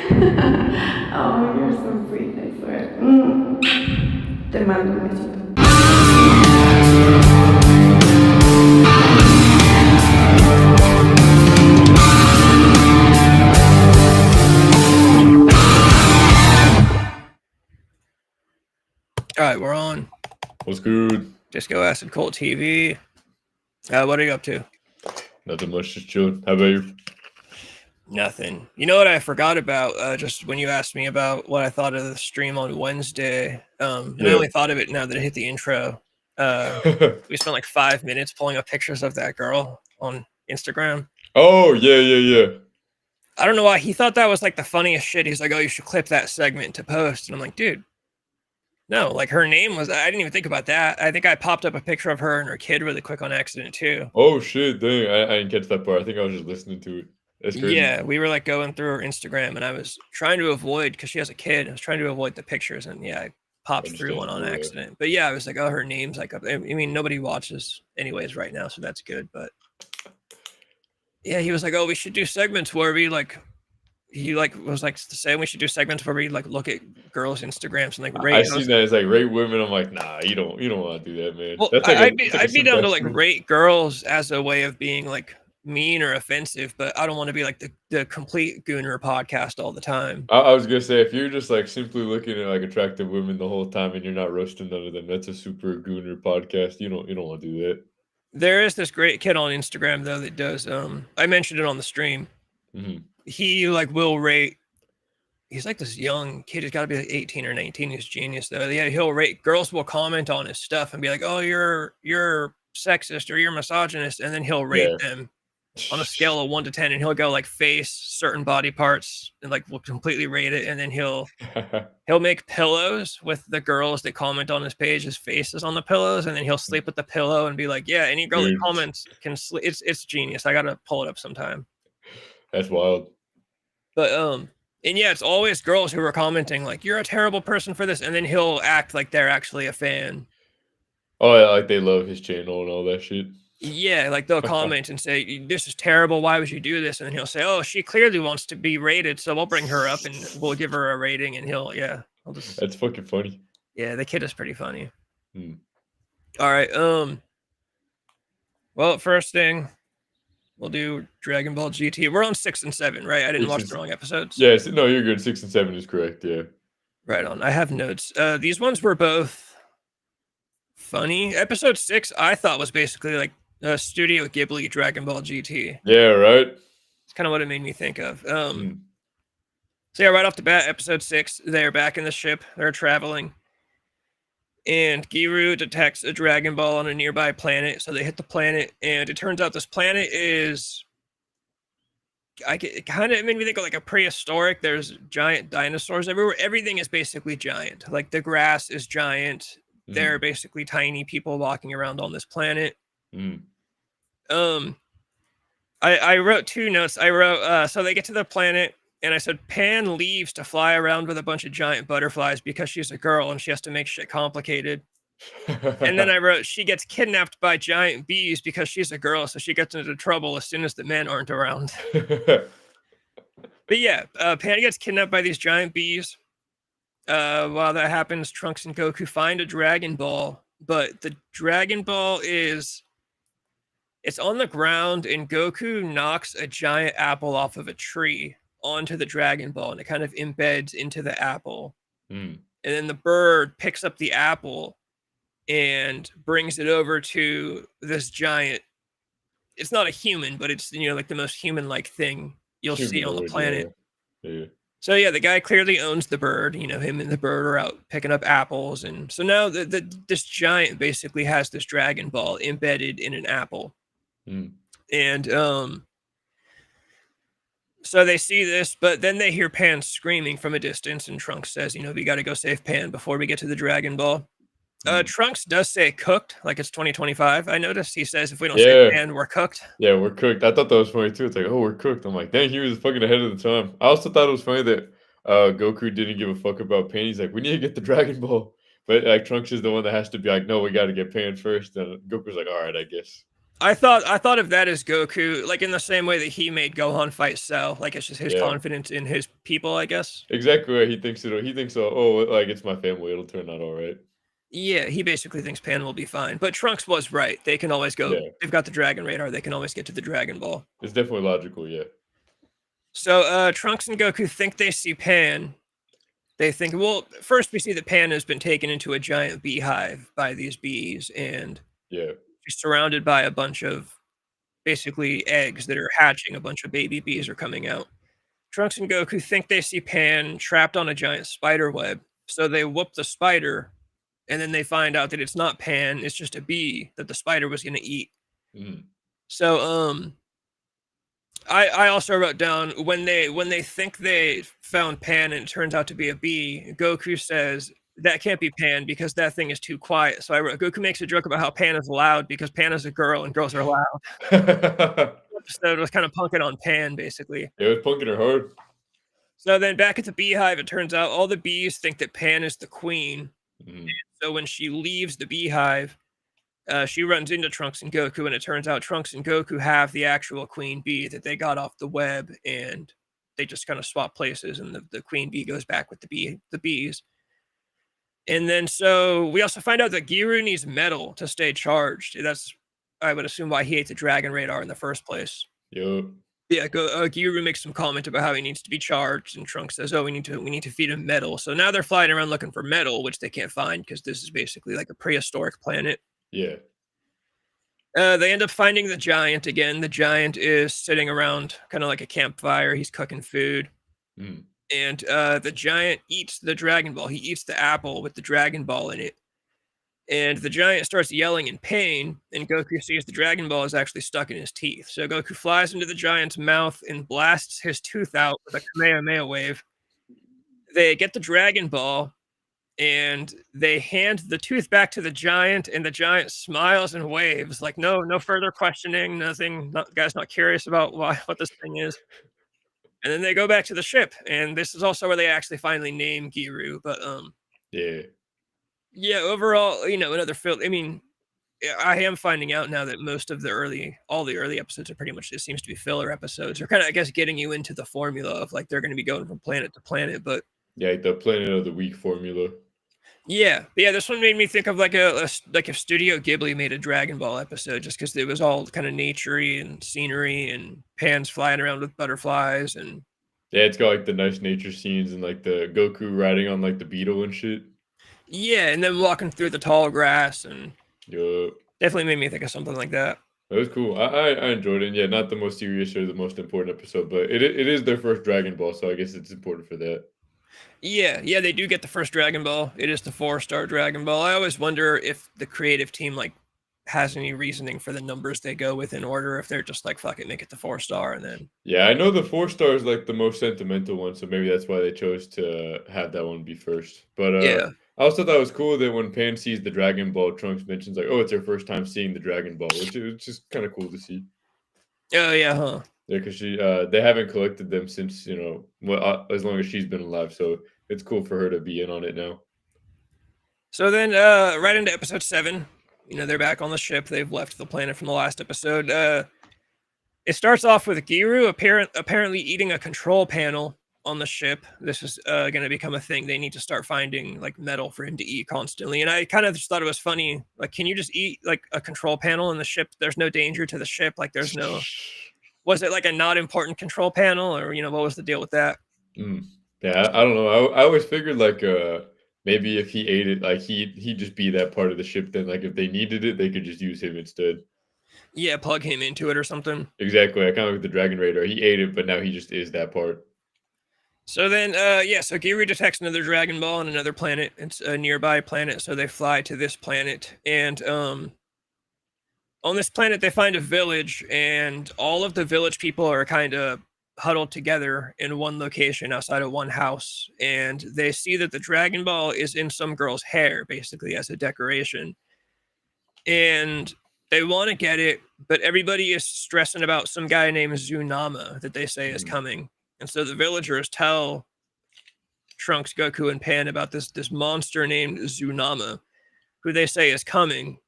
Oh, you're so sweet, I swear. Te mando un besito. All right, we're on. What's good? Disco Acid Cult TV. What are you up to? Nothing much, just chilling. How about you? Nothing. You know what I forgot about? Just when you asked me about what I thought of the stream on Wednesday, and I only thought of it now that I hit the intro. We spent like 5 minutes pulling up pictures of that girl on Instagram. Oh, yeah. I don't know why he thought that was like the funniest shit. He's like, "Oh, you should clip that segment to post," and I'm like, "Dude, no." Like her name was. I didn't even think about that. I think I popped up a picture of her and her kid really quick on accident too. Oh, shit, dang. I didn't catch that part. I think I was just listening to it. That's crazy. Yeah, we were like going through her Instagram, and I was trying to avoid, because she has a kid, I was trying to avoid the pictures, and yeah, I popped through one on accident. But yeah, I was like, oh, her name's like up. I mean, nobody watches anyways right now, so that's good. But yeah, he was like, oh, we should do segments where we like. He like was like saying we should do segments where we like look at girls' Instagrams and like rate. I seen that as like rate women. I'm like, nah, you don't want to do that, man. Well, That's like I'd be down to like rate girls as a way of being like mean or offensive, but I don't want to be like the complete gooner podcast all the time. I was gonna say, if you're just like simply looking at like attractive women the whole time and you're not roasting none of them, that's a super gooner podcast. You don't want to do that. There is this great kid on Instagram though that does. I mentioned it on the stream. Mm-hmm. He like will rate. He's like this young kid. He's got to be like 18 or 19. He's genius though. Yeah, he'll rate. Girls will comment on his stuff and be like, "Oh, you're sexist or you're misogynist," and then he'll rate them on a scale of 1 to 10, and he'll go like face, certain body parts, and like will completely rate it, and then he'll make pillows with the girls that comment on his page, his faces on the pillows, and then he'll sleep with the pillow and be like, yeah, any girl that comments can sleep. It's genius. I gotta pull it up sometime. That's wild. But and yeah, it's always girls who are commenting like, you're a terrible person for this, and then he'll act like they're actually a fan. Oh yeah, like they love his channel and all that shit. Yeah, like they'll comment and say, this is terrible, why would you do this? And then he'll say, oh, she clearly wants to be rated, so we'll bring her up and we'll give her a rating. And That's fucking funny. Yeah, the kid is pretty funny. All right, well, first thing, we'll do Dragon Ball GT. We're on 6 and 7, right? I didn't watch the wrong episodes. Yes, no, you're good. 6 and 7 is correct, yeah. Right on. I have notes. These ones were both funny. Episode 6, I thought, was basically like Studio Ghibli Dragon Ball GT. Yeah, right. It's kind of what it made me think of. So yeah, right off the bat, episode 6, they're back in the ship. They're traveling. And Giru detects a Dragon Ball on a nearby planet. So they hit the planet, and it turns out this planet is... It kind of made me think of like a prehistoric. There's giant dinosaurs everywhere. Everything is basically giant. Like the grass is giant. They're basically tiny people walking around on this planet. I wrote 2 notes. I wrote, so they get to the planet, and I said, Pan leaves to fly around with a bunch of giant butterflies because she's a girl and she has to make shit complicated. And then I wrote, she gets kidnapped by giant bees because she's a girl, so she gets into trouble as soon as the men aren't around. But yeah, Pan gets kidnapped by these giant bees. While that happens, Trunks and Goku find a Dragon Ball, but the Dragon Ball it's on the ground, and Goku knocks a giant apple off of a tree onto the Dragon Ball, and it kind of embeds into the apple. And then the bird picks up the apple and brings it over to this giant. It's not a human, but it's, like the most human-like thing you'll see on the planet. Yeah. So yeah, the guy clearly owns the bird. Him and the bird are out picking up apples, and so now this giant basically has this Dragon Ball embedded in an apple. And so they see this, but then they hear Pan screaming from a distance, and Trunks says, we got to go save Pan before we get to the Dragon Ball. Trunks does say cooked, like it's 2025. I noticed he says, if we don't save Pan, we're cooked. Yeah, we're cooked. I thought that was funny too. It's like, oh, we're cooked. I'm like, dang, he was fucking ahead of the time. I also thought it was funny that Goku didn't give a fuck about Pan. He's like, we need to get the Dragon Ball. But like Trunks is the one that has to be like, no, we got to get Pan first. And Goku's like, all right, I guess. I thought of that as Goku, like in the same way that he made Gohan fight Cell. Like it's just his Yeah. confidence in his people, I guess. Exactly what he thinks it'll he thinks, "Oh, like, it's my family, it'll turn out alright." Yeah, he basically thinks Pan will be fine. But Trunks was right. They can always go. Yeah. They've got the Dragon Radar. They can always get to the Dragon Ball. It's definitely logical, yeah. So Trunks and Goku think they see Pan. They think, well, first we see that Pan has been taken into a giant beehive by these bees, and Yeah. she's surrounded by a bunch of basically eggs that are hatching. A bunch of baby bees are coming out. Trunks and Goku think they see Pan trapped on a giant spider web, so they whoop the spider, and then they find out that it's not Pan, it's just a bee that the spider was gonna eat. Mhm. So, I also wrote down when they think they found Pan and it turns out to be a bee, Goku says, "That can't be Pan because that thing is too quiet." So I wrote, Goku makes a joke about how Pan is loud because Pan is a girl and girls are loud. The episode was kinda punking on Pan, basically. Yeah, it was punking her hard. So then back at the beehive, it turns out all the bees think that Pan is the queen. Mhm. So when she leaves the beehive, she runs into Trunks and Goku, and it turns out Trunks and Goku have the actual queen bee that they got off the web, and they just kind of swap places, and the queen bee goes back with the bees. And then so we also find out that Giru needs metal to stay charged. That's I would assume why he ate the Dragon Radar in the first place. Yup. Yeah, Giru makes some comment about how he needs to be charged, and Trunks says, "Oh, we need to feed him metal." So now they're flying around looking for metal, which they can't find because this is basically like a prehistoric planet. Yeah. They end up finding the giant again. The giant is sitting around kind of like a campfire. He's cooking food, Mm. and the giant eats the Dragon Ball. He eats the apple with the Dragon Ball in it, and the giant starts yelling in pain. And Goku sees the Dragon Ball is actually stuck in his teeth. So Goku flies into the giant's mouth and blasts his tooth out with a Kamehameha wave. They get the Dragon Ball, and they hand the tooth back to the giant, and the giant smiles and waves like no further questioning, nothing, guy's not curious about what this thing is. And then they go back to the ship, and this is also where they actually finally name Giru. But Yeah. yeah, overall, another film. I mean, I am finding out now that most of all the early episodes are pretty much, it seems to be filler episodes. They're kind of, I guess, getting you into the formula of like they're going to be going from planet to planet. But Yeah, like the Planet of the Week formula. yeah, this one made me think of like like if Studio Ghibli made a Dragon Ball episode, just because it was all kind of naturey and scenery and Pan's flying around with butterflies, and Yeah, it's got, like, the nice nature scenes and, like, the Goku riding on, like, the beetle and shit. yeah, and then walking through the tall grass, and Yup. definitely made me think of something like that. That was cool. I enjoyed it, and yeah, not the most serious or the most important episode, but it is their first Dragon Ball, so I guess it's important for that. Yeah, they do get the first Dragon Ball. It is the 4-star Dragon Ball. I always wonder if the creative team like has any reasoning for the numbers they go with in order, if they're just like, fuck it, make it the 4-star, and then Yeah, I know the 4 star is, like, the most sentimental one, so maybe that's why they chose to have that one be first. But, yeah. I also thought it was cool that when Pan sees the Dragon Ball, Trunks mentions, like, "Oh, it's her first time seeing the Dragon Ball," which is just kinda cool to see. Oh yeah, huh. Yeah, because they haven't collected them since, well, as long as she's been alive, so it's cool for her to be in on it now. So then, right into episode 7, they're back on the ship. They've left the planet from the last episode. It starts off with Giru apparently eating a control panel on the ship. This is going to become a thing. They need to start finding like metal for him to eat constantly. And I kind of just thought it was funny. Like, can you just eat like a control panel in the ship? There's no danger to the ship. Like, there's no. Was it like a not important control panel, or what was the deal with that? Mm. Yeah, I don't know. I always figured like maybe if he ate it, like he'd just be that part of the ship. Then like if they needed it, they could just use him instead. Yeah, plug him into it or something. Exactly. I kind of like the Dragon Radar. He ate it, but now he just is that part. So then, so Giru detects another Dragon Ball on another planet. It's a nearby planet, so they fly to this planet, and on this planet they find a village, and all of the village people are kind of huddled together in one location outside of one house, and they see that the Dragon Ball is in some girl's hair, basically as a decoration, and they want to get it, but everybody is stressing about some guy named Zunama that they say is Mhm. coming. And so the villagers tell Trunks, Goku, and Pan about this monster named Zunama, who they say is coming.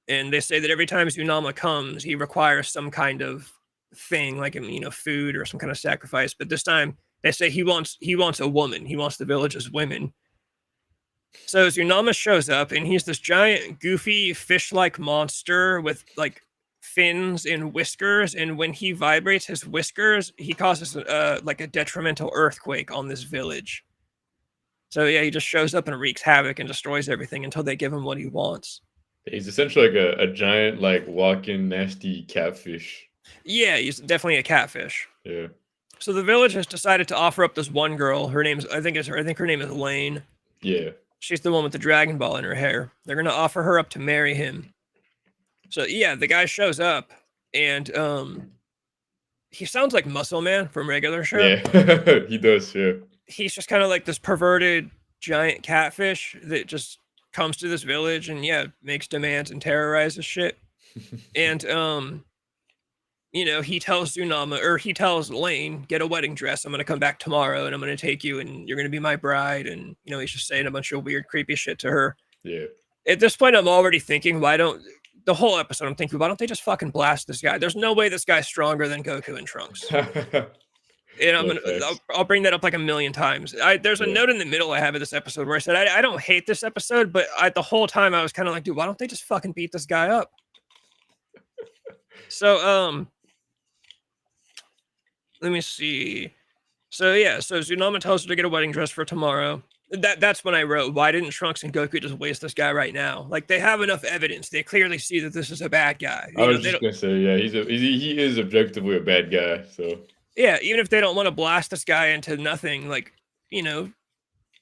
And they say that every time Tsunama comes, he requires some kind of thing, like food or some kind of sacrifice. But this time, they say he wants a woman. He wants the village's women. So Tsunama shows up, and he's this giant, goofy, fish-like monster with like fins and whiskers. And when he vibrates his whiskers, he causes like a detrimental earthquake on this village. So yeah, he just shows up and wreaks havoc and destroys everything until they give him what he wants. He's essentially like a giant, like, walking nasty catfish. Yeah, he's definitely a catfish. Yeah. So the village has decided to offer up this one girl. I think her name is Lane. Yeah. She's the one with the Dragon Ball in her hair. They're gonna offer her up to marry him. So yeah, the guy shows up, and he sounds like Muscle Man from Regular Show. Yeah, he does. Yeah. He's just kind of like this perverted giant catfish that just comes to this village and makes demands and terrorizes shit. And he tells he tells Lane, get a wedding dress. I'm gonna come back tomorrow and I'm gonna take you and you're gonna be my bride. And he's just saying a bunch of weird, creepy shit to her. Yeah. At this point, I'm already thinking, the whole episode, I'm thinking, why don't they just fucking blast this guy? There's no way this guy's stronger than Goku and Trunks. And I'll bring that up like a million times. There's a note in the middle I have of this episode where I said, I don't hate this episode, but the whole time I was kind of like, dude, why don't they just fucking beat this guy up? So, let me see. So Tsunama tells her to get a wedding dress for tomorrow. That's when I wrote, why didn't Trunks and Goku just waste this guy right now? Like, they have enough evidence. They clearly see that this is a bad guy. I was just gonna say, yeah, he is objectively a bad guy. So yeah, even if they don't want to blast this guy into nothing, like, I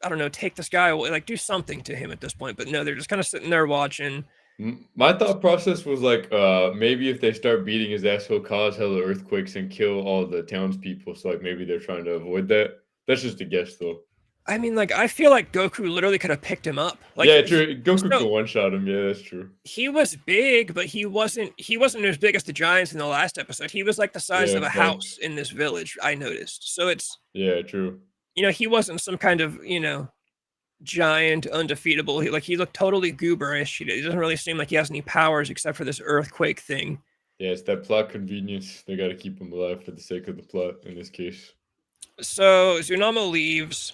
don't know, take this guy away, like, do something to him at this point. But no, they're just kind of sitting there watching. My thought process was like, maybe if they start beating his ass, he'll cause hella earthquakes and kill all the townspeople. So like maybe they're trying to avoid that. That's just a guess, though. I mean, like, I feel like Goku literally could have picked him up. Like, yeah, true. Goku could one-shot him. Yeah, that's true. He was big, but he wasn't as big as the giants in the last episode. He was like the size of a house in this village, I noticed. So it's... Yeah, true. He wasn't some kind of, giant, undefeatable. He looked totally gooberish. He doesn't really seem like he has any powers except for this earthquake thing. Yeah, it's that plot convenience. They got to keep him alive for the sake of the plot in this case. So Tsunama leaves,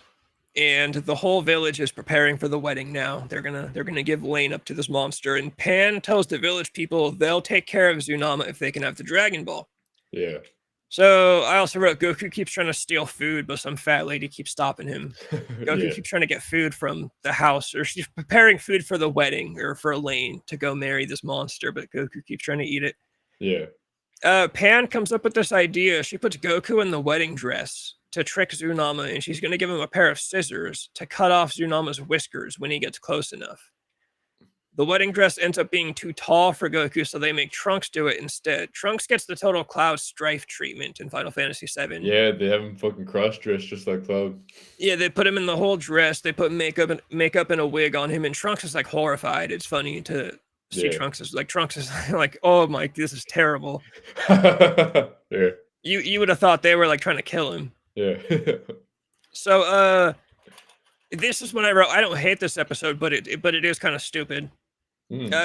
and the whole village is preparing for the wedding now. They're gonna give Lane up to this monster, and Pan tells the village people they'll take care of Tsunama if they can have the Dragon Ball. Yeah. So I also wrote, Goku keeps trying to steal food, but some fat lady keeps stopping him. Goku keeps trying to get food from the house, or she's preparing food for the wedding or for Lane to go marry this monster, but Goku keeps trying to eat it. Yeah. Pan comes up with this idea. She puts Goku in the wedding dress to trick Tsunama, and she's going to give him a pair of scissors to cut off Tsunama's whiskers when he gets close enough. The wedding dress ends up being too tall for Goku, so they make Trunks do it instead. Trunks gets the total Cloud Strife treatment in Final Fantasy VII. Yeah, they have him fucking cross-dressed just like Cloud. Yeah, they put him in the whole dress. They put makeup and a wig on him, and Trunks is like horrified. It's funny to see Trunks is like oh my, this is terrible. Yeah. You would have thought they were like trying to kill him. Yeah. So this is when I wrote, I don't hate this episode, but it is kind of stupid.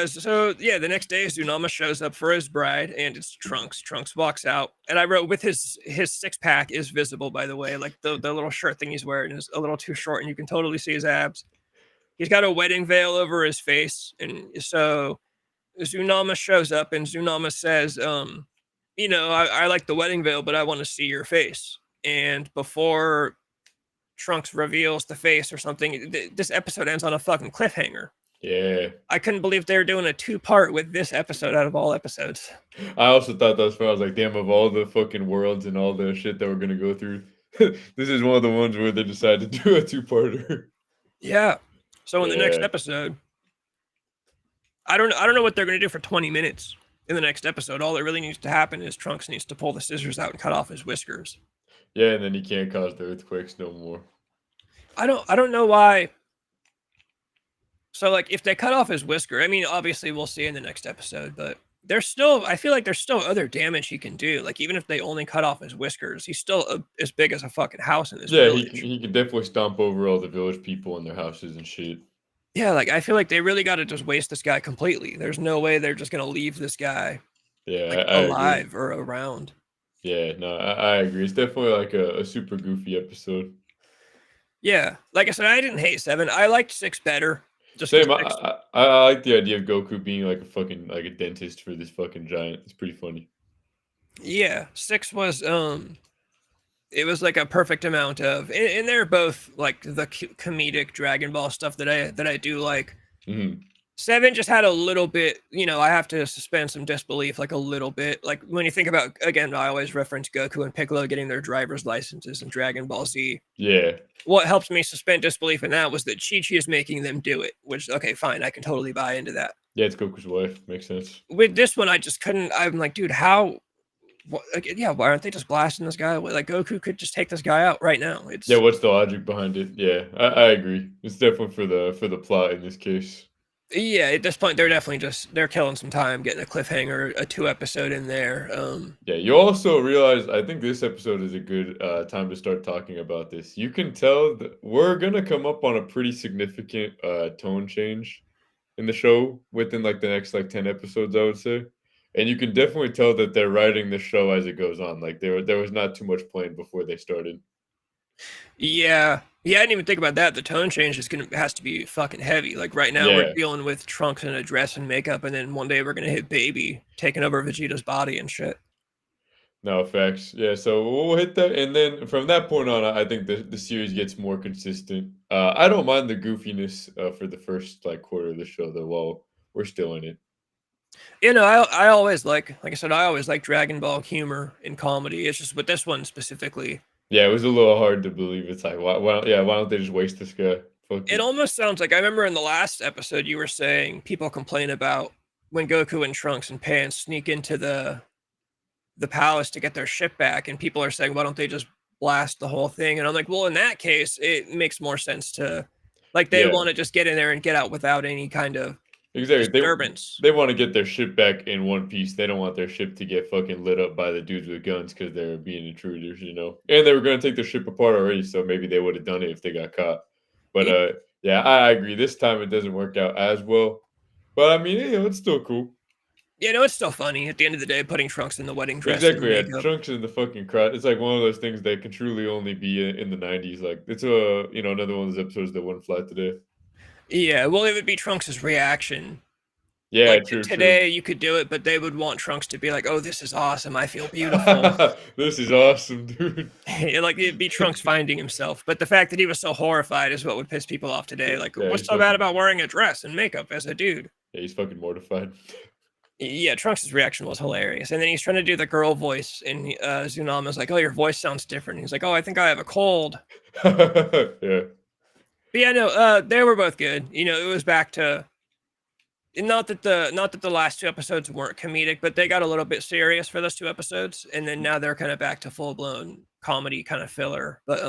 So yeah, the next day Tsunama shows up for his bride, and it's Trunks. Trunks walks out, and I wrote, with his six-pack is visible, by the way. Like the little shirt thing he's wearing is a little too short, and you can totally see his abs. He's got a wedding veil over his face, and so Tsunama shows up, and Tsunama says, I like the wedding veil, but I want to see your face. And before Trunks reveals the face or something, this episode ends on a fucking cliffhanger. Yeah. I couldn't believe they were doing a 2-part with this episode out of all episodes. I also thought that was fun. I was like, damn, of all the fucking worlds and all the shit that we're going to go through, this is one of the ones where they decided to do a 2-parter. Yeah. So in the next episode, I don't know what they're going to do for 20 minutes in the next episode. All that really needs to happen is Trunks needs to pull the scissors out and cut off his whiskers. Yeah, and then he can't cause the earthquakes no more. I don't know why. So like, if they cut off his whisker, I mean, obviously we'll see in the next episode, but I feel like there's still other damage he can do. Like, even if they only cut off his whiskers, he's still as big as a fucking house in this village. He can definitely stomp over all the village people and their houses and shit. Yeah, like I feel like they really got to just waste this guy completely. There's no way they're just gonna leave this guy Yeah, like I agree. alive or around. Yeah, no, I agree. It's definitely like a super goofy episode. Yeah, like I said, I didn't hate 7. I liked 6 better, just because Same. 6. I like the idea of Goku being like a fucking like a dentist for this fucking giant. It's pretty funny. Yeah, 6 was it was like a perfect amount of, and they're both like the comedic Dragon Ball stuff that I do like. Hmm. 7 just had a little bit, I have to suspend some disbelief, like a little bit. Like when you think about, again, I always reference Goku and Piccolo getting their driver's licenses in Dragon Ball Z. Yeah, What helps me suspend disbelief in that was that Chi-Chi is making them do it, which, okay, fine, I can totally buy into that. yeah. It's Goku's wife. Makes sense. With this one, I just couldn't. I'm like, dude, how? Like, yeah, why aren't they just blasting this guy? Like Goku could just take this guy out right now. Yeah, It's what's the logic behind it? Yeah, I agree. It's definitely for the plot in this case. Yeah, at this point, they're killing some time, getting a cliffhanger, a 2 episode in there. Yeah, you also realize I think this episode is a good time to start talking about this. You can tell that we're gonna come up on a pretty significant tone change in the show within like the next like 10 episodes, I would say. And you can definitely tell that they're writing the show as it goes on. Like there was not too much planned before they started. Yeah, I didn't even think about that. The tone change has to be fucking heavy. Like right now, we're Yeah. dealing with Trunks in a dress and makeup, and then one day we're gonna hit Baby taking over Vegeta's body and shit. No, facts. Yeah, so we'll hit that, and then from that point on, I think the series gets more consistent. I don't mind the goofiness for the first like quarter of the show, though. While we're still in it. I always like I said, I always like Dragon Ball humor and comedy. It's just with this one specifically, Yeah, it was a little hard to believe. It's like, why don't they just waste this guy? Fuck it it. almost sounds like I remember in the last episode you were saying people complain about when Goku and Trunks and Pan sneak into the palace to get their ship back, and people are saying, why don't they just blast the whole thing? And I'm like, well, in that case, it makes more sense to, like, they Yeah, want to just get in there and get out without any kind of exactly. disturbance. They want to get their ship back in one piece. They don't want their ship to get fucking lit up by the dudes with guns because they're being intruders, you know. And they were gonna take the ship apart already, so maybe they would have done it if they got caught. But Y- yeah, I agree. This time it doesn't work out as well. But I mean, it's still cool. it's still funny at the end of the day, putting Trunks in the wedding dress and Exactly. Yeah, makeup. Trunks in the fucking crowd. It's like one of those things that can truly only be in the '90s. Like it's another one of those episodes that wouldn't fly today. Yeah, well, it would be Trunks' reaction. Yeah, Like true, true. today, you could do it, but they would want Trunks to be like, "Oh, this is awesome! I feel beautiful." This is awesome, dude. Like it'd be Trunks finding himself. But the fact that he was so horrified is what would piss people off today. Like, Yeah, what's so bad about wearing a dress and makeup as a dude? he's fucking mortified. Yeah, Trunks' reaction was hilarious. And then he's trying to do the girl voice, and Tsunama's like, "Oh, your voice sounds different." He's like, "Oh, I think I have a cold." Yeah. But yeah, no, they were both good. It was back to, not that the last 2 episodes weren't comedic, but they got a little bit serious for those 2 episodes, and then now they're kind of back to full blown comedy kind of filler. But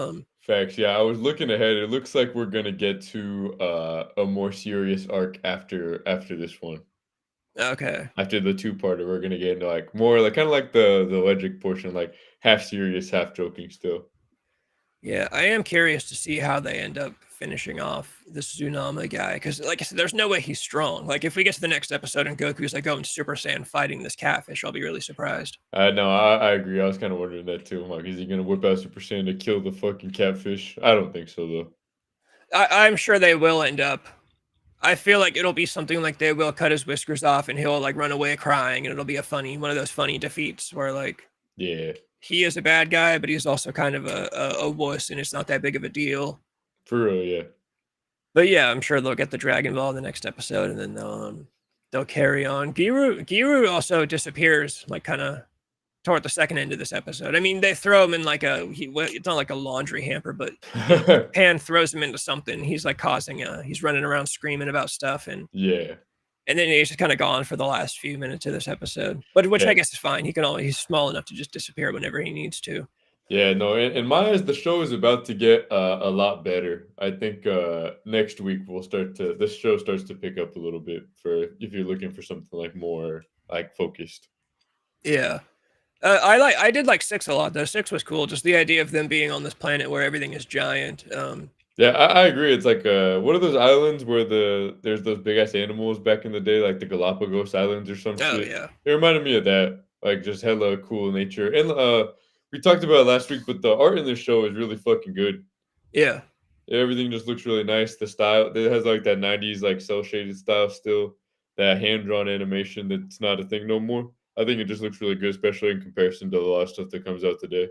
Facts. Yeah, I was looking ahead. It looks like we're gonna get to a more serious arc after this one. okay. After the two-parter, we're gonna get into like more like kind of like the logic portion, like half serious, half joking still. Yeah, I am curious to see how they end up finishing off this Tsunama guy, because, like I said, there's no way he's strong. Like, if we get to the next episode and Goku's like going Super Saiyan fighting this catfish, I'll be really surprised. No, I agree. I was kind of wondering that too. I'm like, is he gonna whip out Super Saiyan to kill the fucking catfish? I don't think so though. I'm sure they will end up. I feel like it'll be something like they will cut his whiskers off and he'll like run away crying, and it'll be one of those funny defeats where like Yeah, he is a bad guy, but he's also kind of a wuss, and it's not that big of a deal. for real. Yeah. But yeah, I'm sure they'll get the Dragon Ball in the next episode, and then they'll carry on. Giru also disappears, like kind of toward the second end of this episode. I mean, they throw him in like it's not like a laundry hamper, but Pan throws him into something. He's like he's running around screaming about stuff, Yeah. and then he's just kind of gone for the last few minutes of this episode. But which Yeah. I guess is fine. He's small enough to just disappear whenever he needs to. Yeah, no, in my eyes, the show is about to get a lot better. I think next week this show starts to pick up a little bit for if you're looking for something like more like focused. Yeah. I did like 6 a lot though. 6 was cool. Just the idea of them being on this planet where everything is giant. Yeah, I agree. It's like what are those islands where there's those big ass animals back in the day, like the Galapagos Islands or some Oh shit. yeah, It reminded me of that, like just hella cool nature. And we talked about it last week, but the art in this show is really fucking good. yeah. Everything just looks really nice. The style it has like that 90s like cell shaded style still. That hand drawn animation that's not a thing no more. I think it just looks really good, especially in comparison to a lot of stuff that comes out today.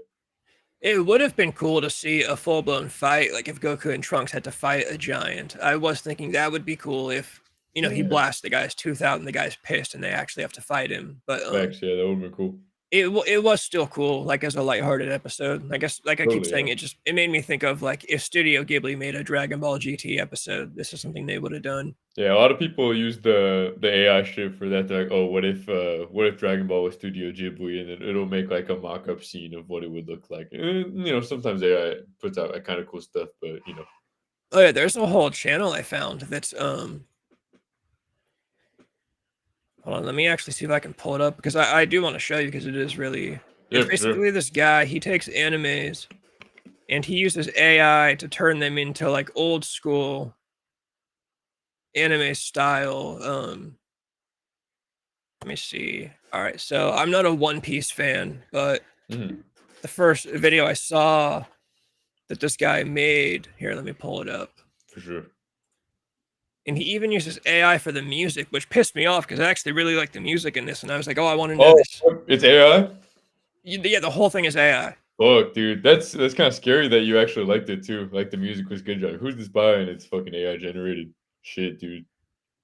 It would have been cool to see a full blown fight, like if Goku and Trunks had to fight a giant. I was thinking that would be cool if he Yeah. blasts the guy's tooth out and the guy's pissed and they actually have to fight him. But Facts, yeah, that would have been cool. it was still cool, like as a lighthearted episode. I guess, like I keep Totally, saying, yeah. it made me think of like if Studio Ghibli made a Dragon Ball GT episode, this is something they would have done. Yeah, a lot of people use the AI shit for that. They're like, "Oh, what if Dragon Ball was Studio Ghibli, and it'll make like a mock-up scene of what it would look like." And, sometimes AI puts out like, kind of cool stuff, but Oh yeah, there's a whole channel I found that's hold on, let me actually see if I can pull it up because I do want to show you because it is really. yeah, It's for sure. basically this guy. He takes animes and he uses AI to turn them into like old school anime style. Let me see. All right, so I'm not a One Piece fan, but Mhm, the first video I saw that this guy made here, let me pull it up. for sure. And he even uses AI for the music, which pissed me off because I actually really like the music in this, and I was like, oh, I want to know Oh, this. it's AI. Yeah, the whole thing is AI. Fuck, dude, that's kind of scary that you actually liked it too. Like the music was good. You're like, who's this by? And it's fucking AI generated. Shit, dude.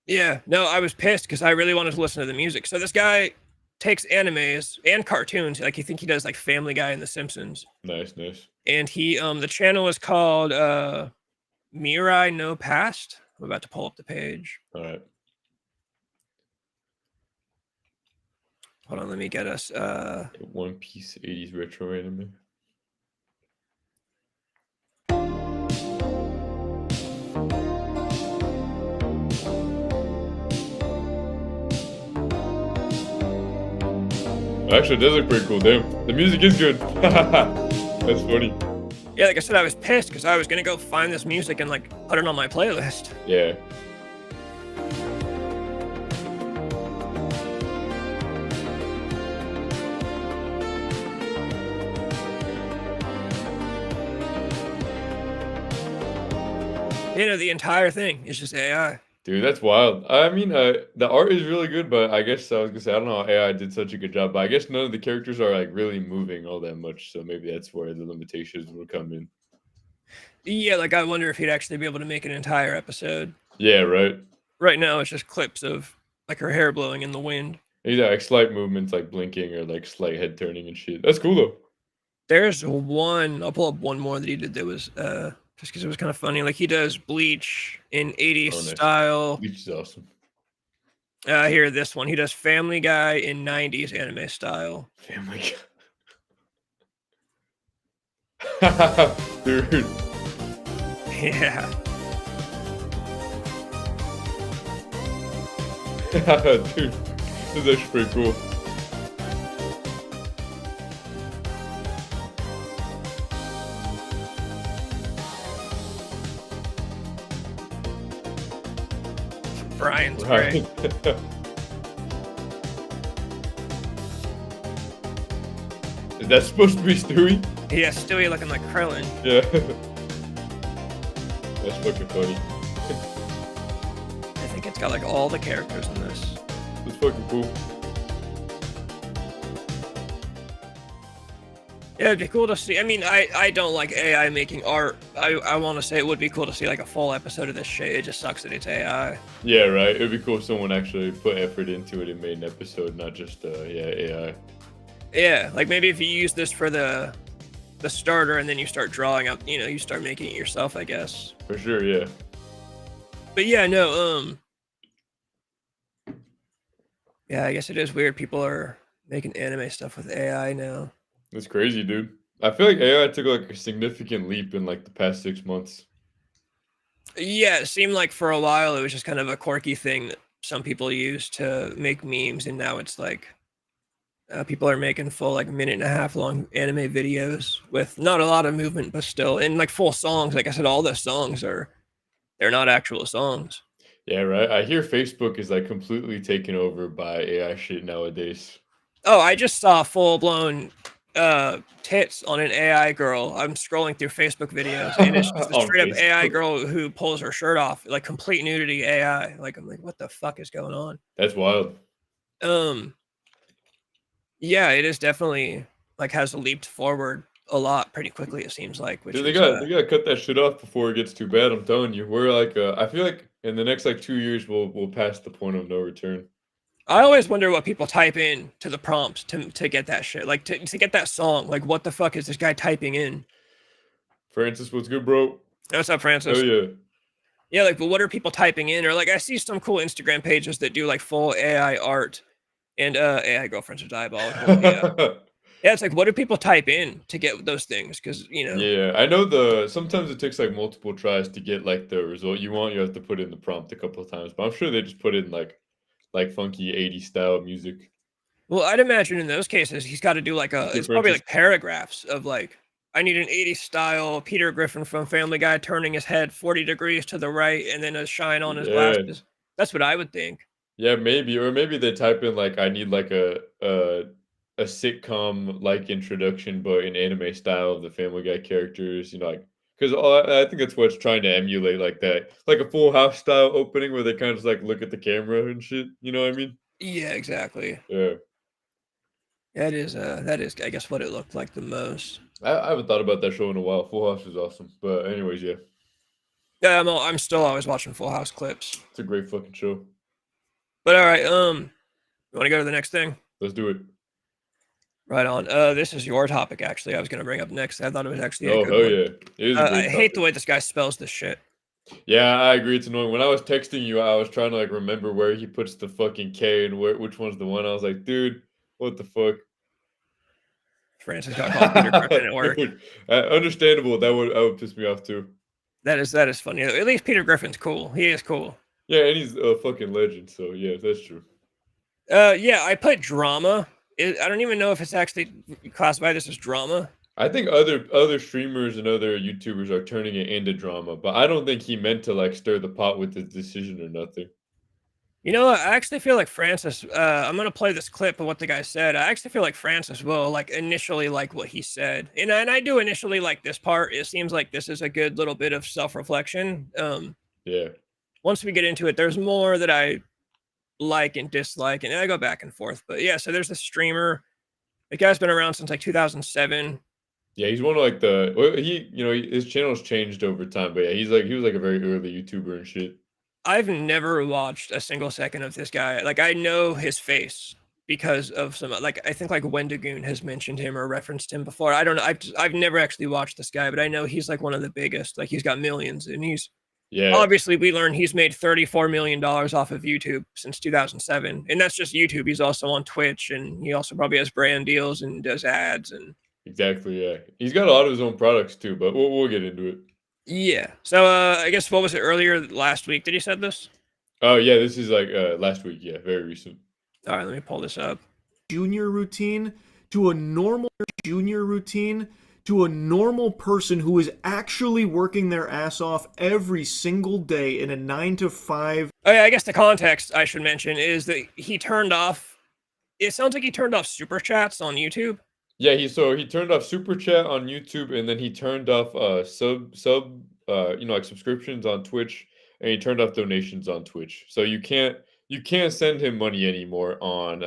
Yeah, no, I was pissed because I really wanted to listen to the music. So this guy takes animes and cartoons, like you think he does like Family Guy and The Simpsons, Nice, nice. and he the channel is called Mirai No Past. I'm about to pull up the page. All right. Hold on, let me get us One Piece 80s retro anime. Actually, it does look pretty cool. Damn, the music is good. That's funny. yeah, like I said, I was pissed because I was gonna go find this music and like put it on my playlist. Yeah. The entire thing is just AI. Dude, that's wild. I mean, the art is really good, but I guess I was gonna say I don't know how AI did such a good job, but I guess none of the characters are like really moving all that much, so maybe that's where the limitations will come in. Yeah, like I wonder if he'd actually be able to make an entire episode. Yeah, right. Right now, it's just clips of like her hair blowing in the wind. Yeah, like slight movements, like blinking or like slight head turning and shit. That's cool though. There's one. I'll pull up one more that he did that was just because it was kind of funny. Like he does Bleach in 80s Oh, nice. style. Bleach is awesome. Here, this one. He does Family Guy in 90s anime style. Family Guy. Dude. Yeah. Dude, this is actually pretty cool. Brian's Right. great. Is that supposed to be Stewie? Yeah, Stewie looking like Krillin. Yeah. That's fucking funny. I think it's got like all the characters in this. That's fucking cool. Yeah, it'd be cool to see. I mean, I don't like AI making art. I want to say it would be cool to see like a full episode of this shit. It just sucks that it's AI. Yeah, right. It'd be cool if someone actually put effort into it and made an episode, not just AI. Yeah, like maybe if you use this for the starter and then you start drawing up, you start making it yourself, I guess. For sure, yeah. But yeah, no, yeah, I guess it is weird. People are making anime stuff with AI now. That's crazy, dude. I feel like AI took like a significant leap in like the past 6 months. Yeah, it seemed like for a while it was just kind of a quirky thing that some people use to make memes, and now it's like People are making full like minute and a half long anime videos with not a lot of movement, but still, and like full songs. Like I said, all the songs they're not actual songs. Yeah, right. I hear Facebook is like completely taken over by AI shit nowadays. Oh, I just saw full blown tits on an AI girl. I'm scrolling through Facebook videos, and it's just a On straight up AI Facebook. girl who pulls her shirt off, like complete nudity AI. Like I'm like, what the fuck is going on? That's wild. Um, yeah, it is definitely like has leaped forward a lot pretty quickly. It seems like, which Dude, is they gotta cut that shit off before it gets too bad. I'm telling you, we're like, I feel like in the next like 2 years, we'll pass the point of no return. I always wonder what people type in to the prompts to get that shit, like to get that song. Like, what the fuck is this guy typing in? Francis, what's good, bro? What's up, Oh Francis? yeah. Yeah, like, but what are people typing in? Or like, I see some cool Instagram pages that do like full AI art, and AI girlfriends are diabolical. Yeah, yeah. It's like, what do people type in to get those things? Because Yeah, I know sometimes it takes like multiple tries to get like the result you want. You have to put in the prompt a couple of times, but I'm sure they just put in like funky 80s style music. well, I'd imagine in those cases he's got to do like Good it's probably Francis. like paragraphs of like, I need an 80s style Peter Griffin from Family Guy turning his head 40 degrees to the right and then a shine on his Yeah. glasses. That's what I would think. Yeah, maybe, or maybe they type in like I need like a sitcom like introduction, but in anime style of the Family Guy characters. Like because I think that's what's trying to emulate like that, like a Full House style opening where they kind of just like look at the camera and shit. You know what I mean? Yeah, exactly. Yeah. That is I guess what it looked like the most. I haven't thought about that show in a while. Full House is awesome, but anyways, yeah, Yeah, I'm still always watching Full House clips. it's a great fucking show. But all right, you want to go to the next thing? Let's do it. Right on. This is your topic actually. I was going to bring up next. I thought it was actually a Oh good hell one. yeah, it is a I great hate topic. the way this guy spells this shit. Yeah, I agree. It's annoying. When I was texting you, I was trying to like remember where he puts the fucking K and which one's the one. I was like, dude, what the fuck? Francis got called Peter Griffin at work. Dude, understandable. That would piss me off too. That is funny. At least Peter Griffin's cool. He is cool. Yeah, and he's a fucking legend. So yeah, that's true. Yeah, I put drama. I don't even know if it's actually classified this as drama. I think other streamers and other YouTubers are turning it into drama, but I don't think he meant to like stir the pot with his decision or nothing. You know what? I actually feel like Francis. I'm gonna play this clip of what the guy said. I actually feel like Francis will like initially like what he said, and I do initially like this part. It seems like this is a good little bit of self-reflection. Yeah. Once we get into it, there's more that I like and dislike, and I go back and forth. But yeah, so there's this streamer. The guy's been around since like 2007. Yeah, he's one of like his channel's changed over time, but yeah, he was like a very early YouTuber and shit. I've never watched a single second of this guy. Like I know his face because of some like I think like Wendigoon has mentioned him or referenced him before. I don't know. I've never actually watched this guy, but I know he's like one of the biggest. Like he's got millions, and he's Yeah, obviously we learned he's made $34 million off of YouTube since 2007, and that's just YouTube. He's also on Twitch, and he also probably has brand deals and does ads and exactly. Yeah, he's got a lot of his own products too, but we'll get into it. yeah. So I guess what was it earlier last week that he said this? Oh yeah, this is like last week. Yeah, very recent. All right, let me pull this up. Junior routine to a normal junior routine to a normal person who is actually working their ass off every single day in a 9 to 5. Oh yeah, I guess the context I should mention is that he turned off. It sounds like he turned off super chats on YouTube. Yeah, he turned off super chat on YouTube, and then he turned off like subscriptions on Twitch, and he turned off donations on Twitch. So you can't send him money anymore on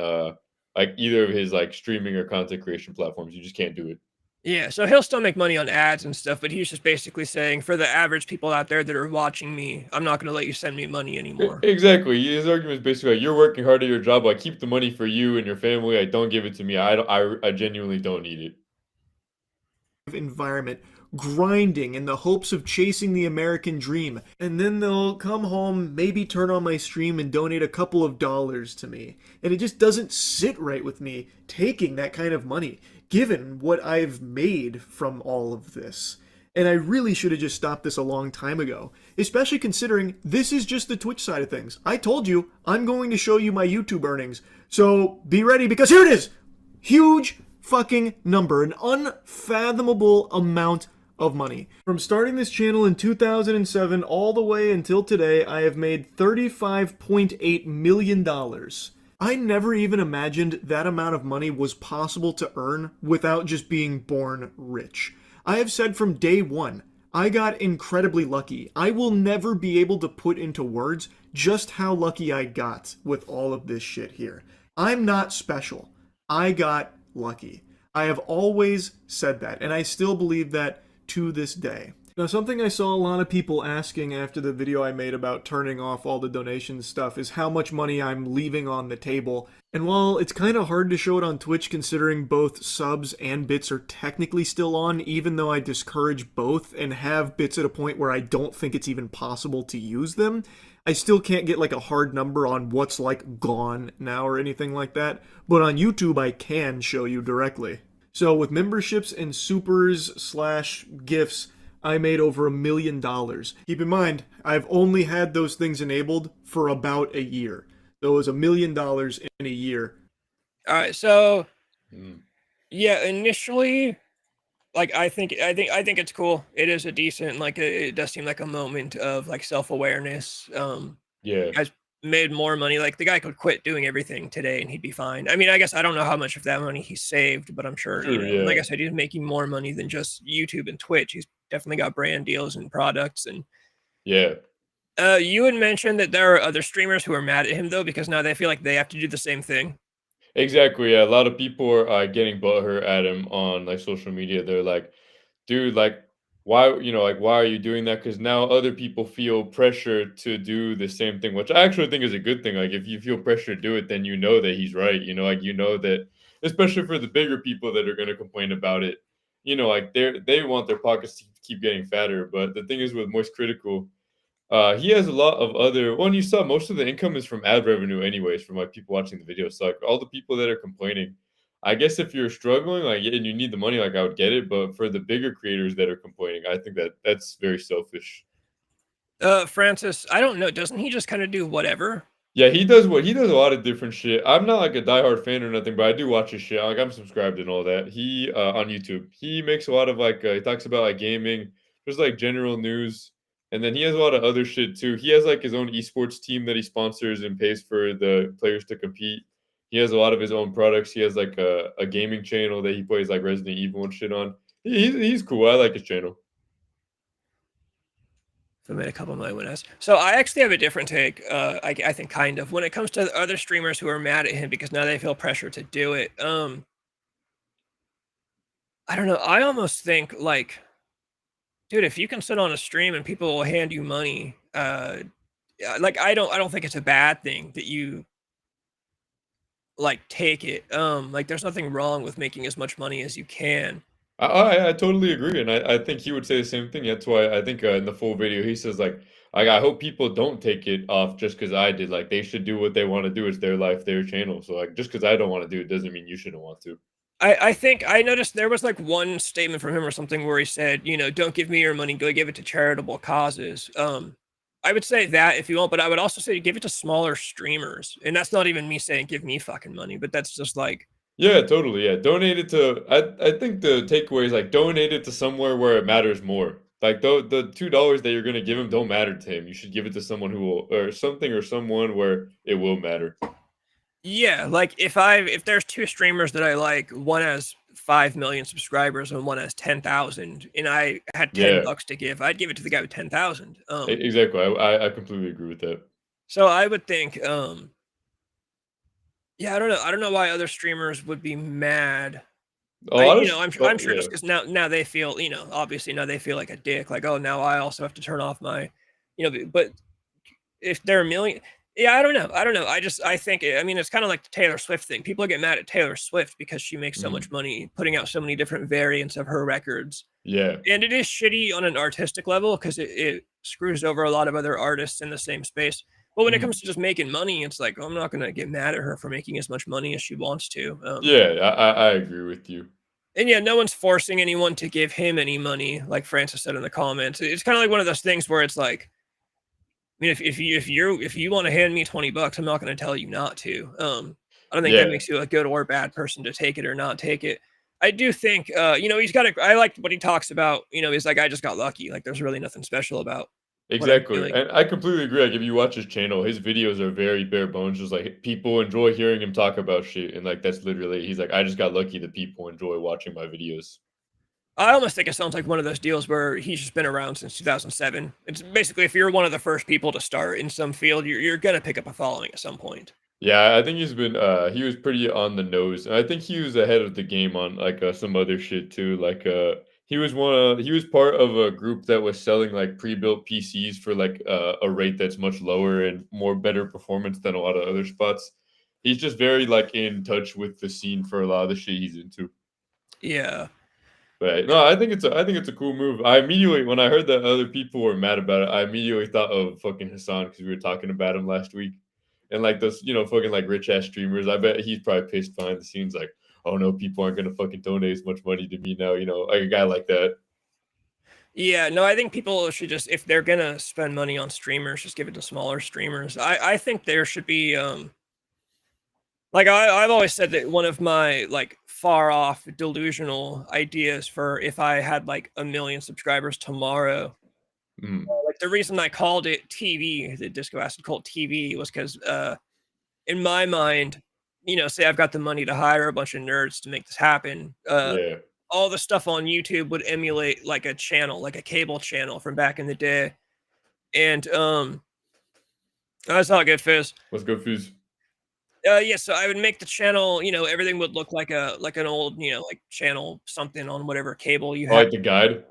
like either of his like streaming or content creation platforms. You just can't do it. Yeah, so he'll still make money on ads and stuff, but he's just basically saying for the average people out there that are watching me, I'm not going to let you send me money anymore. Exactly. His argument is basically like, you're working hard at your job. I keep the money for you and your family. I don't give it to me. I genuinely don't need it. Environment, grinding in the hopes of chasing the American dream, and then they'll come home, maybe turn on my stream and donate a couple of dollars to me. And it just doesn't sit right with me taking that kind of money, given what I've made from all of this. And I really should have just stopped this a long time ago, especially considering this is just the Twitch side of things. I told you I'm going to show you my YouTube earnings, so be ready because here it is. Huge fucking number. An unfathomable amount of money. From starting this channel in 2007 all the way until today, I have made $35.8 million. I never even imagined that amount of money was possible to earn without just being born rich. I have said from day one, I got incredibly lucky. I will never be able to put into words just how lucky I got with all of this shit here. I'm not special. I got lucky. I have always said that, and I still believe that to this day. Now, something I saw a lot of people asking after the video I made about turning off all the donation stuff is how much money I'm leaving on the table. And while it's kind of hard to show it on Twitch considering both subs and bits are technically still on, even though I discourage both and have bits at a point where I don't think it's even possible to use them, I still can't get like a hard number on what's like gone now or anything like that. But on YouTube, I can show you directly. So with memberships and supers / gifts, I made over $1 million. Keep in mind, I've only had those things enabled for about a year. So it was $1 million in a year. All right, so yeah, initially, like I think it's cool. It is a decent, like it does seem like a moment of like self-awareness. Yeah. Guys made more money. Like the guy could quit doing everything today and he'd be fine. I mean, I guess I don't know how much of that money he saved, but I'm sure, Sure, you know, yeah. like I said, he's making more money than just YouTube and Twitch. He's definitely got brand deals and products. And Yeah. you had mentioned that there are other streamers who are mad at him though, because now they feel like they have to do the same thing. Exactly. Yeah. A lot of people are getting butthurt at him on like social media. They're like, dude, like, why, like, why are you doing that? Because now other people feel pressure to do the same thing, which I actually think is a good thing. Like, if you feel pressure to do it, then you know that he's right. Like, that, especially for the bigger people that are going to complain about it, like they want their pockets to keep getting fatter. But the thing is with Moist Critical, he has a lot of other. Well, and you saw most of the income is from ad revenue, anyways, from like people watching the video. So like all the people that are complaining, I guess if you're struggling, like and you need the money, like I would get it. But for the bigger creators that are complaining, I think that that's very selfish. Francis, I don't know. Doesn't he just kind of do whatever? Yeah, he does a lot of different shit. I'm not like a diehard fan or nothing, but I do watch his shit. Like I'm subscribed and all that. He on YouTube. He makes a lot of like he talks about like gaming, just like general news. And then he has a lot of other shit too. He has like his own esports team that he sponsors and pays for the players to compete. He has a lot of his own products. He has like a gaming channel that he plays like Resident Evil and shit on. He's cool. I like his channel. I made a couple of my winners. So I actually have a different take. I think kind of when it comes to other streamers who are mad at him because now they feel pressure to do it. I don't know. I almost think like, dude, if you can sit on a stream and people will hand you money, like I don't think it's a bad thing that you like take it. Like there's nothing wrong with making as much money as you can. I totally agree, and I think he would say the same thing. That's why I think in the full video he says like I hope people don't take it off just because I did. Like they should do what they want to do. It's their life, their channel. So like just because I don't want to do it doesn't mean you shouldn't want to. I think I noticed there was like one statement from him or something where he said, you know, don't give me your money, go give it to charitable causes. I would say that if you want, but I would also say give it to smaller streamers. And that's not even me saying give me fucking money, but that's just like, Yeah, totally. Yeah, donate it to. I think the takeaway is like donate it to somewhere where it matters more. Like the $2 that you're gonna give him don't matter to him. You should give it to someone who will, or something, or someone where it will matter. yeah, like if there's two streamers that I like, one has 5 million subscribers and one has 10,000, and I had $10 Yeah, to give, I'd give it to the guy with 10,000. exactly. I completely agree with that. So I would think, yeah, I don't know why other streamers would be mad. A lot of I'm sure yeah. just because now they feel, you know, obviously now they feel like a dick, like, oh, now I also have to turn off my, you know, but if they're a million, yeah, I don't know. I think, I mean, it's kind of like the Taylor Swift thing. People get mad at Taylor Swift because she makes so much money putting out so many different variants of her records. Yeah. And it is shitty on an artistic level because it screws over a lot of other artists in the same space. But when it comes to just making money, it's like, I'm not going to get mad at her for making as much money as she wants to. Yeah, I agree with you. And yeah, no one's forcing anyone to give him any money, like Francis said in the comments. It's kind of like one of those things where it's like, I mean, if you want to hand me $20, I'm not going to tell you not to. I don't think that Yeah, makes you a good or bad person to take it or not take it. I do think, he's got I like what he talks about, he's like, I just got lucky. Like, there's really nothing special about what I'm exactly. doing. And I completely agree. Like if you watch his channel, his videos are very bare bones. Just like people enjoy hearing him talk about shit. And like that's literally he's like, I just got lucky that people enjoy watching my videos. I almost think it sounds like one of those deals where he's just been around since 2007. It's basically if you're one of the first people to start in some field, you're gonna pick up a following at some point. Yeah, I think he's been he was pretty on the nose. And I think he was ahead of the game on like some other shit too. Like he was part of a group that was selling like pre-built PCs for like a rate that's much lower and more better performance than a lot of other spots. He's just very like in touch with the scene for a lot of the shit he's into. Yeah. But no, I think it's a cool move. I immediately when I heard that other people were mad about it, I immediately thought of fucking Hassan because we were talking about him last week. And like those, fucking like rich ass streamers, I bet he's probably pissed behind the scenes, like, oh no, people aren't gonna fucking donate as much money to me now, like a guy like that. Yeah, no, I think people should just if they're gonna spend money on streamers, just give it to smaller streamers. I think there should be like I've always said that one of my like far off delusional ideas for if I had like 1 million subscribers tomorrow, Mm, like the reason I called it TV, the Disco Acid Cult TV, was because in my mind, say I've got the money to hire a bunch of nerds to make this happen. yeah. All the stuff on YouTube would emulate like a channel, like a cable channel from back in the day. And that's how it good fizz. Let's go Fuse. Yeah, so I would make the channel, everything would look like an old, like channel something on whatever cable you I have. like the guide.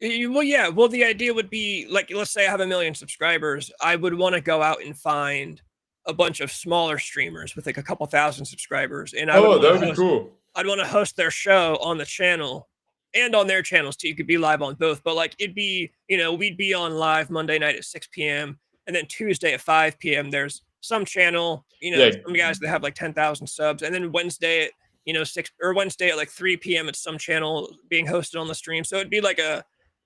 Well, yeah. Well, the idea would be like, let's say I have 1 million subscribers. I would want to go out and find a bunch of smaller streamers with like a couple thousand subscribers, and I would Oh, want that to would be host. cool. I'd want to host their show on the channel and on their channels too. You could be live on both, but like it'd be, we'd be on live Monday night at 6 p.m. and then Tuesday at 5 p.m. There's some channel, Yeah, some guys that have like 10,000 subs, and then Wednesday at, 6 or Wednesday at like 3 p.m. at some channel being hosted on the stream. So it'd be like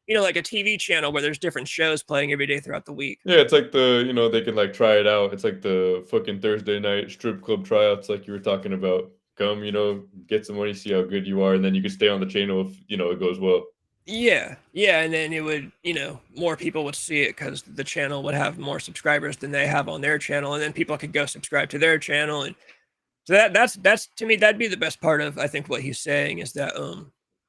like a TV channel where there's different shows playing every day throughout the week. yeah, it's like they can like try it out. It's like the fucking Thursday night strip club tryouts, like you were talking about. Come, get some money, see how good you are, and then you can stay on the channel if it goes well. Yeah, yeah, and then it would, more people would see it because the channel would have more subscribers than they have on their channel, and then people could go subscribe to their channel, and so that's to me that'd be the best part of I think what he's saying is that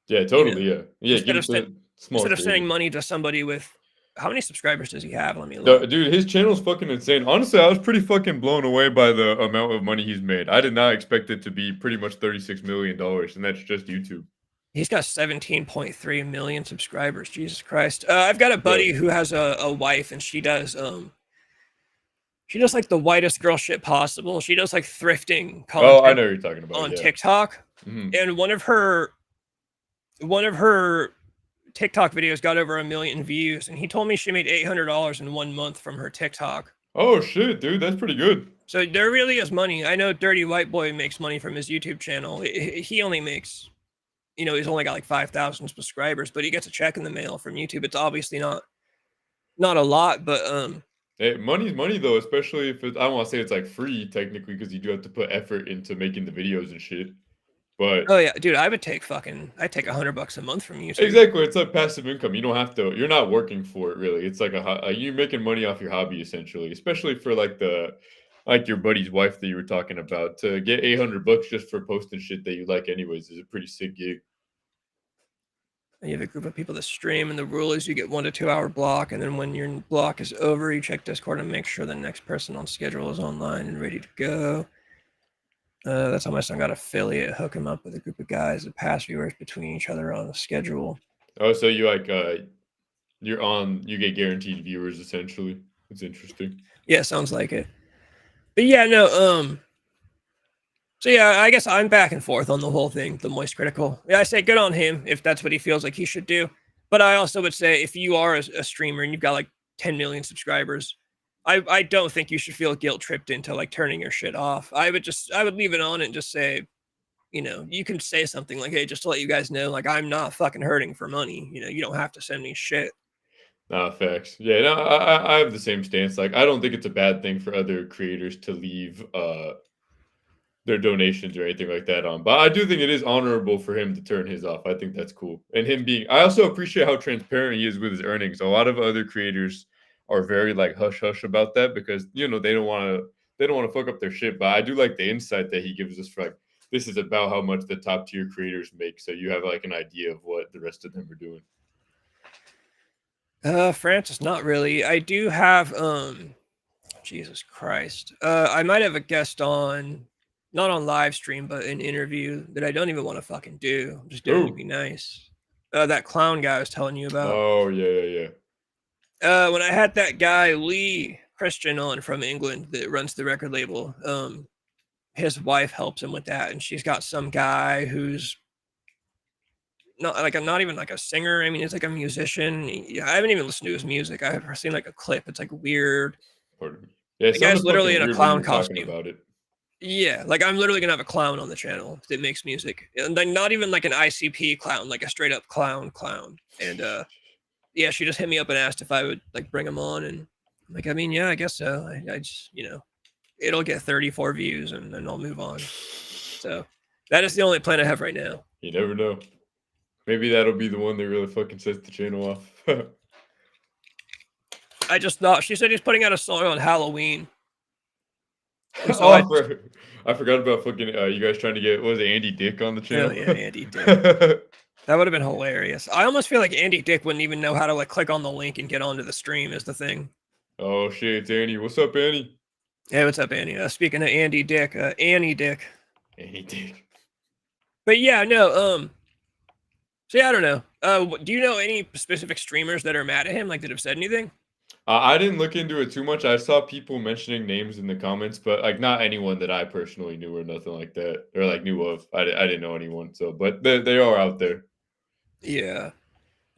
Yeah, totally. Yeah, yeah. instead Give of it to small instead of sending creators. money to somebody with how many subscribers does he have? Let me look. Dude, his channel's fucking insane. Honestly, I was pretty fucking blown away by the amount of money he's made. I did not expect it to be pretty much $36 million, and that's just YouTube. He's got 17.3 million subscribers. Jesus Christ! I've got a buddy who has a wife, and she does like the whitest girl shit possible. She does like thrifting content. Oh, I know what you're talking about. On Yeah. TikTok, and one of her TikTok videos got over 1 million views, and he told me she made $800 in 1 month from her TikTok. Oh shit, dude, that's pretty good. So there really is money. I know Dirty White Boy makes money from his YouTube channel. He only makes, he's only got like 5,000 subscribers, but he gets a check in the mail from YouTube. It's obviously not a lot, but Hey, money's money though, especially if I don't want to say it's like free technically because you do have to put effort into making the videos and shit. But oh yeah, dude, I'd take $100 a month from YouTube. exactly, it's like passive income. You don't have to. You're not working for it really. It's like you're making money off your hobby essentially, especially for like your buddy's wife that you were talking about. To get $800 just for posting shit that you like anyways is a pretty sick gig. And you have a group of people that stream, and the rule is you get 1 to 2 hour block, and then when your block is over, you check Discord and make sure the next person on schedule is online and ready to go. That's how my son got affiliate. Hook him up with a group of guys that pass viewers between each other on a schedule. Oh, so you like you get guaranteed viewers essentially. It's interesting. Yeah, sounds like it. But yeah, no, so yeah, I guess I'm back and forth on the whole thing, the Moist Critical. Yeah, I say good on him if that's what he feels like he should do. But I also would say if you are a streamer and you've got like 10 million subscribers, I don't think you should feel guilt tripped into like turning your shit off. I would leave it on and just say, you can say something like, hey, just to let you guys know, like I'm not fucking hurting for money. You don't have to send me shit. Nah, facts. Yeah, no, I have the same stance. Like, I don't think it's a bad thing for other creators to leave their donations or anything like that on. But I do think it is honorable for him to turn his off. I think that's cool. And him being, I also appreciate how transparent he is with his earnings. A lot of other creators are very like hush hush about that because they don't want to fuck up their shit. But I do like the insight that he gives us for like this is about how much the top tier creators make, so you have like an idea of what the rest of them are doing. Francis, not really. I do have Jesus Christ. I might have a guest on, not on live stream, but an interview that I don't even want to fucking do. I'm just doing it to be nice. That clown guy I was telling you about. Oh yeah. When I had that guy Lee Christian on from England that runs the record label, his wife helps him with that, and she's got some guy who's not even like a singer. I mean, he's like a musician. I haven't even listened to his music. I've seen like a clip. It's like weird. Pardon me. Yeah, the guy's literally in a clown costume. About it. Yeah, like I'm literally gonna have a clown on the channel that makes music, and like not even like an ICP clown, like a straight up clown. And yeah, she just hit me up and asked if I would like bring him on, and I'm like, I mean, yeah, I guess so. I just it'll get 34 views, and then I'll move on. So that is the only plan I have right now. You never know. Maybe that'll be the one that really fucking sets the channel off. I just thought she said he's putting out a song on Halloween. So I forgot about fucking you guys trying to get Andy Dick on the channel. Oh, yeah, Andy Dick. That would have been hilarious. I almost feel like Andy Dick wouldn't even know how to like click on the link and get onto the stream is the thing. Oh shit, it's Annie. What's up, Annie? Hey, what's up, Annie? Speaking of Andy Dick, Annie Dick. Annie Dick. But yeah, no, so yeah, I don't know. Do you know any specific streamers that are mad at him, like that have said anything? I didn't look into it too much. I saw people mentioning names in the comments, but like not anyone that I personally knew or nothing like that, or like knew of. I didn't know anyone. So, but they are out there. Yeah,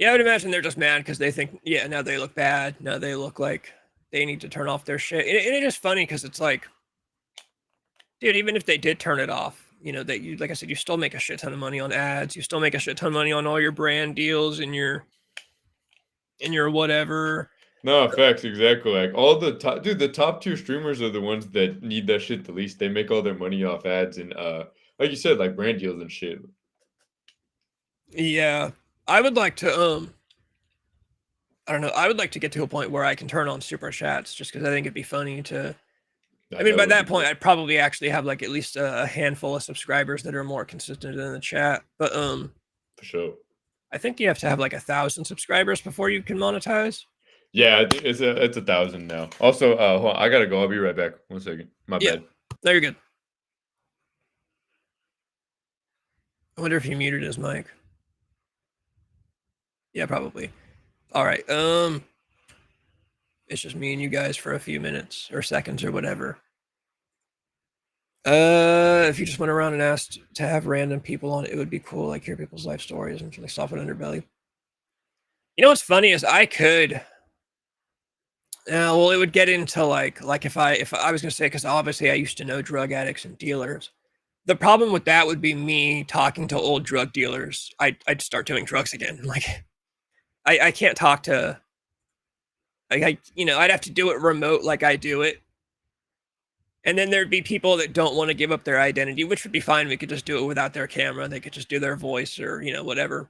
I would imagine they're just mad because they think, yeah, now they look bad. Now they look like they need to turn off their shit. And it is funny because it's like, dude, even if they did turn it off, that you, like I said, you still make a shit ton of money on ads. You still make a shit ton of money on all your brand deals and your whatever. No, facts, exactly. Like all the top tier streamers are the ones that need that shit the least. They make all their money off ads and like you said, like brand deals and shit. Yeah. I would like to I don't know. I would like to get to a point where I can turn on super chats just because I think it'd be funny to I mean, by that point, I'd probably actually have like at least a handful of subscribers that are more consistent in the chat. But for sure. I think you have to have like 1,000 subscribers before you can monetize. Yeah, I think it's 1,000 now. Also, hold on, I gotta go. I'll be right back. 1 second. My bad. No, you're good. I wonder if he muted his mic. Yeah, probably. All right. It's just me and you guys for a few minutes or seconds or whatever. If you just went around and asked to have random people on, it would be cool. Like hear people's life stories and like soft underbelly. You know what's funny is I could. Well, it would get into like if I was gonna say, because obviously I used to know drug addicts and dealers. The problem with that would be me talking to old drug dealers. I'd start doing drugs again. Like I can't talk to. I'd have to do it remote like I do it. And then there'd be people that don't want to give up their identity, which would be fine. We could just do it without their camera. They could just do their voice or, whatever.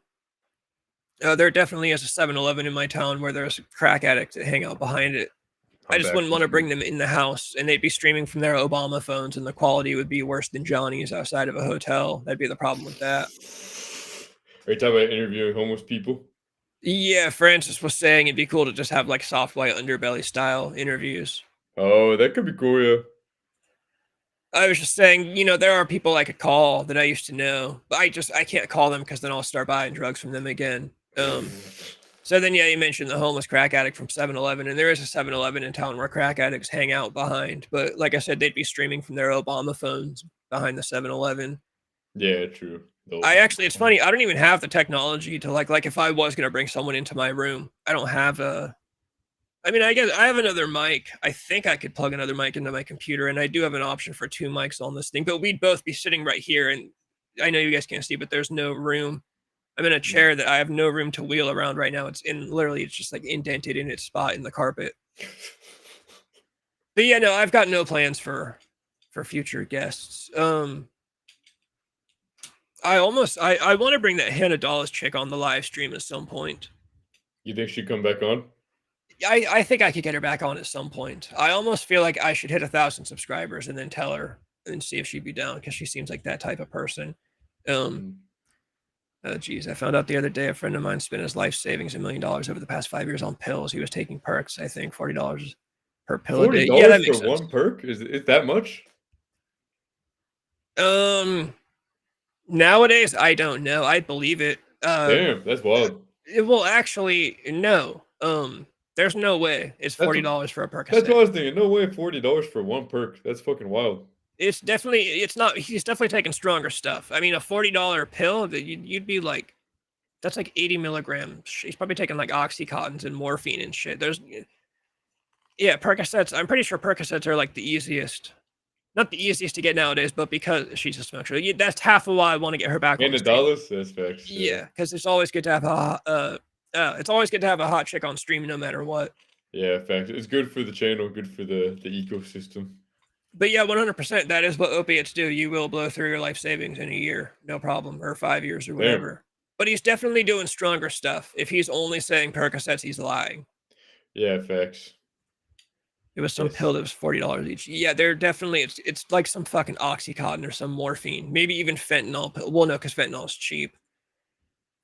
There definitely is a 7-Eleven in my town where there's crack addicts that hang out behind it. I just wouldn't want to bring them in the house, and they'd be streaming from their Obama phones, and the quality would be worse than Johnny's outside of a hotel. That'd be the problem with that. Are you talking about interviewing homeless people? Yeah, Francis was saying it'd be cool to just have like soft white underbelly style interviews. Oh, that could be cool, yeah. I was just saying, there are people I could call that I used to know, but I can't call them because then I'll start buying drugs from them again. So then, yeah, you mentioned the homeless crack addict from 7-Eleven, and there is a 7-Eleven in town where crack addicts hang out behind. But like I said, they'd be streaming from their Obama phones behind the 7-Eleven. Yeah, true. It's funny. I don't even have the technology to like if I was going to bring someone into my room, I don't have I guess I have another mic. I think I could plug another mic into my computer, and I do have an option for 2 mics on this thing, but we'd both be sitting right here, and I know you guys can't see, but there's no room. I'm in a chair that I have no room to wheel around right now. It's just like indented in its spot in the carpet. But yeah, no, I've got no plans for for future guests. I want to bring that Hannah Dallas chick on the live stream at some point. You think she'd come back on? I think I could get her back on at some point. I almost feel like I should hit 1,000 subscribers and then tell her and see if she'd be down, because she seems like that type of person. Geez, I found out the other day a friend of mine spent his life savings $1 million over the past 5 years on pills. He was taking perks, I think $40 per pill a day. $40 Yeah, that makes for sense. one perk? Is it that much? Nowadays I don't know. I believe it. Damn, that's wild. Well, actually, no. There's no way it's $40 for a perk. That's what I was thinking. No way, $40 for one perk. That's fucking wild. It's not. He's definitely taking stronger stuff. I mean, a $40 pill that you'd be like, that's like 80 milligrams. He's probably taking like Oxycontins and morphine and shit. Yeah, Percocets. I'm pretty sure Percocets are like the easiest. Not the easiest to get nowadays, but because she's a smoker, that's half of why I want to get her back on the stream. $100, that's facts. Yeah, because it's always good to have a hot chick on stream, no matter what. Yeah, facts. It's good for the channel, good for the ecosystem. But yeah, 100%. That is what opiates do. You will blow through your life savings in a year, no problem, or 5 years, or whatever. Damn. But he's definitely doing stronger stuff. If he's only saying Percocets, he's lying. Yeah, facts. It was some pill that was $40 each. Yeah, they're definitely, it's like some fucking Oxycontin or some morphine, maybe even fentanyl. Well, no, because fentanyl is cheap.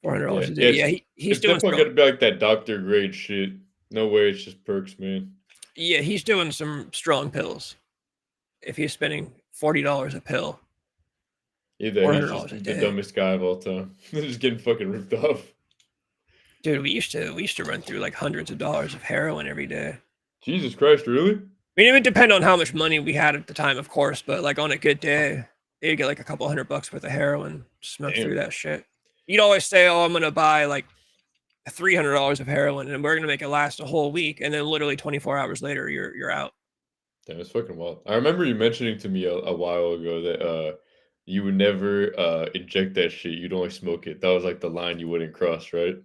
$400 a day. Yeah, he's doing. It's definitely gonna be like that doctor grade shit. No way, it's just perks, man. Yeah, he's doing some strong pills. If he's spending $40 a pill. Either he's just the dumbest guy of all time. Just getting fucking ripped off. Dude, we used to run through like hundreds of dollars of heroin every day. Jesus Christ, really? I mean, it would depend on how much money we had at the time, of course, but like on a good day, you'd get like a couple $100 worth of heroin, smoke through that shit. You'd always say, oh, I'm gonna buy like $300 of heroin and we're gonna make it last a whole week, and then literally 24 hours later you're out. Damn, it's fucking wild. I remember you mentioning to me a while ago that you would never inject that shit. You'd only smoke it. That was like the line you wouldn't cross, right?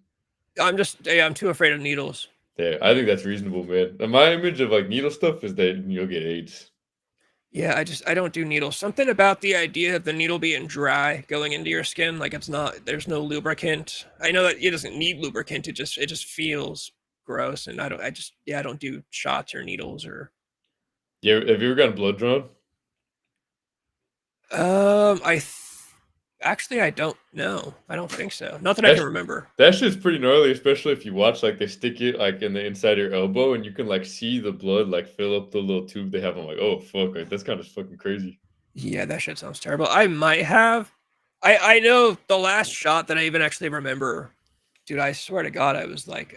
I'm too afraid of needles. Yeah, I think that's reasonable, man. And my image of like needle stuff is that you'll get AIDS. Yeah, I don't do needles. Something about the idea of the needle being dry going into your skin, like there's no lubricant. I know that it doesn't need lubricant. It just feels gross, and I don't do shots or needles or. Yeah, have you ever gotten blood drawn? Actually, I don't know. I don't think so. Not that I can remember. That shit's pretty gnarly, especially if you watch like they stick it like in the inside of your elbow and you can like see the blood like fill up the little tube they have. I'm like, oh fuck, like that's kind of fucking crazy. Yeah, that shit sounds terrible. I might have. I know the last shot that I even actually remember, dude, I swear to God, I was like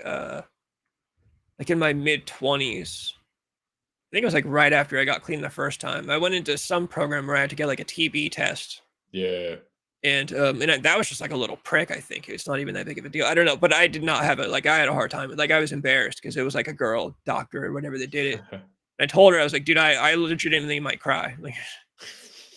in my mid-20s. I think it was like right after I got clean the first time. I went into some program where I had to get like a TB test. Yeah. And that was just like a little prick, I think. It's not even that big of a deal. I don't know, but I did not have it. Like I had a hard time. Like I was embarrassed because it was like a girl doctor or whatever that did it. And I told her, I was like, dude, I legitimately might cry. Like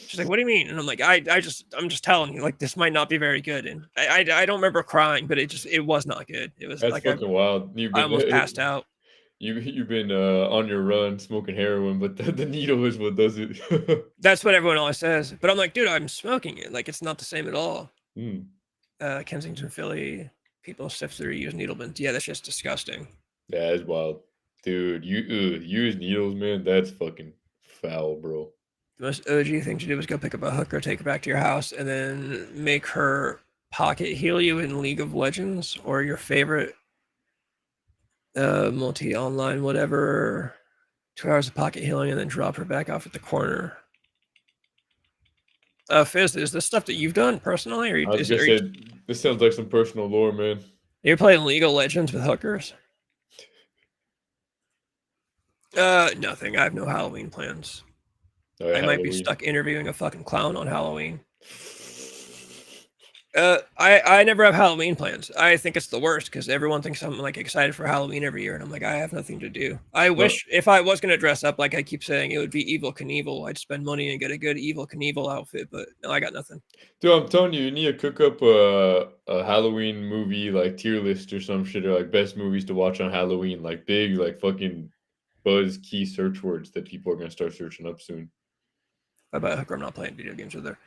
she's like, what do you mean? And I'm like, I'm just telling you, like this might not be very good. And I don't remember crying, but it was not good. It was that's like fucking wild. I almost passed out. You've been on your run smoking heroin, but the needle is what does it. That's what everyone always says. But I'm like, dude, I'm smoking it. Like, it's not the same at all. Kensington, Philly, people sift through use needle bins. Yeah, that's just disgusting. Yeah, it's wild. Dude, you use needles, man. That's fucking foul, bro. The most OG thing to do is go pick up a hooker, take her back to your house, and then make her pocket heal you in League of Legends or your favorite multi-online whatever, 2 hours of pocket healing, and then drop her back off at the corner. Fizz, is this stuff that you've done personally, or this sounds like some personal lore, man? You're playing League of Legends with hookers? Nothing. I have no Halloween plans. I might be stuck interviewing a fucking clown on Halloween. I never have Halloween plans. I think it's the worst because everyone thinks I'm like excited for Halloween every year, and I'm like, I have nothing to do. I wish if I was gonna dress up, like I keep saying, it would be Evil Knievel. I'd spend money and get a good Evil Knievel outfit, but no, I got nothing. Dude, I'm telling you, you need to cook up a Halloween movie like tier list or some shit, or like best movies to watch on Halloween, like big like fucking buzz key search words that people are gonna start searching up soon. About Hooker, I'm not playing video games with her.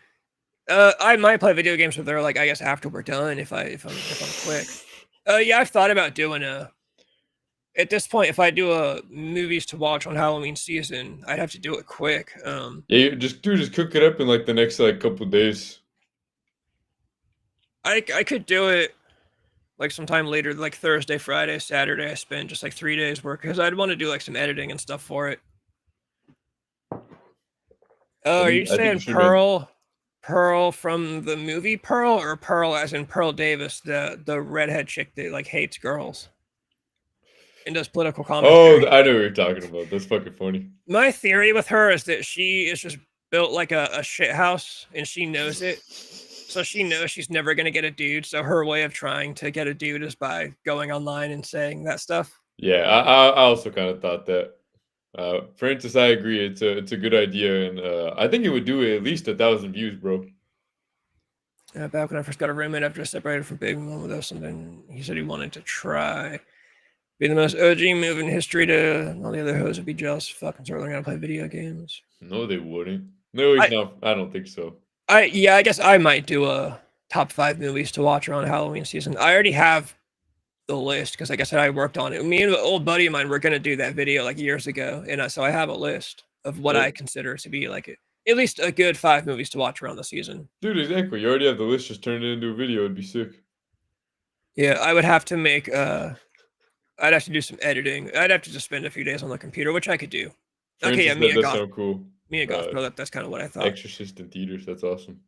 I might play video games with her, like, I guess after we're done, if I'm quick. Yeah, I've thought about doing at this point, if I do a movies to watch on Halloween season, I'd have to do it quick. Yeah, just cook it up in like the next like couple days. I could do it like sometime later, like Thursday, Friday, Saturday. I spend just like 3 days work because I'd want to do like some editing and stuff for it. Oh, are you saying Pearl? Pearl from the movie Pearl, or Pearl as in Pearl Davis, the redhead chick that like hates girls and does political commentary? Oh, I know what you're talking about. That's fucking funny. My theory with her is that she is just built like a shit house, and she knows it. So she knows she's never gonna get a dude. So her way of trying to get a dude is by going online and saying that stuff. Yeah, I also kind of thought that. Francis, I agree. It's a good idea, and I think it would do at least 1,000 views, bro. Back when I first got a roommate after I separated from Big Mom with us, something he said he wanted to try. Be the most OG move in history to all the other hoes would be jealous. Fucking start learning how to play video games. No, they wouldn't. No, he's not. I don't think so. I guess I might do a top 5 movies to watch around Halloween season. I already have the list because, like I said, I worked on it. Me and an old buddy of mine were gonna do that video like years ago, and so I have a list of what I consider to be like at least a good 5 movies to watch around the season. Dude, exactly. You already have the list. Just turn it into a video. It'd be sick. Yeah, I would have to make I'd have to do some editing. I'd have to just spend a few days on the computer, which I could do. Francis, Okay, yeah, Mia that Goth. sound cool. Mia Goth, bro, that's kind of what I thought. Exorcist in theaters. That's awesome.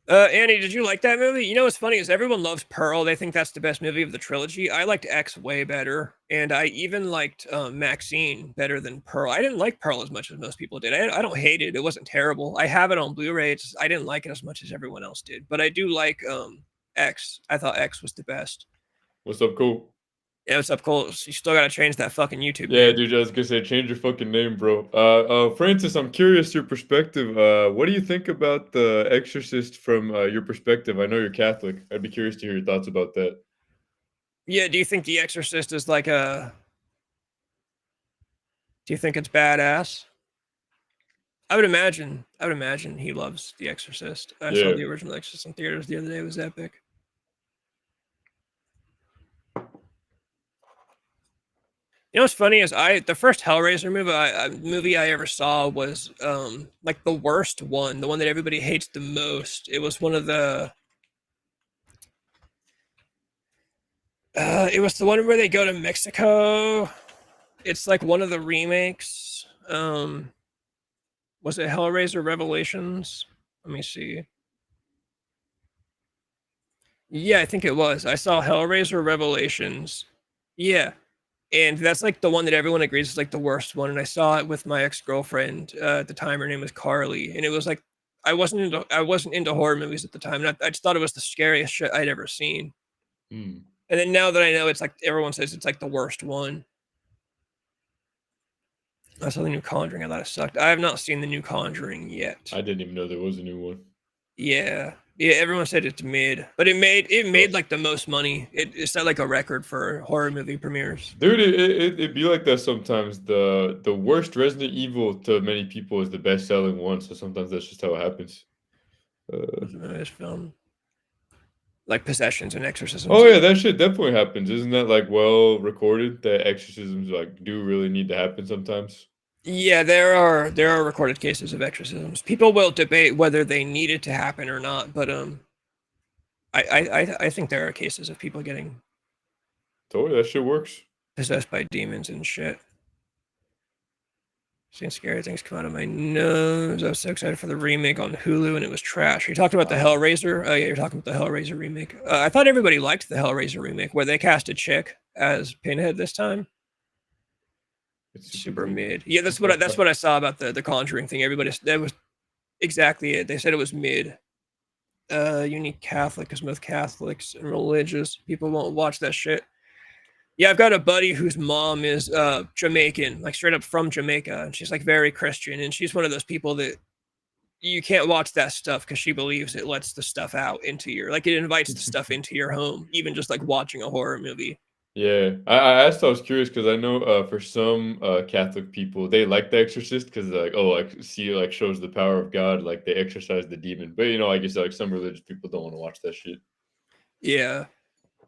Andy, did you like that movie? You know what's funny is everyone loves Pearl. They think that's the best movie of the trilogy. I liked X way better, and I even liked Maxine better than Pearl. I didn't like Pearl as much as most people did. I don't hate it. It wasn't terrible. I have it on Blu-ray. I didn't like it as much as everyone else did, but I do like X. I thought X was the best. What's up, Cole? Yeah, what's up, Cole? You still gotta change that fucking YouTube Yeah, name. dude, I was gonna say change your fucking name, bro. Francis, I'm curious your perspective. What do you think about The Exorcist from your perspective? I know you're Catholic. I'd be curious to hear your thoughts about that. Yeah, do you think The Exorcist is like a... Do you think it's badass? I would imagine he loves The Exorcist. I saw the original Exorcist in theaters the other day. It was epic. You know what's funny is the first Hellraiser movie I ever saw was like the worst one, the one that everybody hates the most. It was one of the it was the one where they go to Mexico. It's like one of the remakes. Was it Hellraiser Revelations? Let me see. Yeah, I think it was. I saw Hellraiser Revelations. Yeah. And that's like the one that everyone agrees is like the worst one. And I saw it with my ex-girlfriend at the time. Her name was Carly, and it was like I wasn't into horror movies at the time. And I just thought it was the scariest shit I'd ever seen. And then now that I know, it's like everyone says it's like the worst one. I saw the new Conjuring. I thought it sucked. I have not seen the new Conjuring yet. I didn't even know there was a new one. Yeah. Everyone said it's mid, but it made like the most money. It set like a record for horror movie premieres. Dude, it'd be like that sometimes. The worst Resident Evil to many people is the best selling one, so sometimes that's just how it happens. This film, like possessions and exorcisms. Oh yeah, that shit definitely happens. Isn't that like well recorded that exorcisms like do really need to happen sometimes? Yeah, there are recorded cases of exorcisms. People will debate whether they need it to happen or not, but I think there are cases of people getting Totally, that shit works. possessed by demons and shit. Seeing scary things come out of my nose. I was so excited for the remake on Hulu, and it was trash. You talked about the Hellraiser? Oh yeah, you're talking about the Hellraiser remake. I thought everybody liked the Hellraiser remake, where they cast a chick as Pinhead this time. It's super mid. Yeah, that's what I saw about the Conjuring thing. That was exactly it. They said it was mid. Unique Catholic, because most Catholics and religious people won't watch that shit. Yeah, I've got a buddy whose mom is Jamaican, like straight up from Jamaica, and she's like very Christian, and she's one of those people that you can't watch that stuff because she believes it lets the stuff out into your, like it invites the stuff into your home, even just like watching a horror movie. Yeah, I asked. I was curious because I know for some Catholic people they like The Exorcist because like oh like see like shows the power of God like they exorcise the demon. But I guess like some religious people don't want to watch that shit. Yeah.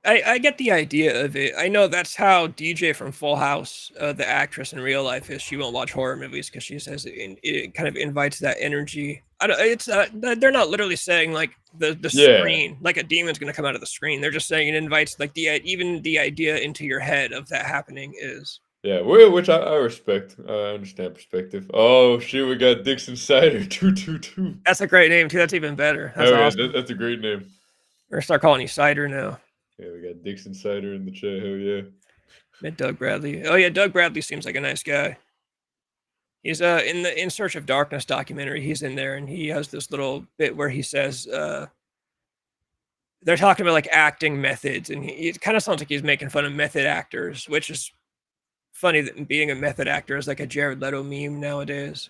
I get the idea of it. I know that's how DJ from Full House, the actress in real life, is. She won't watch horror movies because she says it kind of invites that energy. I don't. It's they're not literally saying like the Yeah, screen, like a demon's gonna come out of the screen. They're just saying it invites like even the idea into your head of that happening is. yeah, which I respect. I understand perspective. Oh shit, we got Dixon Cider 222. That's a great name too. That's even better. That's Hell yeah, awesome. that's a great name. We're gonna start calling you Cider now. Yeah, we got Dixon Cider in the chat. Hell yeah. Met Doug Bradley. Oh yeah, Doug Bradley seems like a nice guy. He's in the In Search of Darkness documentary. He's in there, and he has this little bit where he says they're talking about like acting methods, and it kind of sounds like he's making fun of method actors, which is funny that being a method actor is like a Jared Leto meme nowadays.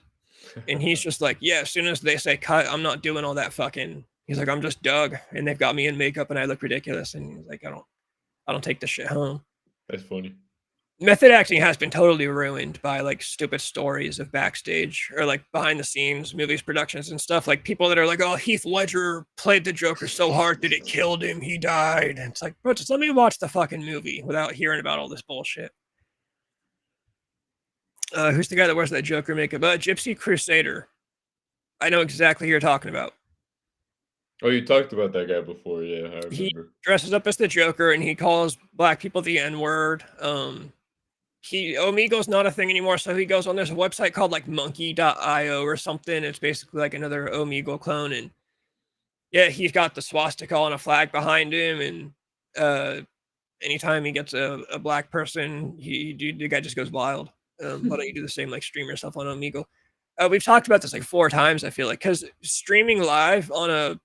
And he's just like, yeah, as soon as they say cut, I'm not doing all that fucking. He's like, I'm just Doug, and they've got me in makeup, and I look ridiculous. And he's like, I don't take this shit home. That's funny. Method acting has been totally ruined by like stupid stories of backstage or like behind the scenes movies productions and stuff, like people that are like, oh, Heath Ledger played the Joker so hard that it killed him, he died. And it's like, bro, just let me watch the fucking movie without hearing about all this bullshit. Who's the guy that wears that Joker makeup? Gypsy Crusader. I know exactly who you're talking about. Oh, you talked about that guy before. Yeah, I remember. He dresses up as the Joker and he calls black people the N-word. Omego's not a thing anymore, so he goes on. There's a website called like monkey.io or something. It's basically like another Omegle clone, and yeah, he's got the swastika on a flag behind him, and anytime he gets a black person, the guy just goes wild. Why don't you do the same like stream yourself on Omegle? We've talked about this like 4 times, I feel like, because streaming live on an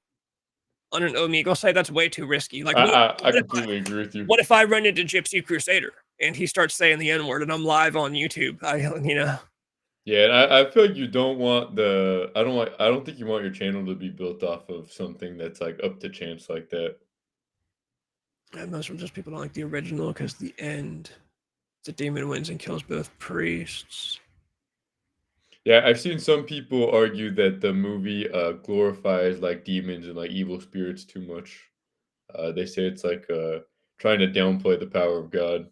Omegle site, that's way too risky. Like, I completely agree with you. what if I run into Gypsy Crusader and he starts saying the N-word and I'm live on YouTube? Yeah, and I feel like you don't want the. I don't think you want your channel to be built off of something that's like up to chance like that. And most of just people don't like the original because the end, the demon wins and kills both priests. Yeah, I've seen some people argue that the movie glorifies like demons and like evil spirits too much. They say it's like trying to downplay the power of God.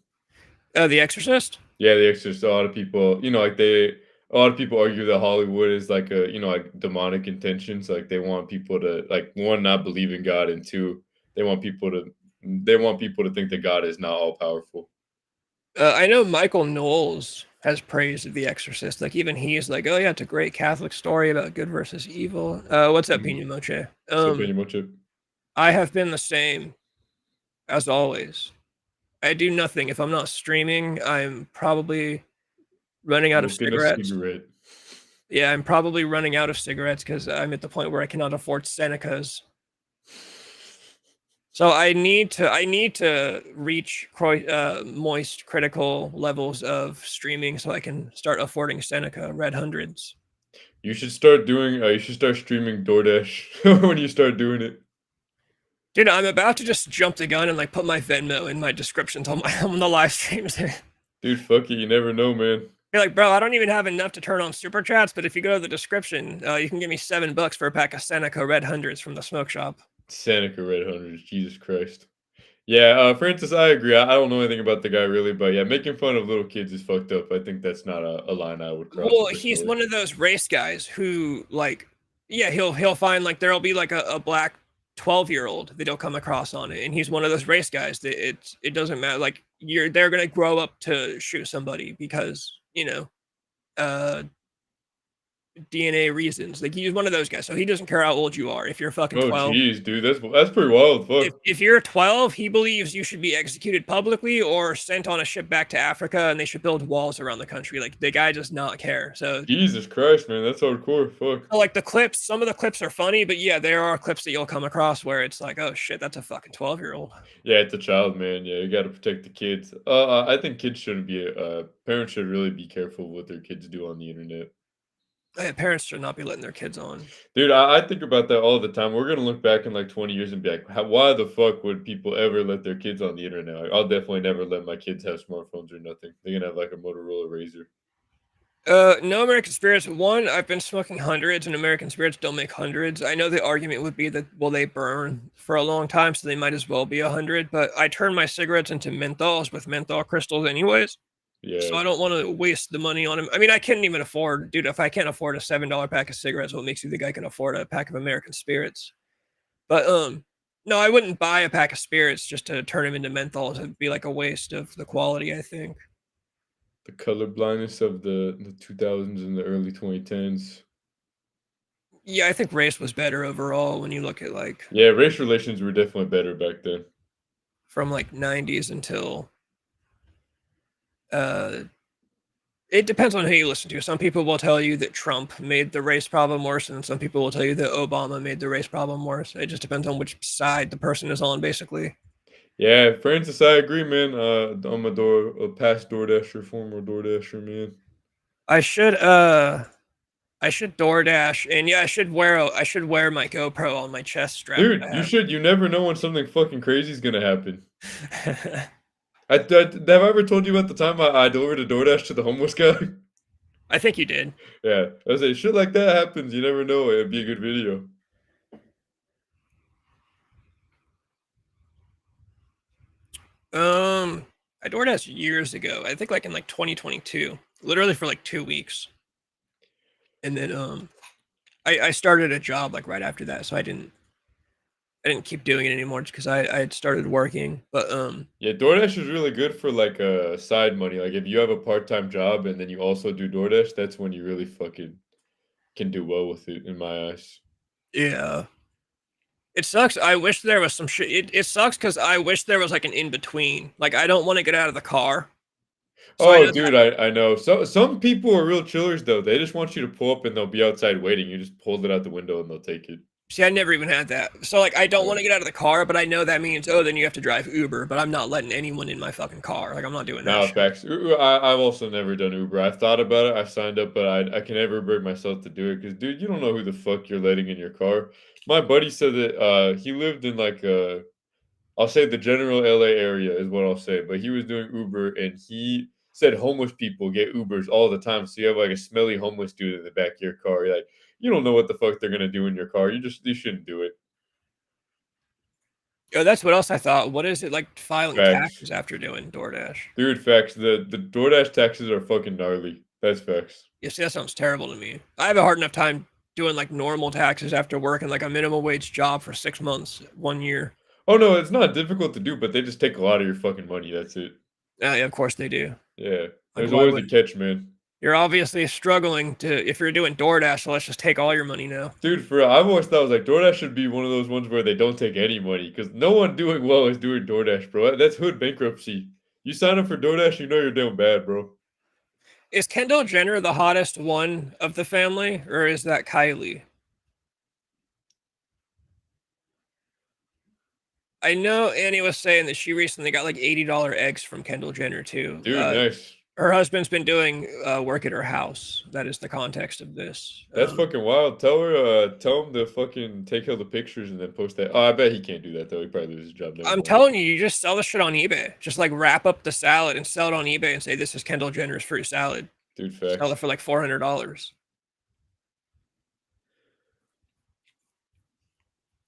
The Exorcist? Yeah, The Exorcist. A lot of people, a lot of people argue that Hollywood is like a, like demonic intentions. Like they want people to like one, not believe in God, and two, they want people to think that God is not all powerful. I know Michael Knowles has praised The Exorcist. Like even he's like, oh yeah, it's a great Catholic story about good versus evil. What's up, Pina Moche? So pretty much it. I have been the same as always. I do nothing. If I'm not streaming, I'm probably running out of cigarettes. Yeah, I'm probably running out of cigarettes because I'm at the point where I cannot afford Senecas. So I need to reach moist critical levels of streaming so I can start affording Seneca Red Hundreds. You should start streaming DoorDash when you start doing it. Dude, I'm about to just jump the gun and like put my Venmo in my descriptions on the live streams. Dude, fuck it, you never know, man. You're like, bro, I don't even have enough to turn on super chats, but if you go to the description, you can give me $7 for a pack of Seneca Red Hundreds from the smoke shop. Seneca Red Hundreds, Jesus Christ. Yeah, Francis, I agree. I don't know anything about the guy really, but yeah, making fun of little kids is fucked up. I think that's not a line I would cross. Well, he's one of those race guys who, like, yeah, he'll find like there'll be like a black 12-year-old that he'll come across on it, and he's one of those race guys that it doesn't matter. Like they're gonna grow up to shoot somebody because DNA reasons. Like he's one of those guys, so he doesn't care how old you are. If you're fucking 12, oh jeez, dude, that's pretty wild. Fuck. If you're 12, he believes you should be executed publicly or sent on a ship back to Africa, and they should build walls around the country. Like the guy does not care. So Jesus Christ, man, that's hardcore. Fuck. Like the clips, some of the clips are funny, but yeah, there are clips that you'll come across where it's like, oh shit, that's a fucking 12-year-old. Yeah, it's a child, man. Yeah, you got to protect the kids. I think kids shouldn't be. Parents should really be careful what their kids do on the internet. Parents should not be letting their kids on. Dude, I think about that all the time. We're gonna look back in like 20 years and be like, why the fuck would people ever let their kids on the internet? Like, I'll definitely never let my kids have smartphones or nothing. They're gonna have like a Motorola Razor. No American Spirits. One, I've been smoking hundreds, and American Spirits don't make hundreds. I know the argument would be that, well, they burn for a long time, so they might as well be 100. But I turn my cigarettes into menthols with menthol crystals, anyways. Yeah. So I don't want to waste the money on them. I mean, I couldn't even afford, dude. If I can't afford a $7 pack of cigarettes, what makes you think I can afford a pack of American Spirits? But no, I wouldn't buy a pack of spirits just to turn them into menthols. It'd be like a waste of the quality, I think. The color blindness of the 2000s and the early 2010s. Yeah, I think race was better overall when you look at like Yeah, race relations were definitely better back then. from like 90s until it depends on who you listen to. Some people will tell you that Trump made the race problem worse, and some people will tell you that Obama made the race problem worse. It just depends on which side the person is on, basically. Yeah, Francis, I agree, man. I'm a past DoorDasher, former DoorDasher, man. I should DoorDash, and yeah, I should wear my GoPro on my chest strap. Dude, you should. You never know when something fucking crazy is gonna happen. Have I ever told you about the time I delivered a DoorDash to the homeless guy? I think you did. Yeah, I was like, shit like that happens. You never know. It'd be a good video. I DoorDashed years ago. I think like in like 2022, literally for like 2 weeks. And then I started a job like right after that, so I didn't keep doing it anymore just because I had started working. But Yeah, DoorDash is really good for like side money. Like if you have a part-time job and then you also do DoorDash, that's when you really fucking can do well with it, in my eyes. yeah. It sucks. I wish there was some shit. It sucks because I wish there was like an in between. Like I don't want to get out of the car. So I Oh, know dude, I know. So some people are real chillers though. They just want you to pull up and they'll be outside waiting. You just hold it out the window and they'll take it. See, I never even had that. So like I don't Yeah. want to get out of the car, but I know that means, oh, then you have to drive Uber, but I'm not letting anyone in my fucking car. Like I'm not doing that No, shit. facts. I've also never done Uber. I've thought about it. I've signed up, but I can never bring myself to do it because, dude, you don't know who the fuck you're letting in your car. My buddy said that he lived in like I'll say the general LA area is what I'll say, but he was doing Uber and he said homeless people get Ubers all the time. So you have like a smelly homeless dude in the back of your car. You're like, you don't know what the fuck they're gonna do in your car. You shouldn't do it. Oh, that's what else I thought. What is it like filing Facts. taxes after doing DoorDash? Dude, facts. The DoorDash taxes are fucking gnarly. That's facts. Yeah, see, that sounds terrible to me. I have a hard enough time doing like normal taxes after working like a minimum wage job for 6 months, 1 year. Oh no, it's not difficult to do, but they just take a lot of your fucking money. That's it. Yeah, of course they do. Yeah. There's why always a would- catch, man. You're obviously struggling to, if you're doing DoorDash, so let's just take all your money now. Dude, I've always thought, I was like, DoorDash should be one of those ones where they don't take any money because no one doing well is doing DoorDash, bro. That's hood bankruptcy. You sign up for DoorDash, you know you're doing bad, bro. Is Kendall Jenner the hottest one of the family, or is that Kylie? I know Annie was saying that she recently got like $80 eggs from Kendall Jenner too. Dude, nice. Her husband's been doing work at her house. That is the context of this. That's fucking wild. Tell him to fucking take all the pictures and then post that. Oh, I bet he can't do that though. He probably loses his job. Never I'm mind. telling you, you just sell the shit on eBay. Just like wrap up the salad and sell it on eBay and say this is Kendall Jenner's fruit salad. Dude, facts. Sell it for like $400.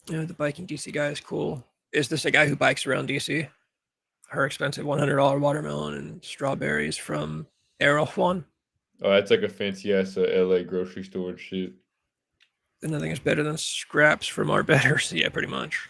Yeah, the biking DC guy is cool. Is this a guy who bikes around DC? Her expensive $100 watermelon and strawberries from Erewhon. Oh, that's like a fancy ass LA grocery store and shit. And nothing is better than scraps from our betters. Yeah, pretty much.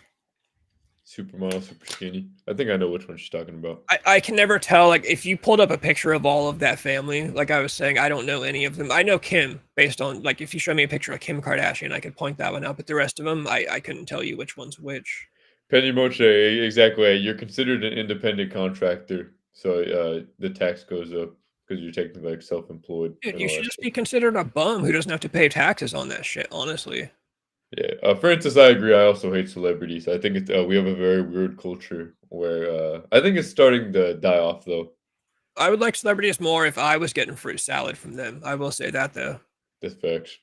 Supermodel, super skinny. I think I know which one she's talking about. I can never tell. Like, if you pulled up a picture of all of that family, like I was saying, I don't know any of them. I know Kim based on, like, if you show me a picture of Kim Kardashian, I could point that one out. But the rest of them, I couldn't tell you which one's which. Penny Moche, exactly. You're considered an independent contractor, so the tax goes up because you're technically like self-employed. Dude, you should just be considered a bum who doesn't have to pay taxes on that shit, honestly. Yeah, Francis, I agree. I also hate celebrities. I think it's we have a very weird culture where I think it's starting to die off, though. I would like celebrities more if I was getting fruit salad from them. I will say that, though. That's facts.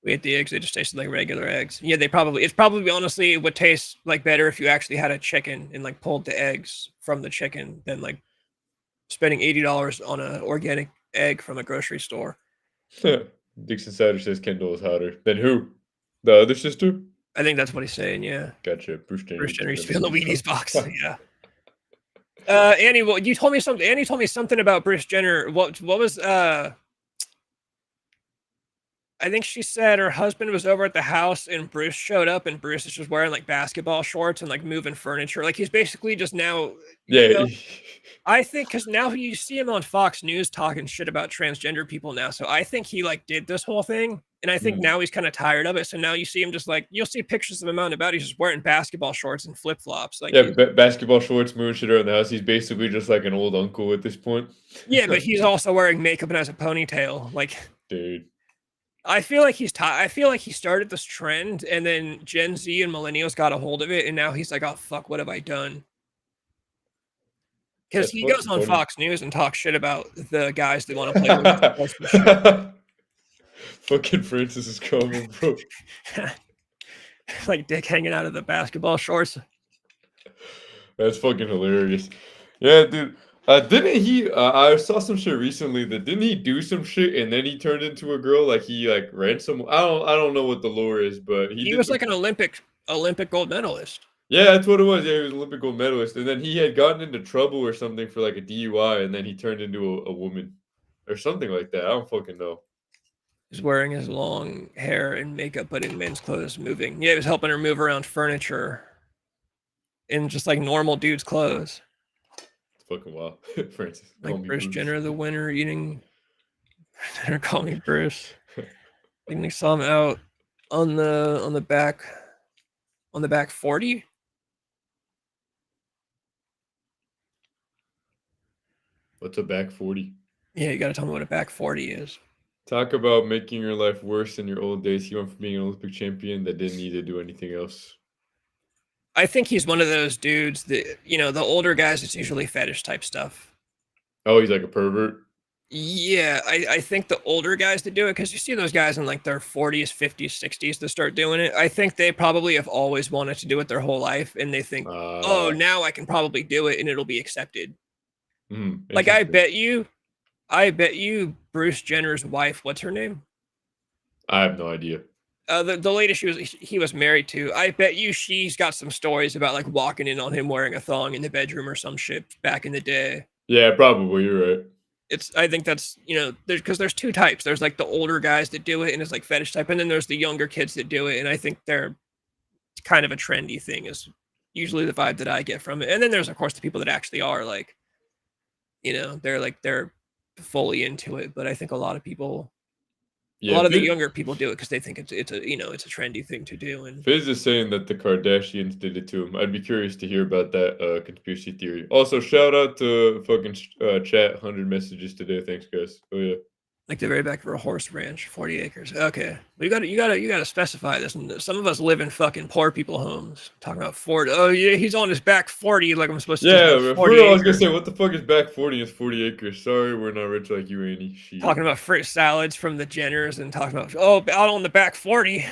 We ate the eggs; they just tasted like regular eggs. Yeah, it's probably honestly would taste like better if you actually had a chicken and like pulled the eggs from the chicken than like spending $80 on an organic egg from a grocery store. Dixon Satter says Kendall is hotter than who? The other sister? I think that's what he's saying. Yeah, Gotcha. Bruce Jenner. Bruce Jenner used to be on the Wheaties box. Yeah. Annie, well, you told me something. Annie told me something about Bruce Jenner. What was I think she said her husband was over at the house and Bruce showed up and Bruce is just wearing like basketball shorts and like moving furniture. Like he's basically just now. Yeah. You know, I think because now you see him on Fox News talking shit about transgender people now. So I think he like did this whole thing. And I think now he's kind of tired of it. So now you see him just like, you'll see pictures of him out and about. He's just wearing basketball shorts and flip flops. Like, yeah, basketball shorts, moving shit around the house. He's basically just like an old uncle at this point. Yeah, but he's also wearing makeup and has a ponytail. Like, dude. I feel like I feel like he started this trend and then Gen Z and millennials got a hold of it. And now he's like, oh, fuck, what have I done? Because he goes on Fox News and talks shit about the guys that want to play with. Fucking Francis is coming, bro. Like dick hanging out of the basketball shorts. That's fucking hilarious. Yeah, dude. Didn't he? I saw some shit recently that didn't he do some shit and then he turned into a girl? Like he like ran some. I don't know what the lore is, but he was like an Olympic gold medalist. Yeah, that's what it was. Yeah, he was an Olympic gold medalist, and then he had gotten into trouble or something for like a DUI, and then he turned into a woman or something like that. I don't fucking know. He's wearing his long hair and makeup, but in men's clothes, moving. Yeah, he was helping her move around furniture in just like normal dude's clothes. It's fucking wild, Francis. Like Bruce Jenner, the winner, eating. Call me Bruce. And they saw him out on the back 40. What's a back 40? Yeah, you got to tell me what a back 40 is. Talk about making your life worse in your old days. He went from being an Olympic champion that didn't need to do anything else. I think he's one of those dudes that, you know, the older guys, it's usually fetish type stuff. Oh, he's like a pervert? Yeah, I think the older guys that do it, because you see those guys in like their 40s, 50s, 60s that start doing it. I think they probably have always wanted to do it their whole life. And they think, oh, now I can probably do it and it'll be accepted. Like, I bet you Bruce Jenner's wife, what's her name? I have no idea. The lady he was married to, I bet you she's got some stories about like walking in on him wearing a thong in the bedroom or some shit back in the day. Yeah, probably. You're right. I think that's, you know, there's two types. There's like the older guys that do it and it's like fetish type. And then there's the younger kids that do it. And I think they're kind of a trendy thing is usually the vibe that I get from it. And then there's of course the people that actually are like, you know, they're fully into it. But I think a lot of people, a lot of the younger people do it because they think it's a, you know, it's a trendy thing to do. And Fizz is saying that the Kardashians did it to him. I'd be curious to hear about that conspiracy theory. Also, shout out to fucking chat 100 messages today. Thanks, guys. Oh yeah. Like the very back of a horse ranch, 40 acres. Okay, you gotta specify this. And some of us live in fucking poor people homes. Talking about 40. Oh yeah, he's on his back 40. Like I'm supposed to. Yeah, for real, I was gonna say, what the fuck is back 40? It's 40 acres. Sorry, we're not rich like you, Annie. Talking about fruit salads from the Jenners and talking about out on the back 40.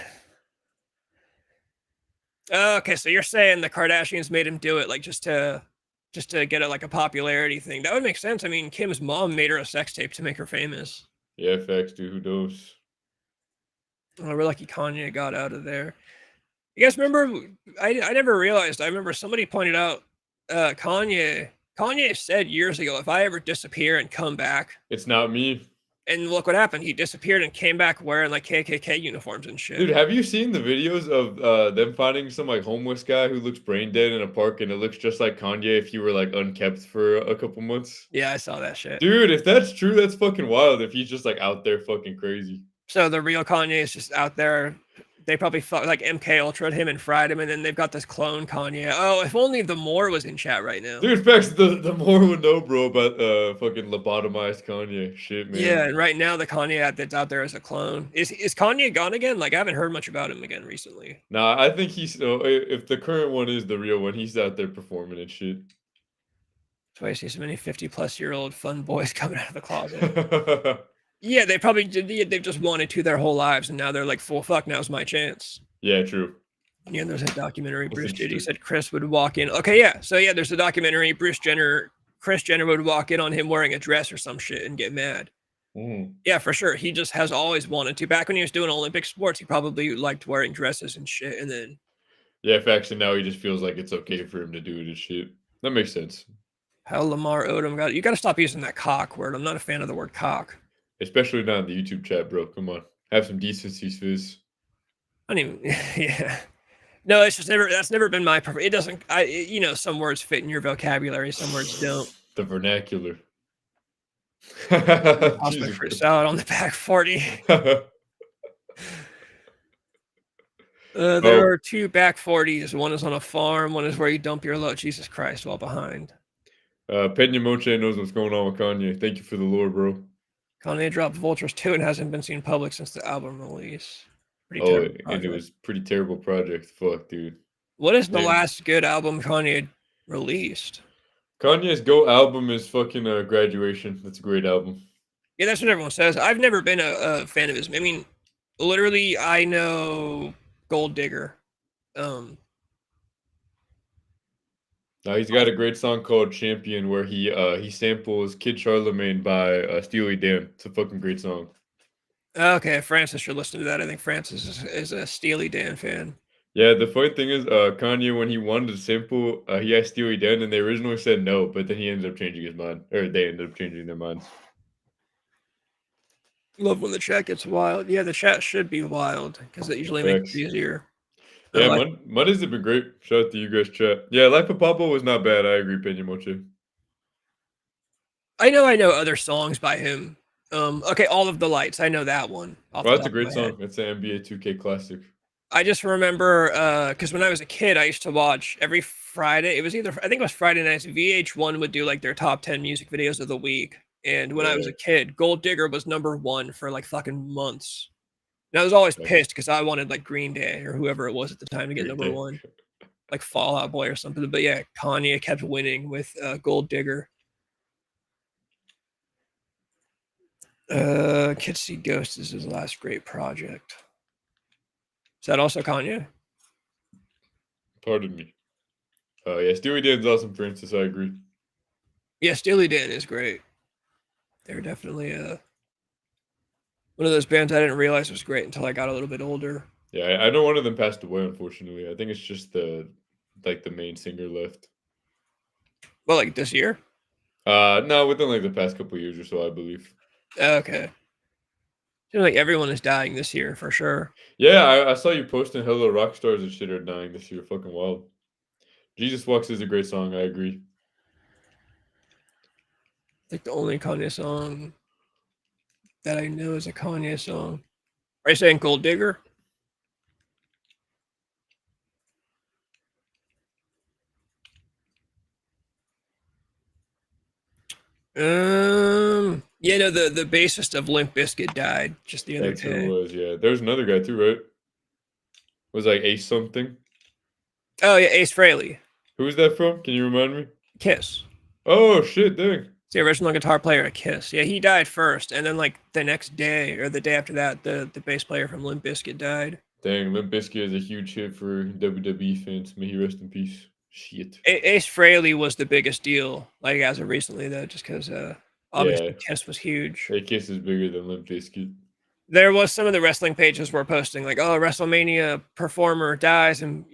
Okay, so you're saying the Kardashians made him do it like just to get it like a popularity thing. That would make sense. I mean, Kim's mom made her a sex tape to make her famous. Yeah, facts, dude. Who knows? Oh, we're lucky Kanye got out of there. You guys remember? I never realized. I remember somebody pointed out Kanye said years ago, if I ever disappear and come back, it's not me. And look what happened. He disappeared and came back wearing like KKK uniforms and shit. Dude, have you seen the videos of them finding some like homeless guy who looks brain dead in a park and it looks just like Kanye if he were like unkept for a couple months? Yeah, I saw that shit. Dude, if that's true, that's fucking wild if he's just like out there fucking crazy. So the real Kanye is just out there. They probably fought like MK Ultra'd him and fried him, and then they've got this clone Kanye. Oh, if only the Moore was in chat right now. Dude, facts, the Moore would know, bro, about fucking lobotomized Kanye. Shit, man. Yeah, and right now the Kanye that's out there is a clone. Is Kanye gone again? Like I haven't heard much about him again recently. Nah, I think he's if the current one is the real one, he's out there performing and shit. That's why I see so many 50-plus-year-old fun boys coming out of the closet. Yeah, they probably did. They've just wanted to their whole lives, and now they're like, "Full fuck, now's my chance." Yeah, true. Yeah, there's a documentary That's Bruce did. He interesting. said Chris would walk in. Okay, yeah. So yeah, there's a documentary. Chris Jenner would walk in on him wearing a dress or some shit and get mad. Mm. Yeah, for sure. He just has always wanted to. Back when he was doing Olympic sports, he probably liked wearing dresses and shit. And then Yeah, facts, and now he just feels like it's okay for him to do it and shit. That makes sense. how Lamar Odom got. You got to stop using that cock word. I'm not a fan of the word cock. Especially not in the YouTube chat, bro. Come on. Have some decency, Fizz. I don't even. Yeah. No, it's just never. That's never been my preference. It doesn't. You know, some words fit in your vocabulary, some words don't. The vernacular. Toss my Jesus fruit Christ. salad on the back 40. Oh. There are two back 40s. One is on a farm. One is where you dump your load. Jesus Christ, while behind. Pena Moche knows what's going on with Kanye. Thank you for the lore, bro. Kanye dropped Vultures 2 and hasn't been seen public since the album release. Pretty Oh, terrible and project. it was pretty terrible project. Fuck, dude. What is the Damn. last good album Kanye released? Kanye's Go album is fucking Graduation. That's a great album. Yeah, that's what everyone says. I've never been a fan of his. I mean, literally, I know Gold Digger. Now he's got a great song called Champion where he samples Kid Charlemagne by Steely Dan. It's a fucking great song. Okay, Francis should listen to that. I think Francis is a Steely Dan fan. Yeah, the funny thing is, Kanye, when he wanted to sample, he asked Steely Dan, and they originally said no, but then he ended up changing his mind, or they ended up changing their minds. Love when the chat gets wild. Yeah, the chat should be wild because it usually makes Facts. it easier. Yeah, Like- Mondays have been great. Shout out to you guys, chat. Yeah, Life of Pablo was not bad. I agree, Pena Moche. I know other songs by him. Okay, All of the Lights. I know that one. Well, that's a great song. It's an NBA 2K classic. I just remember because when I was a kid, I used to watch every Friday. It was I think it was Friday nights. VH1 would do like their top 10 music videos of the week. And when I was a kid, Gold Digger was #1 for like fucking months. And I was always pissed because I wanted like Green Day or whoever it was at the time to get Green Day. #1, like Fall Out Boy or something. But yeah, Kanye kept winning with Gold Digger. Kids See Ghosts is his last great project. Is that also Kanye? Pardon me. Yeah, Steely Dan's awesome, Francis. I agree. Yeah, Steely Dan is great. They're definitely one of those bands I didn't realize was great until I got a little bit older. Yeah, I know one of them passed away, unfortunately. I think it's just the main singer left. Well, like this year? No, within like the past couple years or so, I believe. Okay. Seems like everyone is dying this year for sure. Yeah, I saw you posting Hello Rock Stars and shit are dying this year. Fucking wild. Jesus Walks is a great song. I agree. Like the only Kanye song that I know is a Kanye song. Are you saying Gold Digger? Yeah, no, the bassist of Limp Bizkit died just the other That's who it day. was, yeah. There's another guy too, right? Was like Ace something. Oh yeah, Ace Frehley. Who was that from? Can you remind me? Kiss. Oh shit, dang. It's the original guitar player at Kiss. Yeah, he died first, and then like the next day or the day after that, the bass player from Limp Bizkit died. Dang, Limp Bizkit is a huge hit for WWE fans. May he rest in peace. Shit. Ace Frehley was the biggest deal, like as of recently, though, just because obviously Yeah. Kiss was huge. That Kiss is bigger than Limp Bizkit. There was some of the wrestling pages were posting like, "Oh, WrestleMania performer dies," and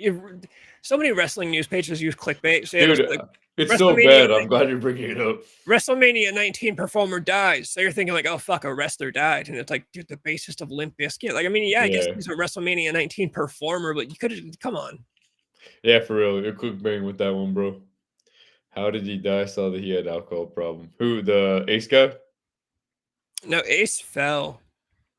so many wrestling news pages use clickbait. So Dude, like, it's so WrestleMania, bad. I'm glad you're bringing it up. WrestleMania 19 performer dies. So you're thinking like, "Oh fuck, a wrestler died," and it's like, dude, the bassist of Limp Bizkit. Like, I mean, yeah, I guess Yeah. he's a WrestleMania 19 performer, but you could have come on. Yeah, for real. You're clickbaiting with that one, bro. How did he die? I saw that he had alcohol problem. Who, the Ace guy? No, Ace fell.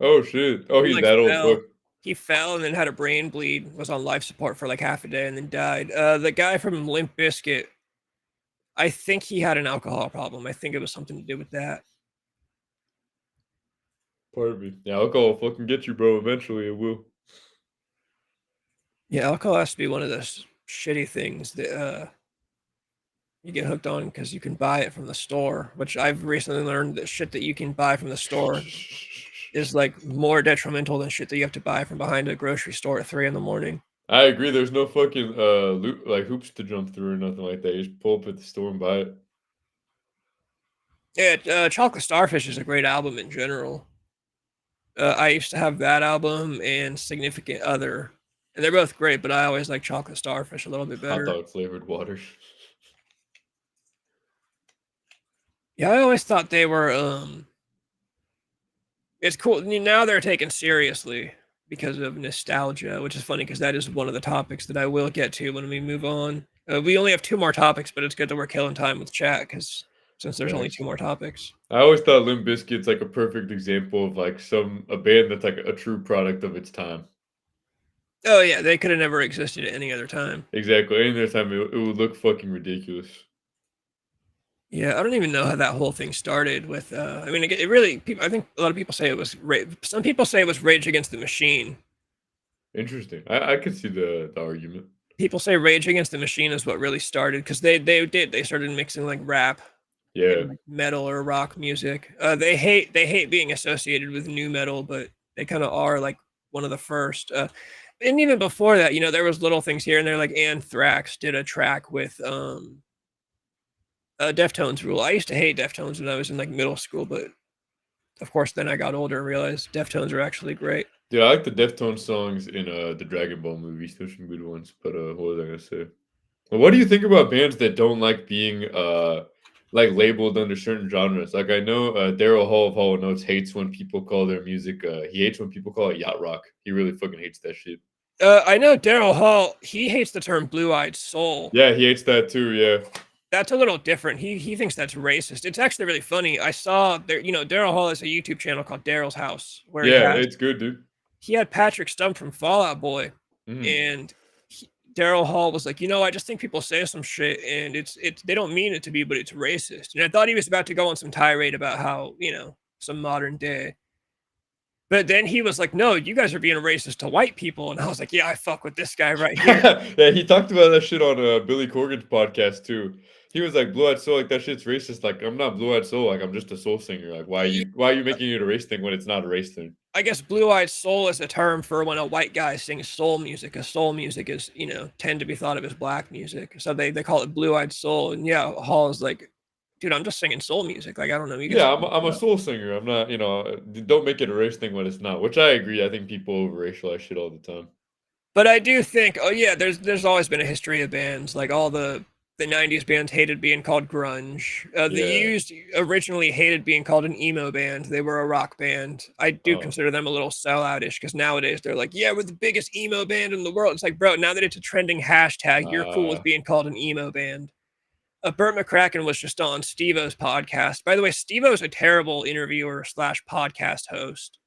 Oh shit. Oh, he's Like, that old. fell. Fuck. He fell and then had a brain bleed, was on life support for like half a day and then died. The guy from Limp Bizkit, I think he had an alcohol problem. I think it was something to do with that. Pardon me. Yeah, alcohol will fucking get you, bro. Eventually it will. Yeah, alcohol has to be one of those shitty things that you get hooked on because you can buy it from the store, which I've recently learned that shit that you can buy from the store is like more detrimental than shit that you have to buy from behind a grocery store at 3 a.m. I agree. There's no fucking like hoops to jump through or nothing like that. You just pull up at the store and buy it. Yeah, Chocolate Starfish is a great album in general. I used to have that album and Significant Other, and they're both great, but I always like Chocolate Starfish a little bit Hot better. dog flavored water. Yeah, I always thought they were. It's cool now they're taken seriously because of nostalgia, which is funny because that is one of the topics that I will get to when we move on. We only have 2 more topics, but it's good that we're killing time with chat because since there's only Thanks. 2 more topics. I always thought Limp Bizkit's like a perfect example of like a band that's like a true product of its time. Oh yeah, they could have never existed at any other time. Exactly. Any other time it would look fucking ridiculous. Yeah, I don't even know how that whole thing started with. I mean, it really. I think a lot of people say it was. Some people say it was Rage Against the Machine. Interesting. I could see the argument. People say Rage Against the Machine is what really started because they started mixing like rap, Yeah. and, like, metal or rock music. They hate being associated with new metal, but they kind of are like one of the first. And even before that, you know, there was little things here and there. Like Anthrax did a track with Deftones Rule. I used to hate Deftones when I was in like middle school, but of course then I got older and realized Deftones are actually great. Yeah, I like the Deftones songs in the Dragon Ball movies. There's some good ones. But what was I gonna say? Well, what do you think about bands that don't like being like labeled under certain genres? Like I know Daryl Hall of Hall & Oates hates when people call their music he hates when people call it yacht rock. He really fucking hates that shit. I know Daryl Hall, he hates the term blue-eyed soul. Yeah, he hates that too, yeah. That's a little different. He thinks that's racist. It's actually really funny. I saw there, you know, Daryl Hall has a YouTube channel called Daryl's House where Yeah, it's good, dude. he had Patrick Stump from Fall Out Boy, and Daryl Hall was like, you know, I just think people say some shit and it's they don't mean it to be, but it's racist. And I thought he was about to go on some tirade about how, you know, some modern day. But then he was like, no, you guys are being racist to white people. And I was like, yeah, I fuck with this guy right here. Yeah, he talked about that shit on Billy Corgan's podcast too. He was like, Blue Eyed Soul, like that shit's racist. Like, I'm not Blue Eyed Soul, like I'm just a soul singer. Like, why are you making it a race thing when it's not a race thing? I guess blue-eyed soul is a term for when a white guy sings soul music. A soul music is, you know, tend to be thought of as black music. So they call it blue-eyed soul. And yeah, Hall is like, dude, I'm just singing soul music. Like, I don't know. You guys I'm a soul singer. I'm not, you know, don't make it a race thing when it's not, which I agree. I think people over racialize shit all the time. But I do think, oh yeah, there's always been a history of bands. Like all the 90s bands hated being called grunge. The Used originally hated being called an emo band. They were a rock band. I do consider them a little selloutish because nowadays they're like, yeah, we're the biggest emo band in the world. It's like, bro, now that it's a trending hashtag, you're cool with being called an emo band. Burt McCracken was just on Steve-O's podcast. By the way, Steve-O's a terrible interviewer / podcast host.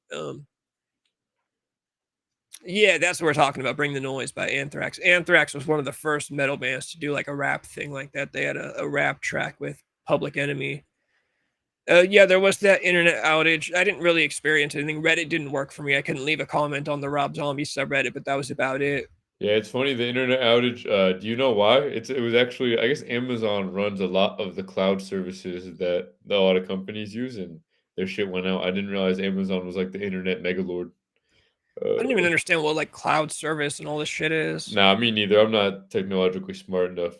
Yeah, that's what we're talking about. Bring the Noise by Anthrax. Anthrax was one of the first metal bands to do like a rap thing like that. They had a rap track with Public Enemy. Yeah, there was that internet outage. I didn't really experience anything. Reddit didn't work for me. I couldn't leave a comment on the Rob Zombie subreddit, but that was about it. Yeah, it's funny, the internet outage. Do you know why? It was actually, I guess Amazon runs a lot of the cloud services that a lot of companies use, and their shit went out. I didn't realize Amazon was like the internet megalord. I don't even understand what like cloud service and all this shit is. Nah, me neither. I'm not technologically smart enough.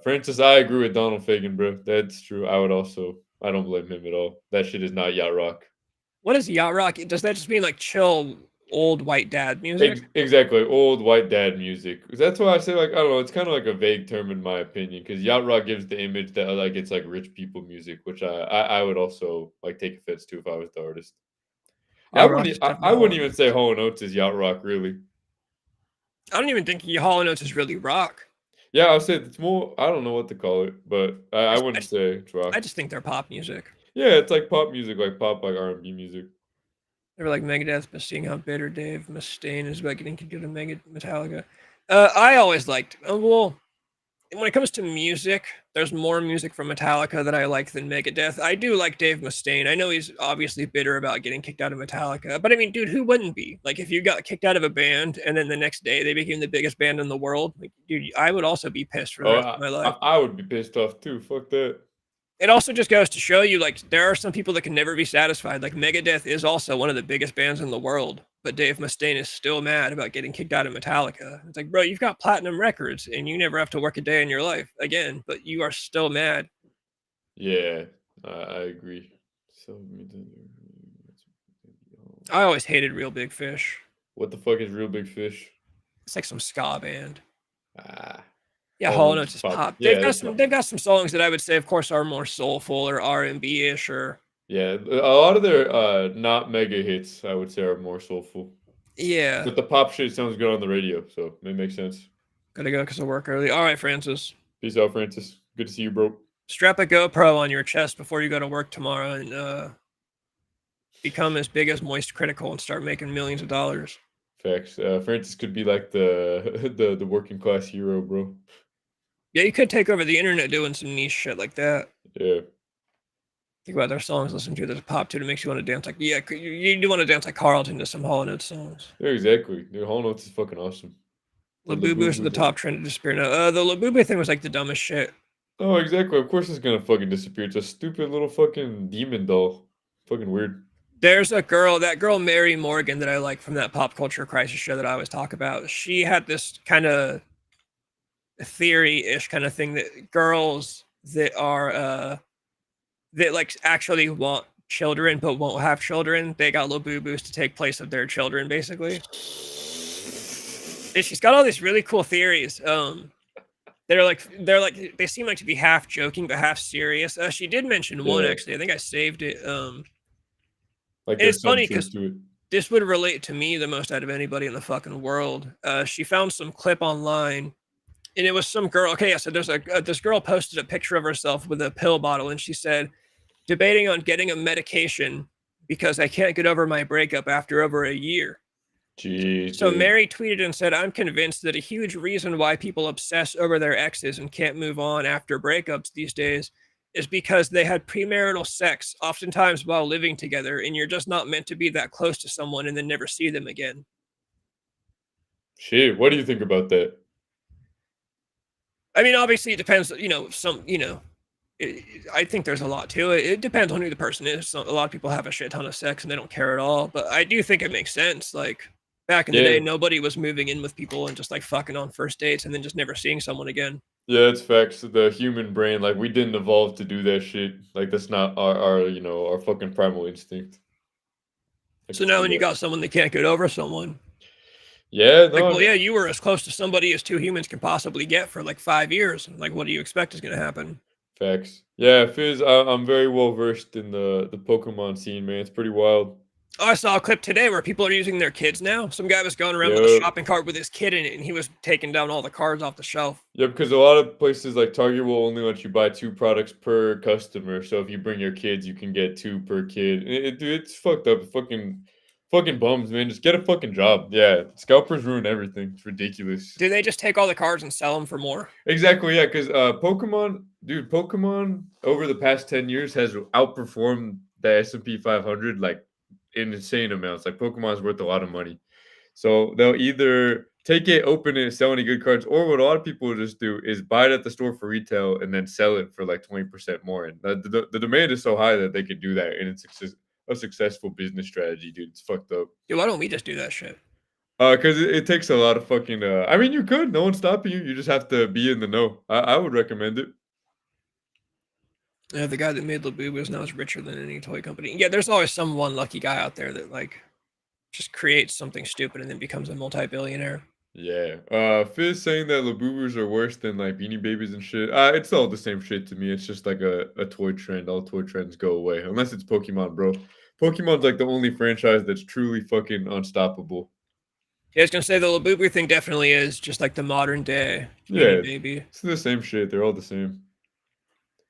Francis, I agree with Donald Fagen, bro. That's true. I don't blame him at all. That shit is not yacht rock. What is yacht rock? Does that just mean like chill old white dad music? Exactly, old white dad music. That's why I say, like, I don't know, it's kind of like a vague term in my opinion, because yacht rock gives the image that like it's like rich people music, which I would also like take offense to if I was the artist. I wouldn't even say Hall & Oates is yacht rock, really. I don't even think Hall & Oates is really rock. Yeah, I'll say it's more, I don't know what to call it, but I wouldn't say it's rock. I just think they're pop music. Yeah, it's like pop music, like pop, like R&B music. They were like Megadeth, but seeing how bitter Dave Mustaine is about getting to go to Metallica. I always liked, well, when it comes to music, there's more music from Metallica that I like than Megadeth. I do like Dave Mustaine. I know he's obviously bitter about getting kicked out of Metallica, but I mean, dude, who wouldn't be? Like, if you got kicked out of a band and then the next day they became the biggest band in the world, like, dude, I would also be pissed for the Oh, rest of my life. I would be pissed off too. Fuck that. It also just goes to show you, like, there are some people that can never be satisfied. Like, Megadeth is also one of the biggest bands in the world, but Dave Mustaine is still mad about getting kicked out of Metallica. It's like, bro, you've got platinum records and you never have to work a day in your life again, but you are still mad. Yeah, I agree. So, I always hated Real Big Fish. what the fuck is Real Big Fish? It's like some ska band. Ah, Yeah, Hall Hall and Notes Oates is pop. pop. Yeah, They've got that's some. pop. They've got some songs that I would say, of course, are more soulful or R&B-ish or Yeah, a lot of their not mega hits, I would say, are more soulful. yeah. But the pop shit sounds good on the radio, so it makes sense. Gotta go because I work early. All right, Francis. Peace out, Francis. Good to see you, bro. Strap a GoPro on your chest before you go to work tomorrow and become as big as Moist Critical and start making millions of dollars. Facts. Francis could be like the the working class hero, bro. Yeah, you could take over the internet doing some niche shit like that. Yeah. Think about their songs, listen to there's a pop to it makes you want to dance like you do want to dance like Carlton to some Hall & Oates songs. Yeah, exactly. Dude, Hall & Oates is fucking awesome. The Labubu is the Labubu, top trend to disappear now. The Labubu thing was like the dumbest shit. Oh, exactly. Of course it's gonna fucking disappear. It's a stupid little fucking demon doll. Fucking weird. There's a girl, that girl Mary Morgan that I like from that Pop Culture Crisis show that I always talk about. She had this kind of theory-ish kind of thing that girls that are that like actually want children but won't have children, they got Labubus to take place of their children, basically. And she's got all these really cool theories. They're like they seem like to be half joking but half serious. She did mention one Yeah. actually. I think I saved it. Like And there's it's some funny truth 'cause to it. this would relate to me the most out of anybody in the fucking world. She found some clip online, and it was some girl. Okay, yeah, so there's this girl posted a picture of herself with a pill bottle, and she said, debating on getting a medication because I can't get over my breakup after over a year. Jeez. So dude. Mary tweeted and said, I'm convinced that a huge reason why people obsess over their exes and can't move on after breakups these days is because they had premarital sex, oftentimes while living together, and you're just not meant to be that close to someone and then never see them again. Shit, what do you think about that? I mean, obviously it depends, I think there's a lot to it. It depends on who the person is. So a lot of people have a shit ton of sex and they don't care at all, but I do think it makes sense. Like back in the day, Yeah. nobody was moving in with people and just like fucking on first dates and then just never seeing someone again. Yeah, it's facts. The human brain, like we didn't evolve to do that shit. Like that's not our fucking primal instinct. Like, So to now do when you that. got someone that can't get over someone, Yeah, like, no, well, yeah, you were as close to somebody as two humans can possibly get for like 5 years. Like, what do you expect is going to happen? facts. Yeah, Fizz, I'm very well versed in the Pokemon scene, man. It's pretty wild. Oh, I saw a clip today where people are using their kids now. Some guy was going around with a Yep. shopping cart with his kid in it, and he was taking down all the cards off the shelf. Yeah, because a lot of places like Target will only let you buy 2 products per customer. So if you bring your kids, you can get 2 per kid. Dude, it's fucked up. Fucking bums, man. Just get a fucking job. Yeah, scalpers ruin everything. It's ridiculous. Do they just take all the cards and sell them for more? Exactly, yeah, because Pokemon over the past 10 years has outperformed the S&P 500 like in insane amounts. Like Pokemon's worth a lot of money. So they'll either take it, open it, sell any good cards, or what a lot of people will just do is buy it at the store for retail and then sell it for like 20% more. And the demand is so high that they could do that, and it's a successful business strategy, dude. It's fucked up. Dude, why don't we just do that shit? Because it takes a lot of fucking. I mean, you could. No one's stopping you. You just have to be in the know. I would recommend it. Yeah, the guy that made Labubu now is richer than any toy company. Yeah, there's always some one lucky guy out there that like just creates something stupid and then becomes a multi-billionaire. Yeah. Fizz saying that Labubus are worse than like Beanie Babies and shit. It's all the same shit to me. It's just like a toy trend. All toy trends go away unless it's Pokemon, bro. Pokemon's like the only franchise that's truly fucking unstoppable. Yeah, I was gonna say the Labubu thing definitely is just like the modern day Yeah. Beanie Baby. It's the same shit. They're all the same.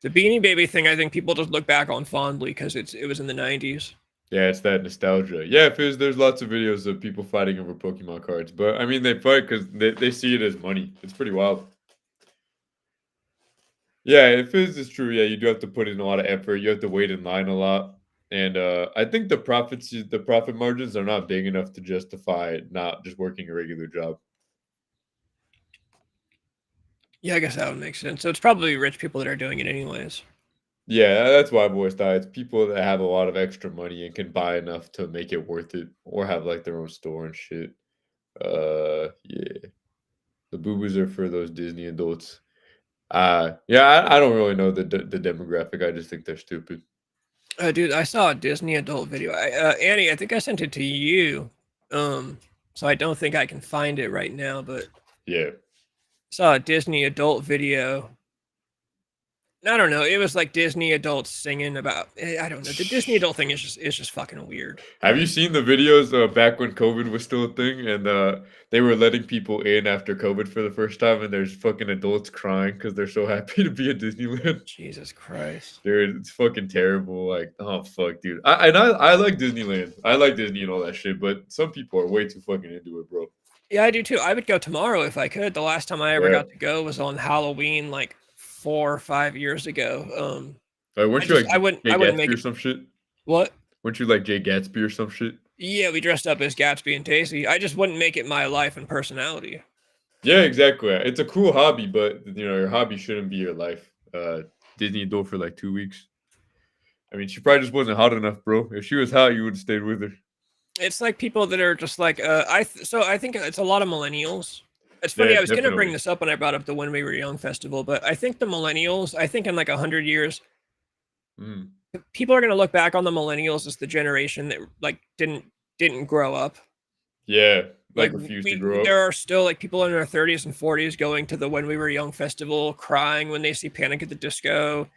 The Beanie Baby thing, I think people just look back on fondly because it was in the 90s. Yeah, it's that nostalgia. Yeah, Fizz, there's lots of videos of people fighting over Pokemon cards. But, I mean, they fight because they see it as money. It's pretty wild. Yeah, if it's true, yeah, you do have to put in a lot of effort. You have to wait in line a lot. And I think the profit margins are not big enough to justify not just working a regular job. Yeah, I guess that would make sense. So it's probably rich people that are doing it anyways. Yeah, that's why I've always thought it's people that have a lot of extra money and can buy enough to make it worth it, or have like their own store and shit. Yeah, the boo-boos are for those Disney adults. Yeah, I don't really know the demographic. I just think they're stupid. Dude, I saw a Disney adult video. Annie, I think I sent it to you. So I don't think I can find it right now, but Yeah, saw a Disney adult video. I don't know. It was like Disney adults singing about. I don't know. The Disney adult thing is just fucking weird. have you seen the videos back when COVID was still a thing, and they were letting people in after COVID for the first time, and there's fucking adults crying because they're so happy to be at Disneyland. Jesus Christ. Dude, it's fucking terrible. Like, oh fuck, dude. I like Disneyland. I like Disney and all that shit, but some people are way too fucking into it, bro. Yeah, I do too. I would go tomorrow if I could. The last time I ever Yeah. got to go was on Halloween, like 4 or 5 years ago. Like, weren't I you just like I wouldn't Jay I wouldn't make Gatsby or it. some shit? What? Weren't you like Jay Gatsby or some shit? Yeah, we dressed up as Gatsby and Daisy. I just wouldn't make it my life and personality. Yeah, exactly. It's a cool hobby, but your hobby shouldn't be your life. Disney adult for like 2 weeks. I mean, she probably just wasn't hot enough, bro. If she was hot, you would have stayed with her. It's like people that are just like so I think it's a lot of millennials. It's funny, Yeah, I was gonna bring definitely. this up when I brought up the When We Were Young festival, but I think the millennials, I think in like 100 years, Mm. people are gonna look back on the millennials as the generation that like didn't grow up. Yeah, Like like refused to grow up. there are still like people in their 30s and 40s going to the When We Were Young festival, crying when they see Panic at the Disco.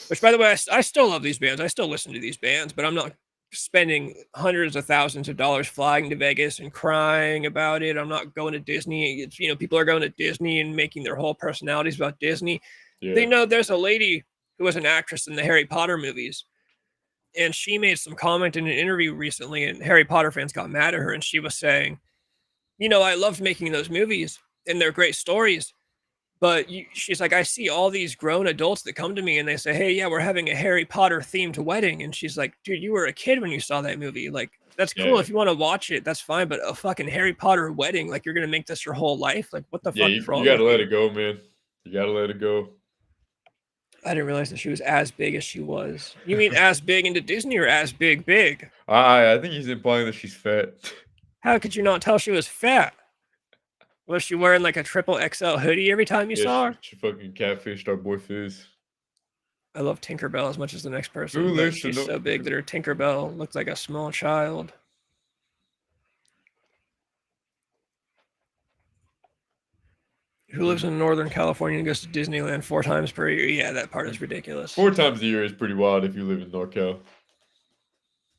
Which, by the way, I still love these bands. I still listen to these bands, but I'm not spending hundreds of thousands of dollars flying to Vegas and crying about it. I'm not going to Disney. It's, people are going to Disney and making their whole personalities about Disney. They Yeah. know there's a lady who was an actress in the Harry Potter movies, and she made some comment in an interview recently, and Harry Potter fans got mad at her, and she was saying, I loved making those movies, and they're great stories. But she's like, I see all these grown adults that come to me and they say, hey, yeah, we're having a Harry Potter themed wedding. And she's like, dude, you were a kid when you saw that movie. Like, that's cool. Yeah. If you want to watch it, that's fine. But a fucking Harry Potter wedding, like, you're going to make this your whole life? Like, what the Yeah, fuck you is wrong gotta with let you? it go, man. You gotta let it go. I didn't realize that she was as big as she was. You mean as big into Disney or as big? I think he's implying that she's fat. How could you not tell she was fat? Was she wearing like a triple XL hoodie every time you saw her? She fucking catfished our boy Fizz. I love Tinkerbell as much as the next person, Who but lives to she's know- so big that her Tinkerbell looks like a small child. Who lives in Northern California and goes to Disneyland 4 times per year? Yeah, that part is ridiculous. 4 times a year is pretty wild if you live in NorCal.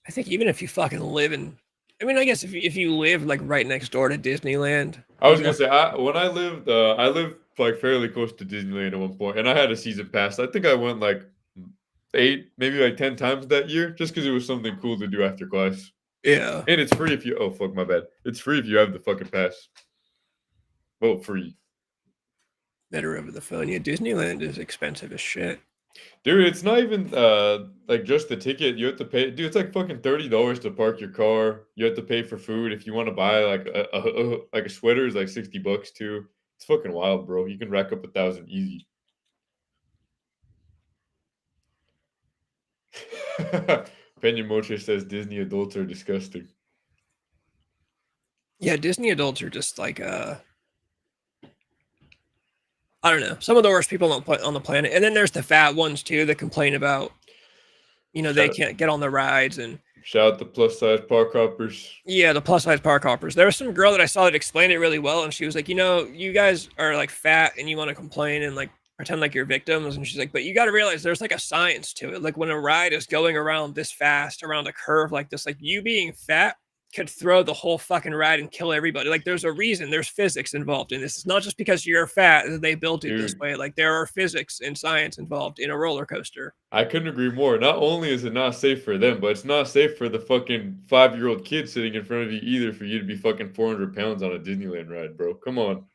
I think even if you fucking live in, I guess if you live like right next door to Disneyland. I was gonna say when I lived like fairly close to Disneyland at one point, and I had a season pass. I think I went like 8, maybe like 10 times that year, just because it was something cool to do after class. Yeah, And it's free if you. Oh fuck, my bad. It's free if you have the fucking pass. Well, free. better over the phone. Yeah, Disneyland is expensive as shit. Dude, it's not even like just the ticket. You have to pay. Dude, it's like fucking $30 to park your car. You have to pay for food. If you want to buy like a sweater, is like $60 too. It's fucking wild, bro. You can rack up 1,000 easy. Pena Moche says Disney adults are disgusting. Yeah, Disney adults are just like I don't know, some of the worst people on the planet. And then there's the fat ones too that complain about, they can't get on the rides. And Shout out the plus size park hoppers. yeah, the plus size park hoppers. There was some girl that I saw that explained it really well, and she was like, you guys are like fat and you want to complain and like pretend like you're victims. And she's like, but you got to realize there's like a science to it. Like when a ride is going around this fast around a curve like this, like you being fat could throw the whole fucking ride and kill everybody. Like there's a reason, there's physics involved in this. It's not just because you're fat that they built it this Dude. way. Like there are physics and science involved in a roller coaster. I couldn't agree more. Not only is it not safe for them, but it's not safe for the fucking 5-year-old kid sitting in front of you either, for you to be fucking 400 pounds on a Disneyland ride, bro. Come on.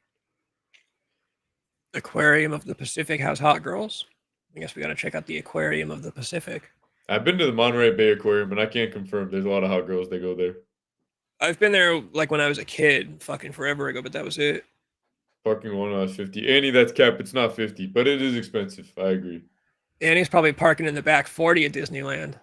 Aquarium of the Pacific has hot girls. I guess we got to check out the Aquarium of the Pacific. I've been to the Monterey Bay Aquarium, and I can't confirm. There's a lot of hot girls that go there. I've been there like when I was a kid, fucking forever ago, but that was it. Parking one was 50. Annie, that's cap. It's not 50, but it is expensive. I agree. And he's probably parking in the back 40 at Disneyland.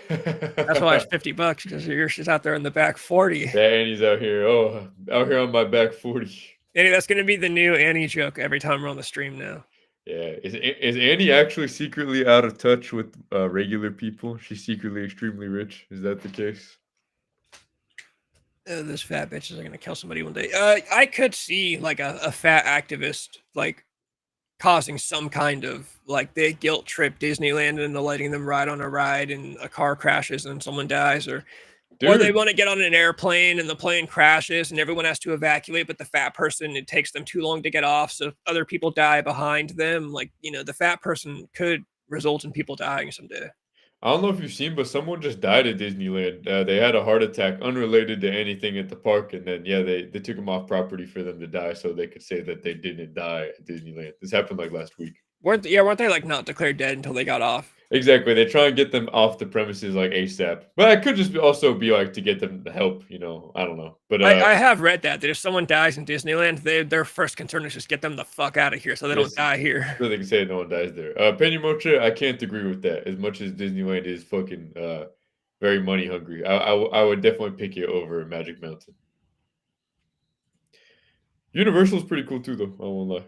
That's why it's $50 because you're just out there in the back 40. Yeah, Annie's out here. Oh, out here on my back 40. Annie, that's gonna be the new Annie joke every time we're on the stream now. Yeah, is Annie actually secretly out of touch with regular people? She's secretly extremely rich. Is that the case? Those fat bitches are gonna kill somebody one day. I could see like a fat activist like causing some kind of like they guilt trip Disneyland and letting them ride on a ride and a car crashes and someone dies, or they Dude, want to get on an airplane and the plane crashes and everyone has to evacuate, but the fat person, it takes them too long to get off, so other people die behind them. Like, the fat person could result in people dying someday. I don't know if you've seen, but someone just died at Disneyland. They had a heart attack unrelated to anything at the park, and then they took them off property for them to die, so they could say that they didn't die at Disneyland. This happened like last week. Weren't they like not declared dead until they got off? Exactly. They try and get them off the premises like ASAP, but it could just also be like to get them help. I don't know. But I have read that if someone dies in Disneyland, their first concern is just get them the fuck out of here so they don't die here. So they can say no one dies there. Penny Mocha, I can't agree with that. As much as Disneyland is fucking very money hungry, I would definitely pick it over Magic Mountain. Universal's pretty cool too, though. I won't lie.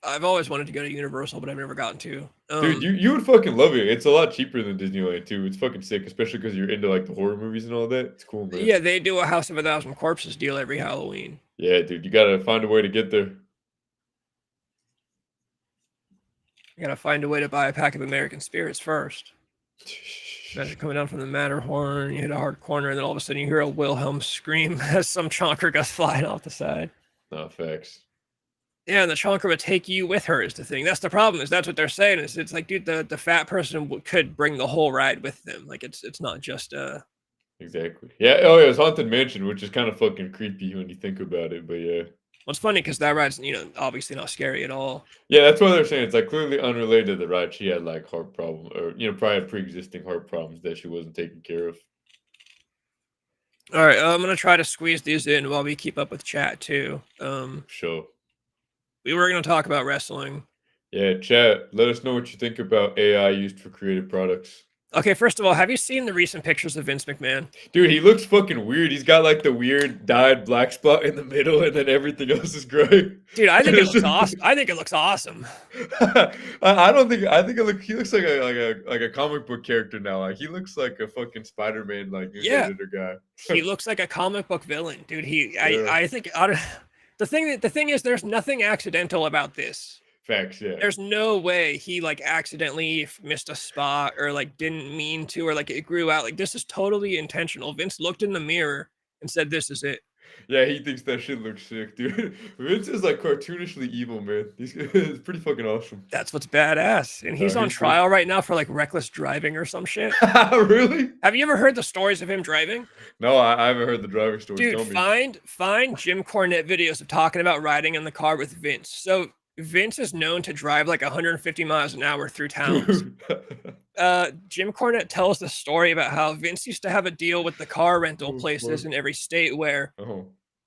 I've always wanted to go to Universal, but I've never gotten to. Dude, you would fucking love it. It's a lot cheaper than Disneyland too. It's fucking sick, especially because you're into like the horror movies and all that. It's cool, man. Yeah, they do a House of 1,000 Corpses deal every Halloween. Yeah, dude, you gotta find a way to get there. You gotta find a way to buy a pack of American Spirits first. Imagine coming down from the Matterhorn, you hit a hard corner, and then all of a sudden you hear a Wilhelm scream as some chonker goes flying off the side. No, facts. Yeah, and the chonker would take you with her is the thing. That's the problem, is that's what they're saying. It's like, dude, the fat person could bring the whole ride with them. Like, it's not just... Exactly. Yeah, oh yeah, it's Haunted Mansion, which is kind of fucking creepy when you think about it, but yeah. Well, it's funny because that ride's, obviously not scary at all. Yeah, that's what they're saying. It's like clearly unrelated to the ride. She had like heart problem, or probably had pre-existing heart problems that she wasn't taking care of. All right, I'm gonna try to squeeze these in while we keep up with chat too. Sure. We were gonna talk about wrestling. Yeah, chat. Let us know what you think about AI used for creative products. Okay, first of all, have you seen the recent pictures of Vince McMahon? Dude, he looks fucking weird. He's got like the weird dyed black spot in the middle, and then everything else is gray. Dude, I think it looks awesome. I think it looks awesome. I don't think. I think he looks like a comic book character now. Like he looks like a fucking Spider-Man news editor guy. He looks like a comic book villain, dude. I think the thing is, there's nothing accidental about this. Facts, yeah. There's no way he like accidentally missed a spot or like didn't mean to, or like it grew out. Like this is totally intentional. Vince looked in the mirror and said, "This is it." Yeah, he thinks that shit looks sick, dude. Vince is like cartoonishly evil, man. It's pretty fucking awesome. That's what's badass. And he's on trial right now for like reckless driving or some shit. Really? Have you ever heard the stories of him driving? No, I haven't heard the driving stories. Dude, Tell me. find Jim Cornette videos of talking about riding in the car with Vince. So Vince is known to drive like 150 miles an hour through towns. Jim Cornette tells the story about how Vince used to have a deal with the car rental places in every state where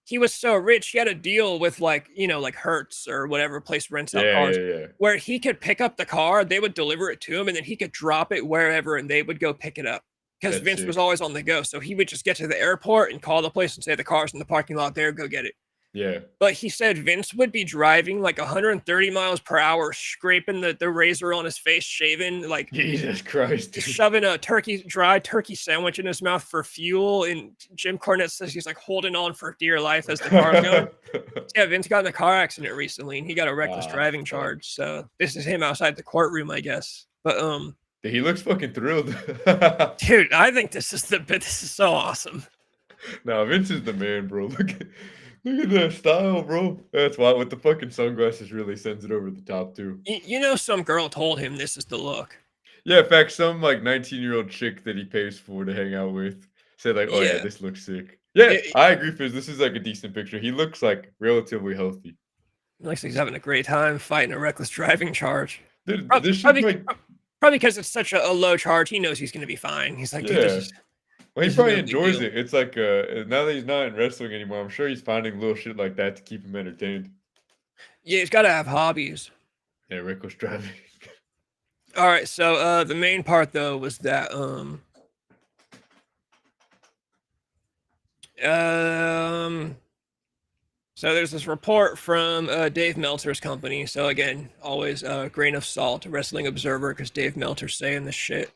he was so rich, he had a deal with like Hertz or whatever place rents out cars, where he could pick up the car, they would deliver it to him, and then he could drop it wherever and they would go pick it up. Because Vince was always on the go. So he would just get to the airport and call the place and say, the car's in the parking lot there, go get it. Yeah. But he said Vince would be driving like 130 miles per hour, scraping the razor on his face, shaving, like Jesus Christ, dude. Shoving a dry turkey sandwich in his mouth for fuel. And Jim Cornette says he's like holding on for dear life as the car's going. Yeah, Vince got in a car accident recently and he got a reckless driving charge. So this is him outside the courtroom, I guess. But he looks fucking thrilled. Dude, I think this is so awesome. No, Vince is the man, bro. Look at that style, bro. That's why with the fucking sunglasses really sends it over the top too. Some girl told him this is the look. Yeah, in fact, some like 19-year-old chick that he pays for to hang out with said like, "Oh yeah, this looks sick." Yeah, I agree, Fizz. This is like a decent picture. He looks like relatively healthy. Looks like he's having a great time fighting a reckless driving charge. Dude, Prob- this should Probably, like probably because it's such a low charge, he knows he's going to be fine. He's like, dude, yeah. Well, he this is probably no big enjoys deal. it. It's like now that he's not in wrestling anymore, I'm sure he's finding little shit like that to keep him entertained. Yeah, he's got to have hobbies. Yeah, reckless driving. All right, so the main part though was that so there's this report from Dave Meltzer's company. So again, always a grain of salt, Wrestling Observer, because Dave Meltzer's saying this shit.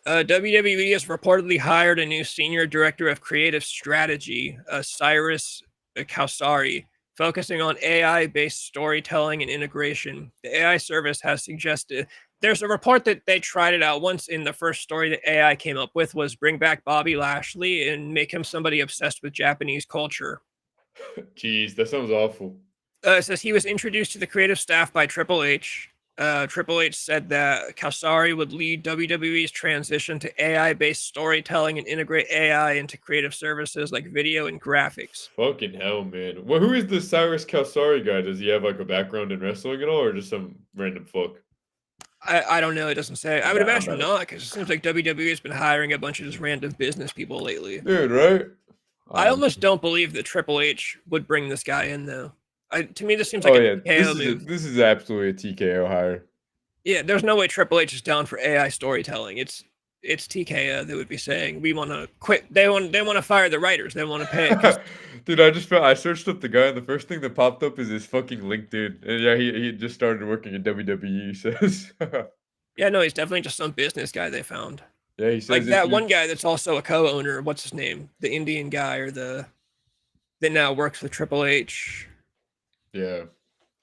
WWE has reportedly hired a new senior director of creative strategy, Cyrus Kausari, focusing on AI-based storytelling and integration. The AI service has suggested there's a report that they tried it out once in the first story that AI came up with was bring back Bobby Lashley and make him somebody obsessed with Japanese culture. Jeez, that sounds awful. It says he was introduced to the creative staff by Triple H. Triple H said that Kausari would lead WWE's transition to AI-based storytelling and integrate AI into creative services like video and graphics. Fucking hell, man. Well, who is this Cyrus Kausari guy? Does he have like a background in wrestling at all, or just some random fuck? I don't know. It doesn't say. I would Yeah, imagine not, because it seems like WWE has been hiring a bunch of just random business people lately. Dude, right? I almost don't believe that Triple H would bring this guy in, though. To me, this seems like Oh a yeah, TKO move. this is absolutely a TKO hire. Yeah, there's no way Triple H is down for AI storytelling. It's TKO that would be saying we want to quit. They want to fire the writers. They want to pay. Dude, I searched up the guy, and the first thing that popped up is his fucking LinkedIn. And yeah, he just started working at WWE. He says. Yeah, no, he's definitely just some business guy they found. Yeah, he says Like if that you- one guy that's also a co-owner. What's his name? The Indian guy or that now works with Triple H. Yeah.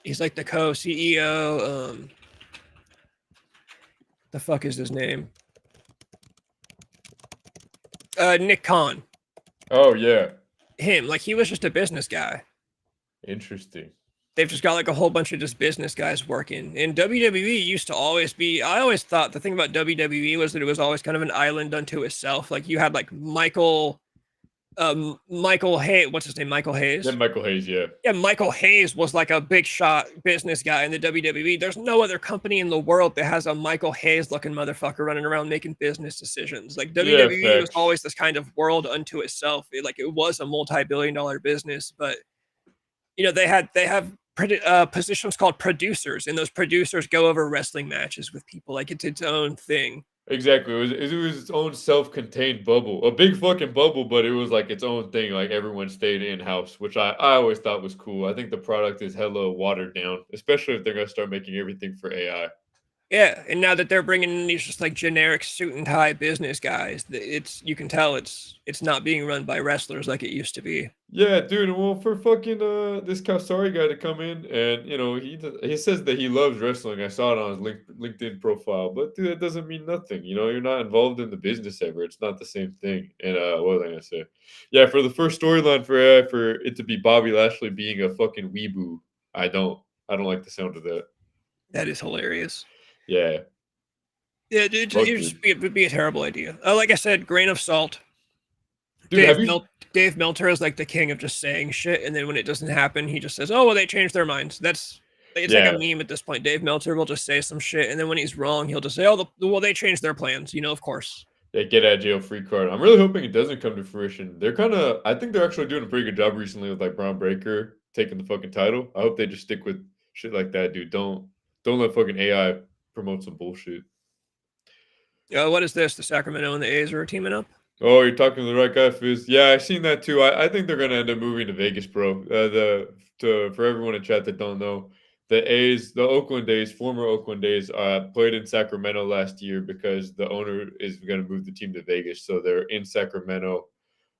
He's like the co-CEO. The fuck is his name? Nick Khan. Oh yeah. Him. Like he was just a business guy. Interesting. They've just got like a whole bunch of just business guys working. And WWE used to always be, I always thought the thing about WWE was that it was always kind of an island unto itself. Like you had like Michael Hayes, what's his name? Michael Hayes. Yeah, Michael Hayes, yeah. Yeah, Michael Hayes was like a big shot business guy in the WWE. There's no other company in the world that has a Michael Hayes looking motherfucker running around making business decisions. Like WWE was facts. always this kind of world unto itself. It was a multi-billion-dollar business, but you know, they have positions called producers, and those producers go over wrestling matches with people. Like it's its own thing. Exactly. It was its own self-contained bubble. A big fucking bubble, but it was like its own thing. Like everyone stayed in-house, which I always thought was cool. I think the product is hella watered down, especially if they're going to start making everything for AI. Yeah, and now that they're bringing in these just like generic suit and tie business guys, you can tell it's not being run by wrestlers like it used to be. Yeah, dude. Well, for fucking this Kausari guy to come in and he says that he loves wrestling. I saw it on his LinkedIn profile, but dude, that doesn't mean nothing. You're not involved in the business ever. It's not the same thing. And what was I gonna say? Yeah, for the first storyline for it to be Bobby Lashley being a fucking weeboo, I don't like the sound of that. That is hilarious. Yeah. Yeah, dude, it would be a terrible idea. Like I said, grain of salt. Dude, Dave Meltzer is like the king of just saying shit, and then when it doesn't happen, he just says, "Oh, well, they changed their minds." It's like a meme at this point. Dave Meltzer will just say some shit, and then when he's wrong, he'll just say, "Oh, well, they changed their plans." Of course. Yeah, get out of jail free card. I'm really hoping it doesn't come to fruition. I think they're actually doing a pretty good job recently with like Braun Breaker taking the fucking title. I hope they just stick with shit like that, dude. Don't let fucking AI promote some bullshit. What is this? The Sacramento and the A's are teaming up? Oh, you're talking to the right guy, Fizz. Yeah, I've seen that too. I think they're gonna end up moving to Vegas, bro. For everyone in chat that don't know, the Oakland A's, former Oakland A's, played in Sacramento last year because the owner is gonna move the team to Vegas, so they're in Sacramento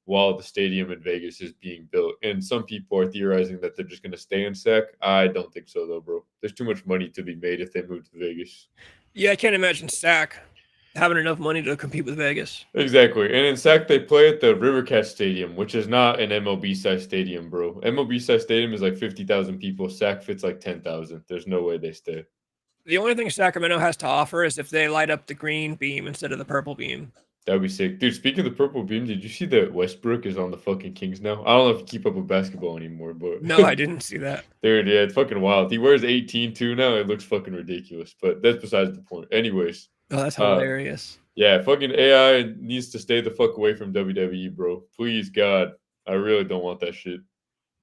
while the stadium in Vegas is being built. And some people are theorizing that they're just gonna stay in Sac. I don't think so though, bro. There's too much money to be made if they move to Vegas. Yeah, I can't imagine Sac having enough money to compete with Vegas. Exactly. And in Sac, they play at the Rivercat Stadium, which is not an MLB-sized stadium, bro. MLB-sized stadium is like 50,000 people. Sac fits like 10,000. There's no way they stay. The only thing Sacramento has to offer is if they light up the green beam instead of the purple beam. That'd be sick. Dude, speaking of the purple beam, did you see that Westbrook is on the fucking Kings now? I don't know if you keep up with basketball anymore, but No, I didn't see that. dude, yeah, it's fucking wild. He wears 18 too now. It looks fucking ridiculous, but that's besides the point. Anyways, Oh, that's uh, hilarious. yeah, fucking AI needs to stay the fuck away from WWE, bro. Please, God. I really don't want that shit.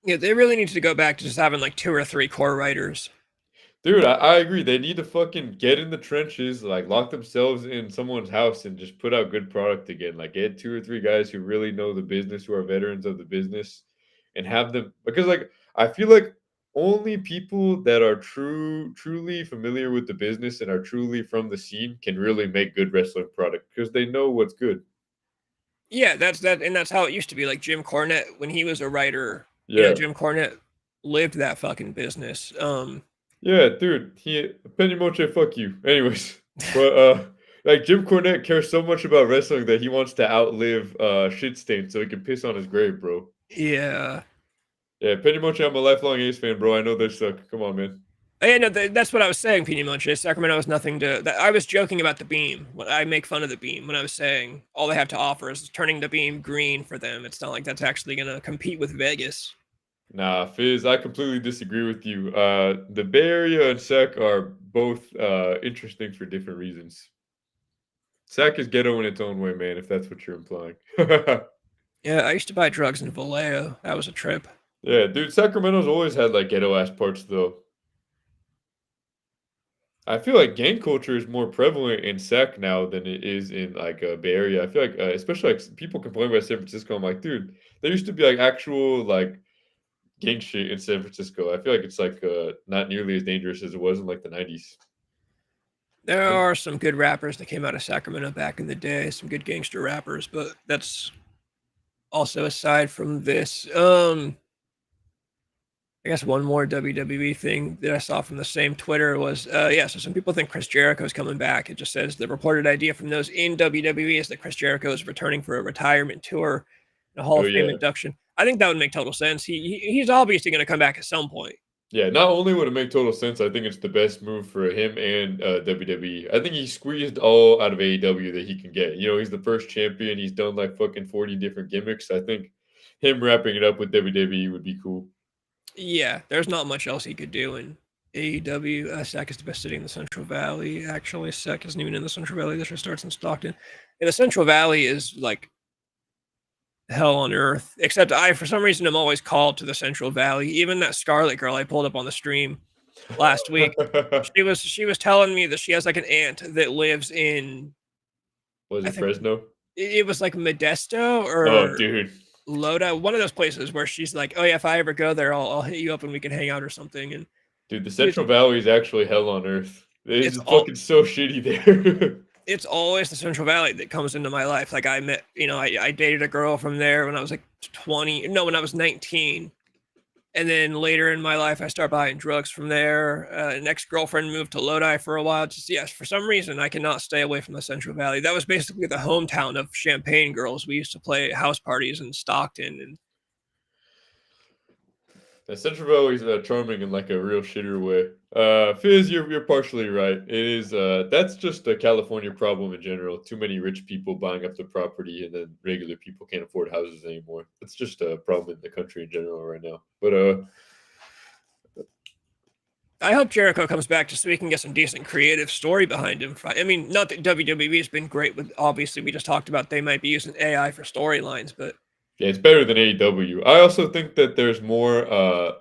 Yeah, they really need to go back to just having like 2 or 3 core writers. Dude, I agree. They need to fucking get in the trenches, like lock themselves in someone's house and just put out good product again. Like get 2 or 3 guys who really know the business, who are veterans of the business, and have them because like I feel like only people that are truly familiar with the business and are truly from the scene can really make good wrestling product because they know what's good. Yeah, that's how it used to be. Like Jim Cornette, when he was a writer, Yeah. Jim Cornette lived that fucking business. Yeah, dude, he Penny Moche, fuck you. Anyways, but like Jim Cornette cares so much about wrestling that he wants to outlive shit stain so he can piss on his grave, bro. Yeah. Yeah, Penny Moche, I'm a lifelong Ace fan, bro. I know they suck. Come on, man. Yeah, no, that's what I was saying, Pini Munch. Sacramento has nothing to. I was joking about the beam. I make fun of the beam when I was saying all they have to offer is turning the beam green for them. It's not like that's actually going to compete with Vegas. Nah, Fizz, I completely disagree with you. The Bay Area and Sec are both interesting for different reasons. Sec is ghetto in its own way, man, if that's what you're implying. Yeah, I used to buy drugs in Vallejo. That was a trip. Yeah, dude, Sacramento's always had like ghetto ass parts though. I feel like gang culture is more prevalent in Sac now than it is in like Bay Area. I feel like, especially like people complain about San Francisco. I'm like, dude, there used to be like actual like gang shit in San Francisco. I feel like it's like not nearly as dangerous as it was in like the 90s. There are some good rappers that came out of Sacramento back in the day, some good gangster rappers, but that's also aside from this. I guess one more WWE thing that I saw from the same Twitter was, so some people think Chris Jericho is coming back. It just says the reported idea from those in WWE is that Chris Jericho is returning for a retirement tour, a Hall Oh, of Fame yeah. induction. I think that would make total sense. He's obviously going to come back at some point. Yeah, not only would it make total sense, I think it's the best move for him and WWE. I think he squeezed all out of AEW that he can get. You know, he's the first champion. He's done like fucking 40 different gimmicks. I think him wrapping it up with WWE would be cool. Yeah, there's not much else he could do in AEW. Sac is the best city in the Central Valley. Actually, Sac isn't even in the Central Valley. This starts in Stockton. And the Central Valley is like hell on earth. Except for some reason, I'm always called to the Central Valley. Even that Scarlet girl I pulled up on the stream last week, she was telling me that she has like an aunt that lives in. Was it Fresno? It was like Modesto or Oh, dude. Lodi, one of those places where she's like, "Oh yeah, if I ever go there, I'll hit you up and we can hang out or something." And Dude, the Central Valley is actually hell on earth. It's all- fucking so shitty there. it's always the Central Valley that comes into my life. Like I met, I dated a girl from there when I was like when I was 19. And then later in my life, I started buying drugs from there. An ex-girlfriend moved to Lodi for a while. Just, yes, for some reason, I cannot stay away from the Central Valley. That was basically the hometown of Champagne girls. We used to play house parties in Stockton. And The Central Valley is charming in like a real shitter way. Fizz, you're partially right. It is that's just a California problem in general. Too many rich people buying up the property, and then regular people can't afford houses anymore. It's just a problem in the country in general right now. But I hope Jericho comes back just so we can get some decent creative story behind him. I mean, not that WWE has been great with. Obviously, we just talked about they might be using AI for storylines, but yeah, it's better than AEW. I also think that there's more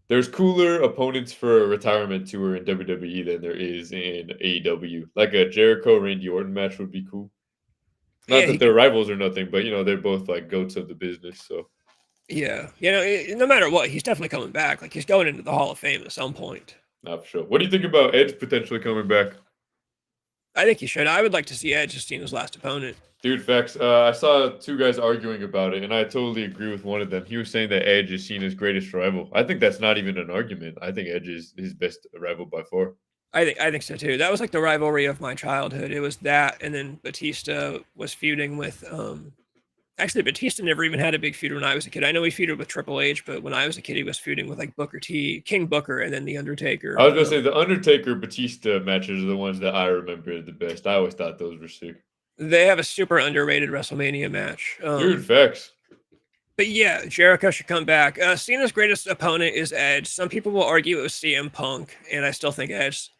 there's cooler opponents for a retirement tour in WWE than there is in AEW. Like a Jericho Randy Orton match would be cool. Not that they're rivals or nothing, but they're both like goats of the business. So yeah, no matter what, he's definitely coming back. Like he's going into the Hall of Fame at some point. not for sure. What do you think about Edge potentially coming back? I think he should. I would like to see Edge as Cena's last opponent. Dude, facts. I saw 2 guys arguing about it, and I totally agree with one of them. He was saying that Edge is Cena's greatest rival. I think that's not even an argument. I think Edge is his best rival by far. I think so too. That was like the rivalry of my childhood. It was that, and then Batista was feuding with. Actually, Batista never even had a big feud when I was a kid. I know he feuded with Triple H, but when I was a kid, he was feuding with like Booker T, King Booker, and then The Undertaker. I was gonna say the Undertaker Batista matches are the ones that I remember the best. I always thought those were sick. They have a super underrated WrestleMania match. Dude, facts. But yeah, Jericho should come back. Cena's greatest opponent is Edge. Some people will argue it was CM Punk, and I still think Edge.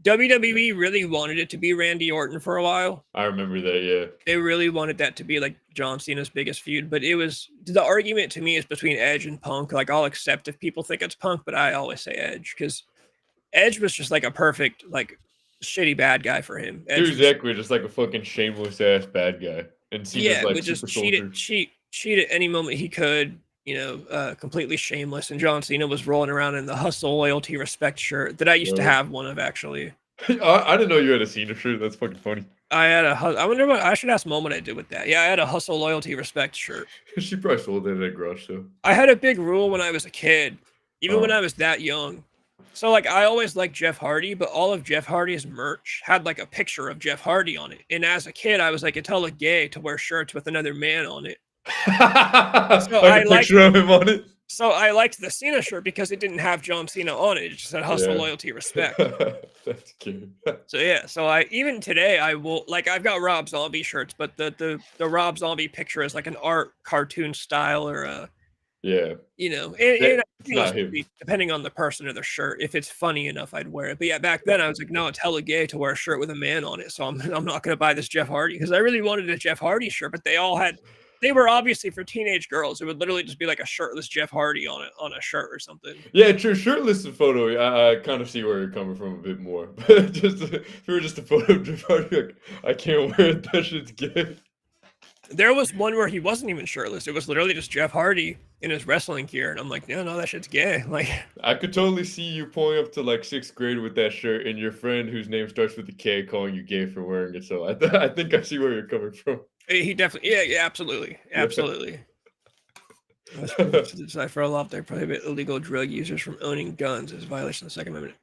WWE really wanted it to be Randy Orton for a while. I remember that, yeah. They really wanted that to be like John Cena's biggest feud, but it was the argument to me is between Edge and Punk. Like I'll accept if people think it's Punk, but I always say Edge because Edge was just like a perfect, like shitty bad guy for him. Edge Dude, exactly, just like a fucking shameless ass bad guy. And Cena's like would just super soldier. cheat at any moment he could, completely shameless. And John Cena was rolling around in the hustle, loyalty, respect shirt that I used to have one of actually. I didn't know you had a Cena shirt. That's fucking funny. I wonder what I should ask Mom what I did with that. Yeah, I had a hustle, loyalty, respect shirt. She probably sold it at a garage sale. I had a big rule when I was a kid, even when I was that young. So like I always liked Jeff Hardy, but all of Jeff Hardy's merch had like a picture of Jeff Hardy on it. And as a kid, I was like, it's hella gay to wear shirts with another man on it. So like a picture of him on it. So I liked the Cena shirt because it didn't have John Cena on it. It just said hustle, loyalty, respect. That's cute. So yeah, so I even today I will like I've got Rob Zombie shirts, but the Rob Zombie picture is like an art cartoon style or a depending on the person or the shirt. If it's funny enough, I'd wear it. But yeah, back then I was like, no, it's hella gay to wear a shirt with a man on it. So I'm not gonna buy this Jeff Hardy because I really wanted a Jeff Hardy shirt, but they were obviously for teenage girls. It would literally just be like a shirtless Jeff Hardy on a shirt or something. Yeah, true. Shirtless photo. I kind of see where you're coming from a bit more. But if it were just a photo of Jeff Hardy, like, I can't wear it. That shit's gay. There was one where he wasn't even shirtless. It was literally just Jeff Hardy in his wrestling gear, and I'm like, no, that shit's gay. Like, I could totally see you pulling up to like 6th grade with that shirt, and your friend whose name starts with a K calling you gay for wearing it. So I think I see where you're coming from. He definitely, yeah, absolutely. To decipher a law they prohibit illegal drug users from owning guns as a violation of the Second Amendment.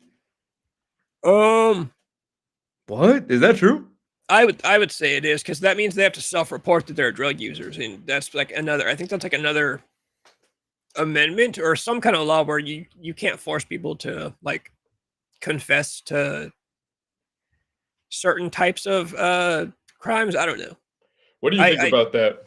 What is that true? I would say it is because that means they have to self-report that they're drug users, and that's like I think that's like another amendment or some kind of law where you can't force people to like confess to certain types of crimes. I don't know. What do you think about that?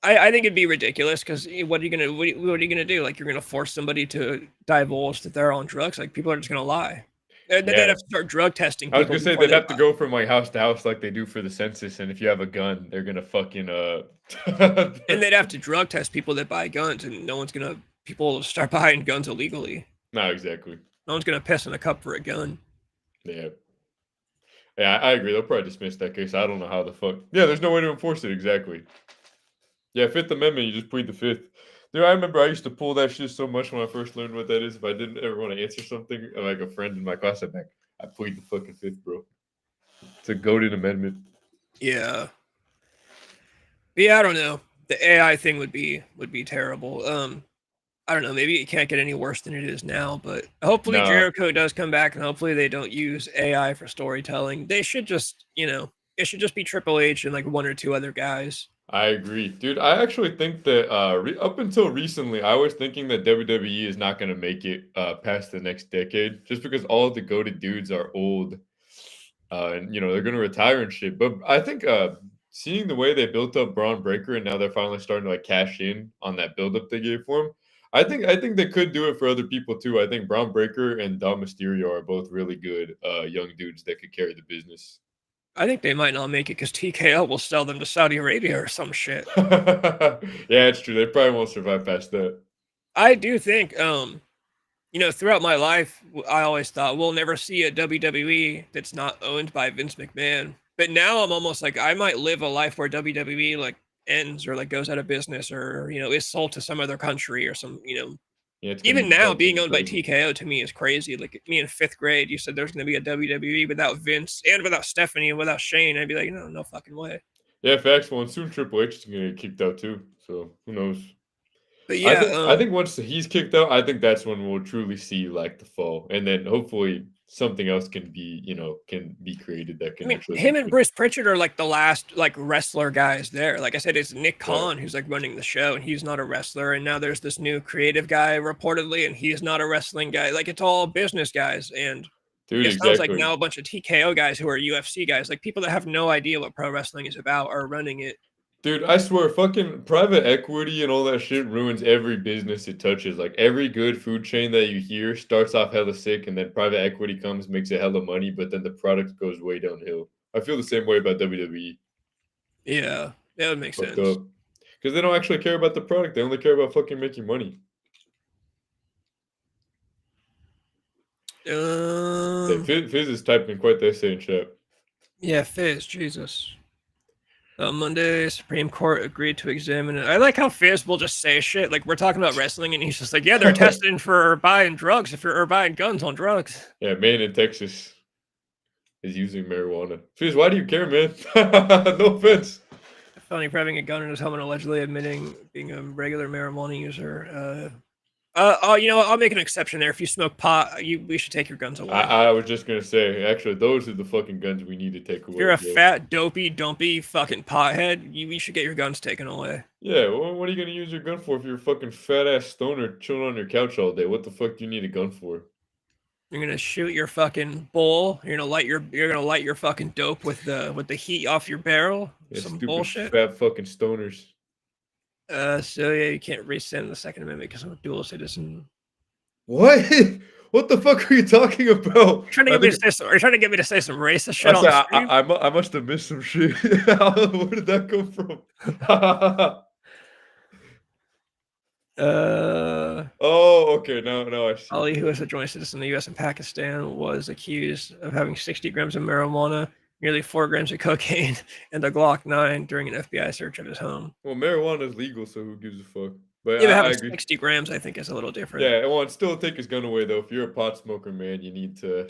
I think it'd be ridiculous because what are you gonna do? Like you're gonna force somebody to divulge that they're on drugs? Like people are just gonna lie. And then they'd have to start drug testing. I was gonna say they'd have to go from like house to house like they do for the census, and if you have a gun, they're gonna fucking And they'd have to drug test people that buy guns, and people will start buying guns illegally. No, exactly. No one's gonna piss in a cup for a gun. Yeah. Yeah, I agree. They'll probably dismiss that case. I don't know how the fuck. Yeah, there's no way to enforce it exactly. Yeah, Fifth Amendment, you just plead the Fifth. Dude, I remember I used to pull that shit so much when I first learned what that is. If I didn't ever want to answer something, like a friend in my class, I plead the fucking Fifth, bro. It's a goated amendment. Yeah. Yeah, I don't know. The AI thing would be terrible. I don't know. Maybe it can't get any worse than it is now, but hopefully Jericho does come back, and hopefully they don't use AI for storytelling. They should just, it should just be Triple H and like one or two other guys. I agree, dude. I actually think that up until recently, I was thinking that WWE is not going to make it past the next decade, just because all of the goated dudes are old, and they're going to retire and shit. But I think seeing the way they built up Braun Breaker, and now they're finally starting to like cash in on that buildup they gave for him. I think they could do it for other people too. I think Braun Breaker and Dom Mysterio are both really good young dudes that could carry the business. I think they might not make it because TKL will sell them to Saudi Arabia or some shit. Yeah, it's true. They probably won't survive past that. I do think, throughout my life, I always thought we'll never see a WWE that's not owned by Vince McMahon. But now I'm almost like I might live a life where WWE like ends or like goes out of business or is sold to some other country or some Yeah, even now, being owned by TKO to me is crazy. Like me in 5th grade, you said there's going to be a WWE without Vince and without Stephanie and without Shane. I'd be like, no fucking way. Yeah, facts. Well, and soon Triple H is going to get kicked out too. So who knows? But yeah, I think once he's kicked out, I think that's when we'll truly see like the fall, and then hopefully something else can be created that can. Him and Bruce Pritchard are like the last like wrestler guys there. Like I said, it's Nick Khan who's like running the show, and he's not a wrestler. And now there's this new creative guy reportedly, and he's not a wrestling guy. Like it's all business guys. And Dude, It sounds like exactly. now a bunch of TKO guys who are UFC guys, like people that have no idea what pro wrestling is about, are running it. Dude, I swear, fucking private equity and all that shit ruins every business it touches. Like, every good food chain that you hear starts off hella sick, and then private equity comes, makes a hella money, but then the product goes way downhill. I feel the same way about WWE. Yeah, that would make Fucked sense. up. Because they don't actually care about the product. They only care about fucking making money. Yeah, Fizz is typing quite the essay in chat. Yeah, Fizz, Jesus. Monday, Supreme Court agreed to examine it. I like how Fizz will just say shit. Like, we're talking about wrestling, and he's just like, yeah, they're testing for buying drugs or buying guns on drugs. Yeah, man in Texas is using marijuana. Fizz, why do you care, man? No offense. Felony for having a gun in his home and allegedly admitting being a regular marijuana user. You know what? I'll make an exception there. If you smoke pot, we should take your guns away. I was just gonna say, actually, those are the fucking guns we need to take away. If you're a bro. fat, dopey, dumpy fucking pothead, we should get your guns taken away. Yeah, well, what are you gonna use your gun for if you're a fucking fat ass stoner chilling on your couch all day? What the fuck do you need a gun for? You're gonna shoot your fucking bowl. You're gonna light your fucking dope with the heat off your barrel. Yeah, Some stupid bullshit. fat fucking stoners. So yeah, you can't rescind the Second Amendment because I'm a dual citizen. What? What the fuck are you talking about? Are you trying to get me to say some racist shit on the stream? I must have missed some shit. Where did that come from? Oh, okay. Now I see. Ali, who is a joint citizen in the U.S. and Pakistan, was accused of having 60 grams of marijuana, nearly 4 grams of cocaine, and a Glock 9 during an FBI search of his home. Well, marijuana is legal, so who gives a fuck? But Yeah, but I having agree. 60 grams, I think, is a little different. Yeah, well, and still take his gun away though. If you're a pot smoker, man, you need to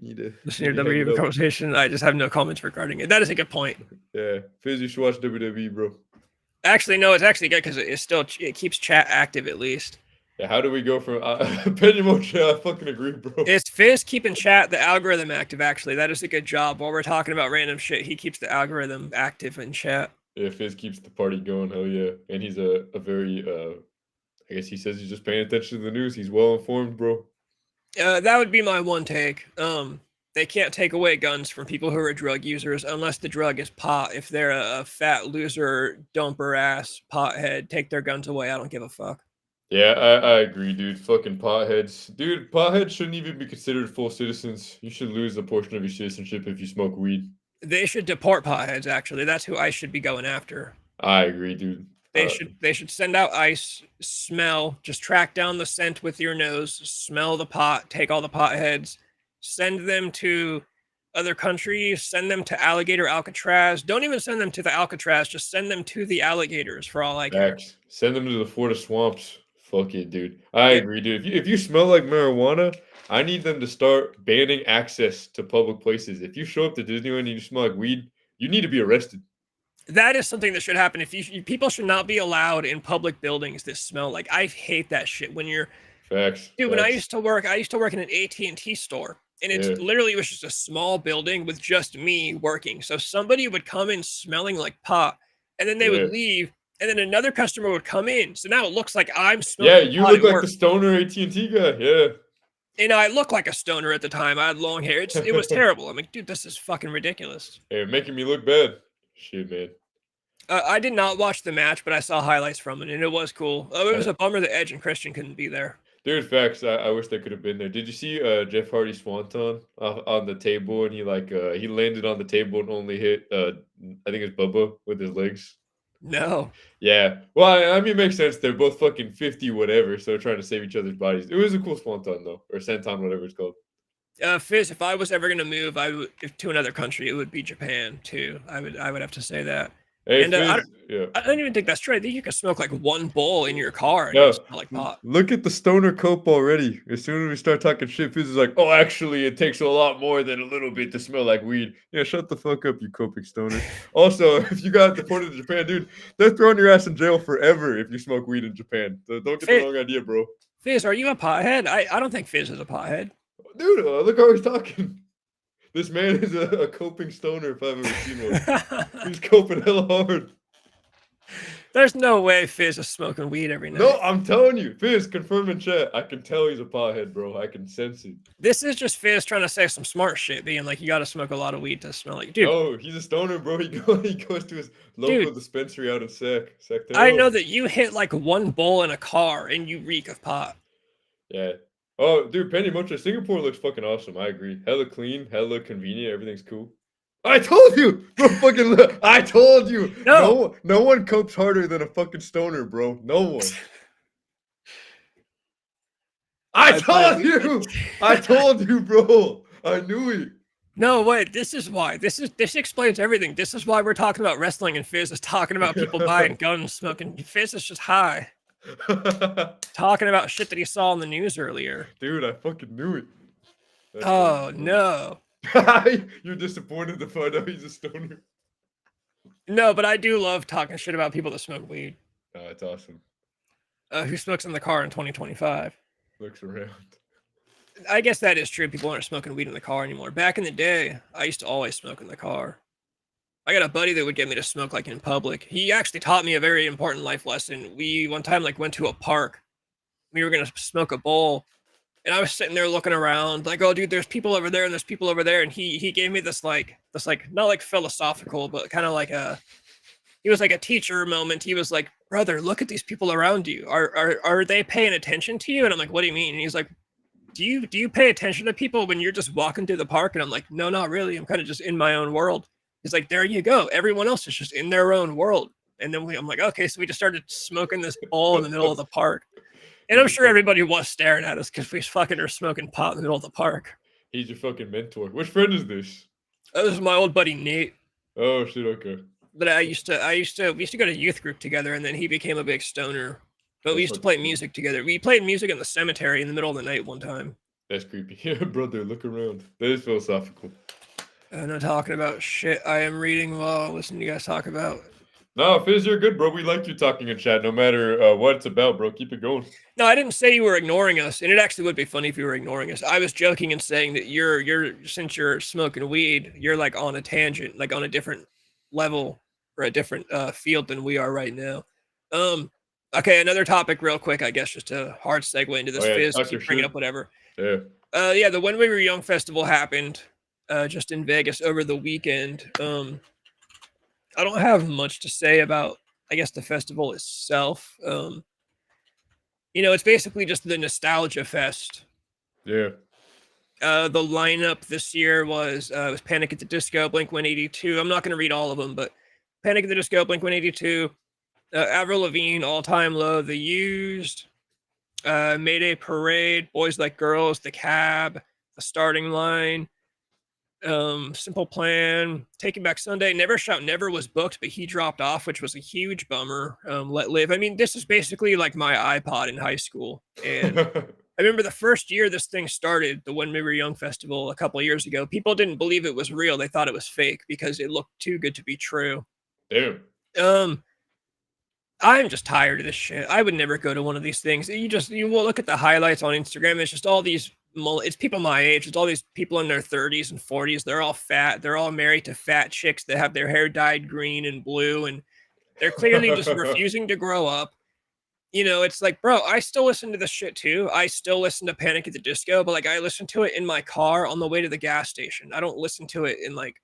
Listen to your WWE conversation. I just have no comments regarding it. That is a good point. Yeah, Fizz, you should watch WWE, bro. Actually, no, it's actually good because it keeps chat active at least. Yeah, how do we go from Benjamin? I fucking agree, bro. It's Fizz keeping chat, the algorithm active. Actually, that is a good job. While we're talking about random shit, he keeps the algorithm active in chat. Yeah, Fizz keeps the party going. Hell yeah, and he's a very I guess he says he's just paying attention to the news. He's well informed, bro. That would be my one take. They can't take away guns from people who are drug users unless the drug is pot. If they're a fat loser, dumper ass pothead, take their guns away. I don't give a fuck. Yeah, I agree, dude. Fucking potheads. Dude, potheads shouldn't even be considered full citizens. You should lose a portion of your citizenship if you smoke weed. They should deport potheads, actually. That's who I should be going after. I agree, dude. They should send out ICE, smell, just track down the scent with your nose, smell the pot, take all the potheads, send them to other countries, send them to alligator Alcatraz. Don't even send them to the Alcatraz, just send them to the alligators for all I care. Facts. Send them to the Florida swamps. Fuck it, dude. I agree, dude. If you smell like marijuana, I need them to start banning access to public places. If you show up to Disneyland and you smell like weed, you need to be arrested. That is something that should happen. People should not be allowed in public buildings that smell like. I hate that shit. When you're Facts. dude, when I used to work in an AT&T store, and it was just a small building with just me working. So somebody would come in smelling like pot, and then they would leave, and then another customer would come in. So now it looks like I'm smelling. Yeah, you look like the stoner AT&T guy. Yeah. And I looked like a stoner at the time. I had long hair. It was terrible. I'm like, dude, this is fucking ridiculous. Hey, making me look bad. Shit, man. I did not watch the match, but I saw highlights from it, and it was cool. It was a bummer that Edge and Christian couldn't be there. Dude, facts. I wish they could have been there. Did you see Jeff Hardy swanton on the table, and he landed on the table and only hit I think it's Bubba with his legs? No. Yeah. Well, I mean, it makes sense. They're both fucking 50 whatever, so they're trying to save each other's bodies. It was a cool swanton though, or senton, whatever it's called. Fizz, if I was ever gonna move, to another country, it would be Japan too. I would have to say that. Hey, And I don't even think that's true. I think you can smoke like one bowl in your car and it'll smell like pot. Look at the stoner cope already. As soon as we start talking shit, Fizz is like, oh, actually, it takes a lot more than a little bit to smell like weed. Yeah, shut the fuck up, you coping stoner. Also, if you got deported to Japan, dude, they're throwing your ass in jail forever if you smoke weed in Japan. So don't get the wrong idea, bro. Fizz, are you a pothead? I don't think Fizz is a pothead. Dude, look how he's talking. This man is a coping stoner if I've ever seen one. He's coping hella hard. There's no way Fizz is smoking weed every night. No, I'm telling you, Fizz, confirm in chat. I can tell he's a pothead, bro. I can sense it. This is just Fizz trying to say some smart shit, being like, you got to smoke a lot of weed to smell like, dude. No, he's a stoner, bro. He goes to his local Dude, dispensary out in Sac. I know that you hit like one bowl in a car and you reek of pot. Yeah. Oh, dude, Penny Mocha, Singapore looks fucking awesome. I agree. Hella clean, hella convenient. Everything's cool. I told you, bro. Fucking look. I told you. No. No one copes harder than a fucking stoner, bro. No one. I told you. I told you, bro. I knew it. No, wait. This is why. This explains everything. This is why we're talking about wrestling, and Fizz is talking about people buying guns, smoking. Fizz is just high, talking about shit that he saw on the news earlier. Dude, I fucking knew it. That's Oh funny, no. You're disappointed to find out he's a stoner. No, but I do love talking shit about people that smoke weed. Oh, that's awesome. Who smokes in the car in 2025? Looks around. I guess that is true. People aren't smoking weed in the car anymore. Back in the day, I used to always smoke in the car. I got a buddy that would get me to smoke like in public. He actually taught me a very important life lesson. We one time like went to a park. We were gonna smoke a bowl, and I was sitting there looking around, like, oh, dude, there's people over there and there's people over there. And he gave me this not like philosophical, but kind of like he was like a teacher moment. He was like, brother, look at these people around you. Are they paying attention to you? And I'm like, what do you mean? And he's like, do you pay attention to people when you're just walking through the park? And I'm like, no, not really. I'm kind of just in my own world. He's like, there you go. Everyone else is just in their own world. And then I'm like, okay. So we just started smoking this bowl in the middle of the park. And I'm sure everybody was staring at us because we fucking are smoking pot in the middle of the park. He's your fucking mentor. Which friend is this? This is my old buddy Nate. Oh shit, okay. But we used to go to youth group together, and then he became a big stoner. But we used to That's play music together. We played music in the cemetery in the middle of the night one time. That's creepy. Yeah, brother, look around. That is philosophical. I'm not talking about shit. I am reading while listening to you guys talk about. No, Fizz, you're good, bro. We like you talking in chat, no matter what it's about, bro. Keep it going. No, I didn't say you were ignoring us, and it actually would be funny if you were ignoring us. I was joking and saying that you're since you're smoking weed, you're like on a tangent, like on a different level or a different field than we are right now. Okay, another topic real quick, I guess, just a hard segue into this. Fizz, keep bringing up whatever. Yeah. Yeah, the When We Were Young festival happened just in Vegas over the weekend. I don't have much to say about, I guess, the festival itself. It's basically just the nostalgia fest. Yeah. The lineup this year was Panic at the Disco, Blink-182. I'm not going to read all of them, but Panic at the Disco, Blink-182, Avril Lavigne, All Time Low, The Used, Mayday Parade, Boys Like Girls, The Cab, The Starting Line, Simple Plan, Taking Back Sunday. Never Shout Never was booked, but he dropped off, which was a huge bummer. Let Live. I mean, this is basically like my iPod in high school. And I remember the first year this thing started, the When We Were Young festival a couple of years ago, people didn't believe it was real. They thought it was fake because it looked too good to be true. Damn. I'm just tired of this shit. I would never go to one of these things. You will look at the highlights on Instagram. It's just all these, it's people my age. It's all these people in their 30s and 40s. They're all fat. They're all married to fat chicks that have their hair dyed green and blue. And they're clearly just refusing to grow up. It's like, bro, I still listen to this shit too. I still listen to Panic at the Disco, but like I listen to it in my car on the way to the gas station. I don't listen to it and like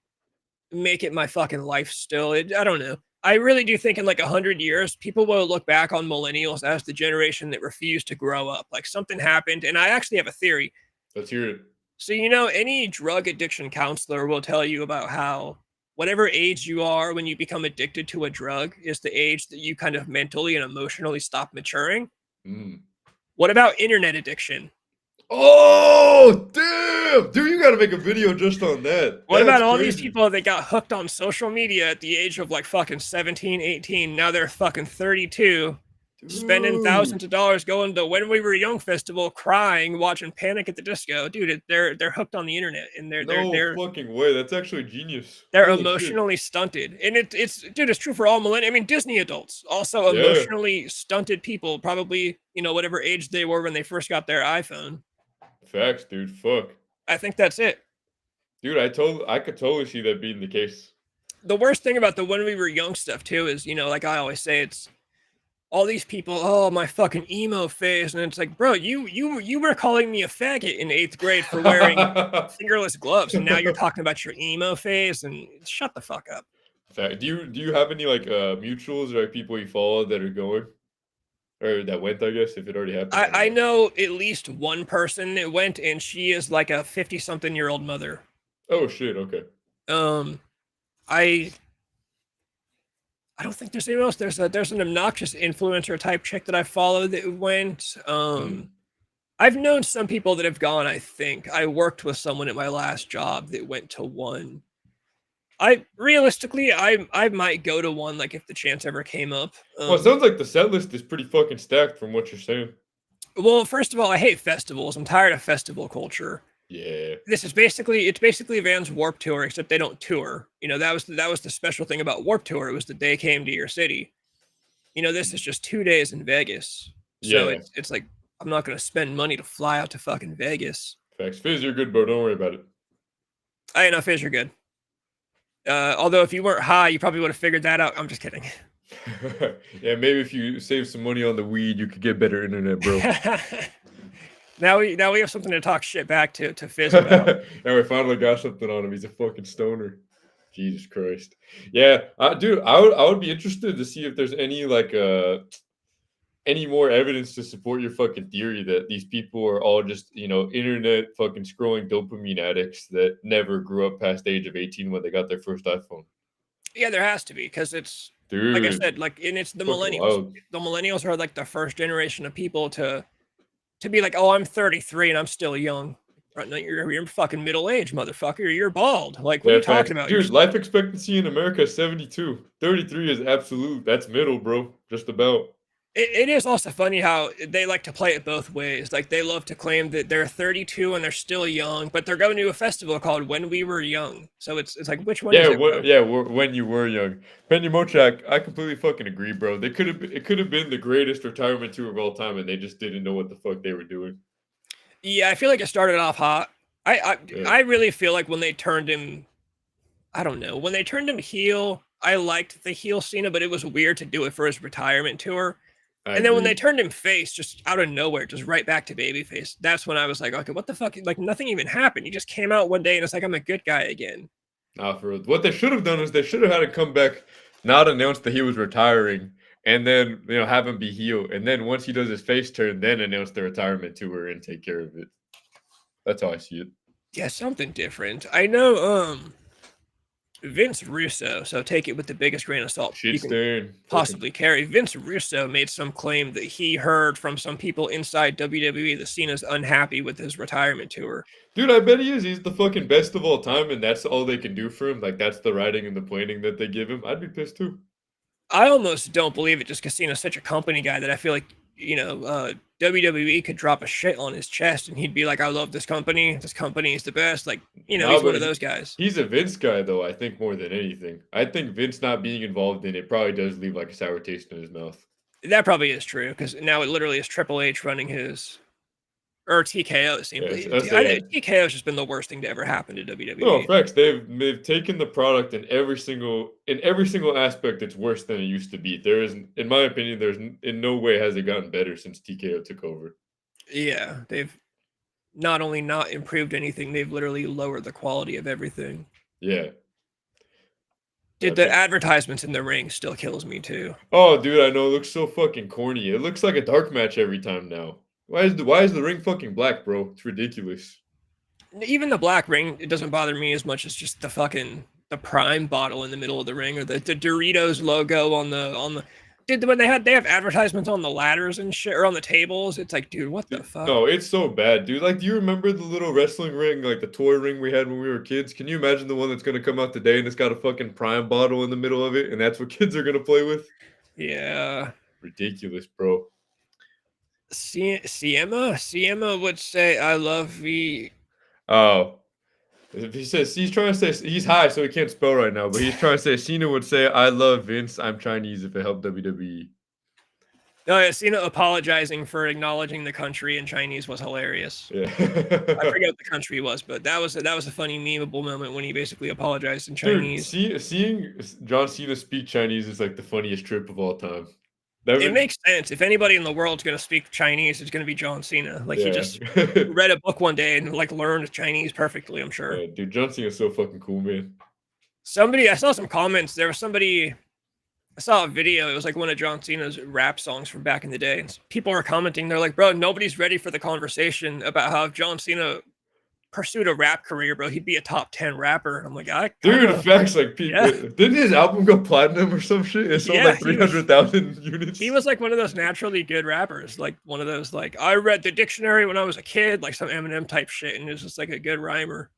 make it my fucking life still. I don't know. I really do think in like 100 years, people will look back on millennials as the generation that refused to grow up. Like something happened. And I actually have a theory. Let's hear it. So, any drug addiction counselor will tell you about how whatever age you are when you become addicted to a drug is the age that you kind of mentally and emotionally stop maturing. What about internet addiction? Oh, damn! Dude, you gotta make a video just on that. What about all these people that got hooked on social media at the age of like fucking 17, 18? Now they're fucking 32, spending thousands of dollars going to When We Were Young festival, crying, watching Panic at the Disco. Dude, they're hooked on the internet, and they're fucking way. That's actually genius. They're emotionally stunted, and it's true for all millennials. I mean, Disney adults also emotionally stunted people, probably whatever age they were when they first got their iPhone. Facts, dude. Fuck. I think that's it. Dude, I could totally see that being the case. The worst thing about the When We Were Young stuff too is, like I always say, all these people, oh, my fucking emo phase, and it's like, bro, you were calling me a faggot in 8th grade for wearing fingerless gloves, and now you're talking about your emo phase, and shut the fuck up. Fact. Do you have any like mutuals or like people you follow that are going or that went? I guess if it already happened. don't I know at least one person that went, and she is like a 50-something-year-old mother. Oh shit. Okay. I don't think there's anyone else. There's an obnoxious influencer type chick that I follow that went. I've known some people that have gone. I think I worked with someone at my last job that went to one. I might go to one, like if the chance ever came up. Well, it sounds like the set list is pretty fucking stacked from what you're saying. Well, first of all, I hate festivals. I'm tired of festival culture. Yeah. It's basically Van's Warped Tour, except they don't tour. You know, that was the special thing about Warped Tour. It was that they came to your city. You know, this is just 2 days in Vegas. So Yeah. it's like, I'm not going to spend money to fly out to fucking Vegas. Facts. Fizz, you're good, bro. Don't worry about it. I know, Fizz, you're good. Although if you weren't high, you probably would have figured that out. I'm just kidding. Yeah, maybe if you save some money on the weed, you could get better internet, bro. Now we have something to talk shit back to Fizz about. Now we finally got something on him. He's a fucking stoner. Jesus Christ. Yeah, dude, I would be interested to see if there's any like any more evidence to support your fucking theory that these people are all just, you know, internet fucking scrolling dopamine addicts that never grew up past the age of 18 when they got their first iPhone. Yeah, there has to be, because it's Dude, like I said, like, and it's the fucking millennials. wild. The millennials are like the first generation of people to be like, oh, I'm 33 and I'm still young. Right, no, you're fucking middle age, motherfucker. You're bald. Like, what are you talking about? Dude, life expectancy in America is 72. 33 is absolute. That's middle, bro. Just about. It is also funny how they like to play it both ways. Like, they love to claim that they're 32 and they're still young, but they're going to a festival called When We Were Young. So it's like, which one is it, bro? When you were young. Penny Mochak, I completely fucking agree, bro. It could have been the greatest retirement tour of all time, and they just didn't know what the fuck they were doing. Yeah, I feel like it started off hot. Yeah. I really feel like when they turned him, I don't know, when they turned him heel, I liked the heel Cena, but it was weird to do it for his retirement tour. I And then when they agree. turned him face, just out of nowhere, just right back to babyface, that's when I was like, okay, what the fuck? Like, nothing even happened. He just came out one day and it's like, I'm a good guy again. Nah, for real. What they should have done is they should have had him come back, not announce that he was retiring, and then, you know, have him be heel. And then once he does his face turn, then announce the retirement tour and take care of it. That's how I see it. Yeah, something different. I know Vince Russo, so take it with the biggest grain of salt you Shit can stain. possibly carry. Vince Russo made some claim that he heard from some people inside WWE that Cena's unhappy with his retirement tour. Dude, I bet he is. He's the fucking best of all time, and that's all they can do for him. Like, that's the writing and the planning that they give him. I'd be pissed too. I almost don't believe it just because Cena's such a company guy that I feel like, you know, WWE could drop a shit on his chest and he'd be like, I love this company. This company is the best. Like, you know, Nah, he's one but of those guys. He's a Vince guy, though, I think, more than anything. I think Vince not being involved in it probably does leave like a sour taste in his mouth. That probably is true because now it literally is Triple H running his, or TKO, it seems. TKO's just been the worst thing to ever happen to WWE. No, facts. They've taken the product in every single aspect. It's worse than it used to be. There is, in my opinion, there's in no way has it gotten better since TKO took over. Yeah, they've not only not improved anything, they've literally lowered the quality of everything. Yeah. Dude, the advertisements in the ring still kills me too. Oh, dude, I know. It looks so fucking corny. It looks like a dark match every time now. Why is the ring fucking black, bro? It's ridiculous. Even the black ring, it doesn't bother me as much as just the Prime bottle in the middle of the ring, or the Doritos logo on the. Dude, when they have advertisements on the ladders and shit, or on the tables, it's like, dude, what the fuck? No, it's so bad, dude. Like, do you remember the little wrestling ring, like the toy ring we had when we were kids? Can you imagine the one that's gonna come out today and it's got a fucking Prime bottle in the middle of it, and that's what kids are gonna play with? Yeah. Ridiculous, bro. Siema would say, I love V. Oh. He says he's trying to say he's high, so he can't spell right now, but he's trying to say Cena would say, I love Vince, I'm Chinese if it helped WWE. Oh yeah, Cena apologizing for acknowledging the country in Chinese was hilarious. Yeah. I forget what the country was, but that was a funny memeable moment when he basically apologized in Chinese. Dude, seeing John Cena speak Chinese is like the funniest trip of all time. It makes sense. If anybody in the world's going to speak Chinese, it's going to be John Cena. Like he just read a book one day and like learned Chinese perfectly, I'm sure. Dude, John Cena's so fucking cool, man. I saw some comments. There was somebody, I saw a video. It was like one of John Cena's rap songs from back in the day. And people were commenting. They're like, bro, nobody's ready for the conversation about how if John Cena pursued a rap career, bro, he'd be a top 10 rapper. And I'm like, dude, facts. Like, people, didn't his album go platinum or some shit? It sold like 300,000 units. He was like one of those naturally good rappers, like one of those like I read the dictionary when I was a kid, like some Eminem type shit, and it was just like a good rhymer.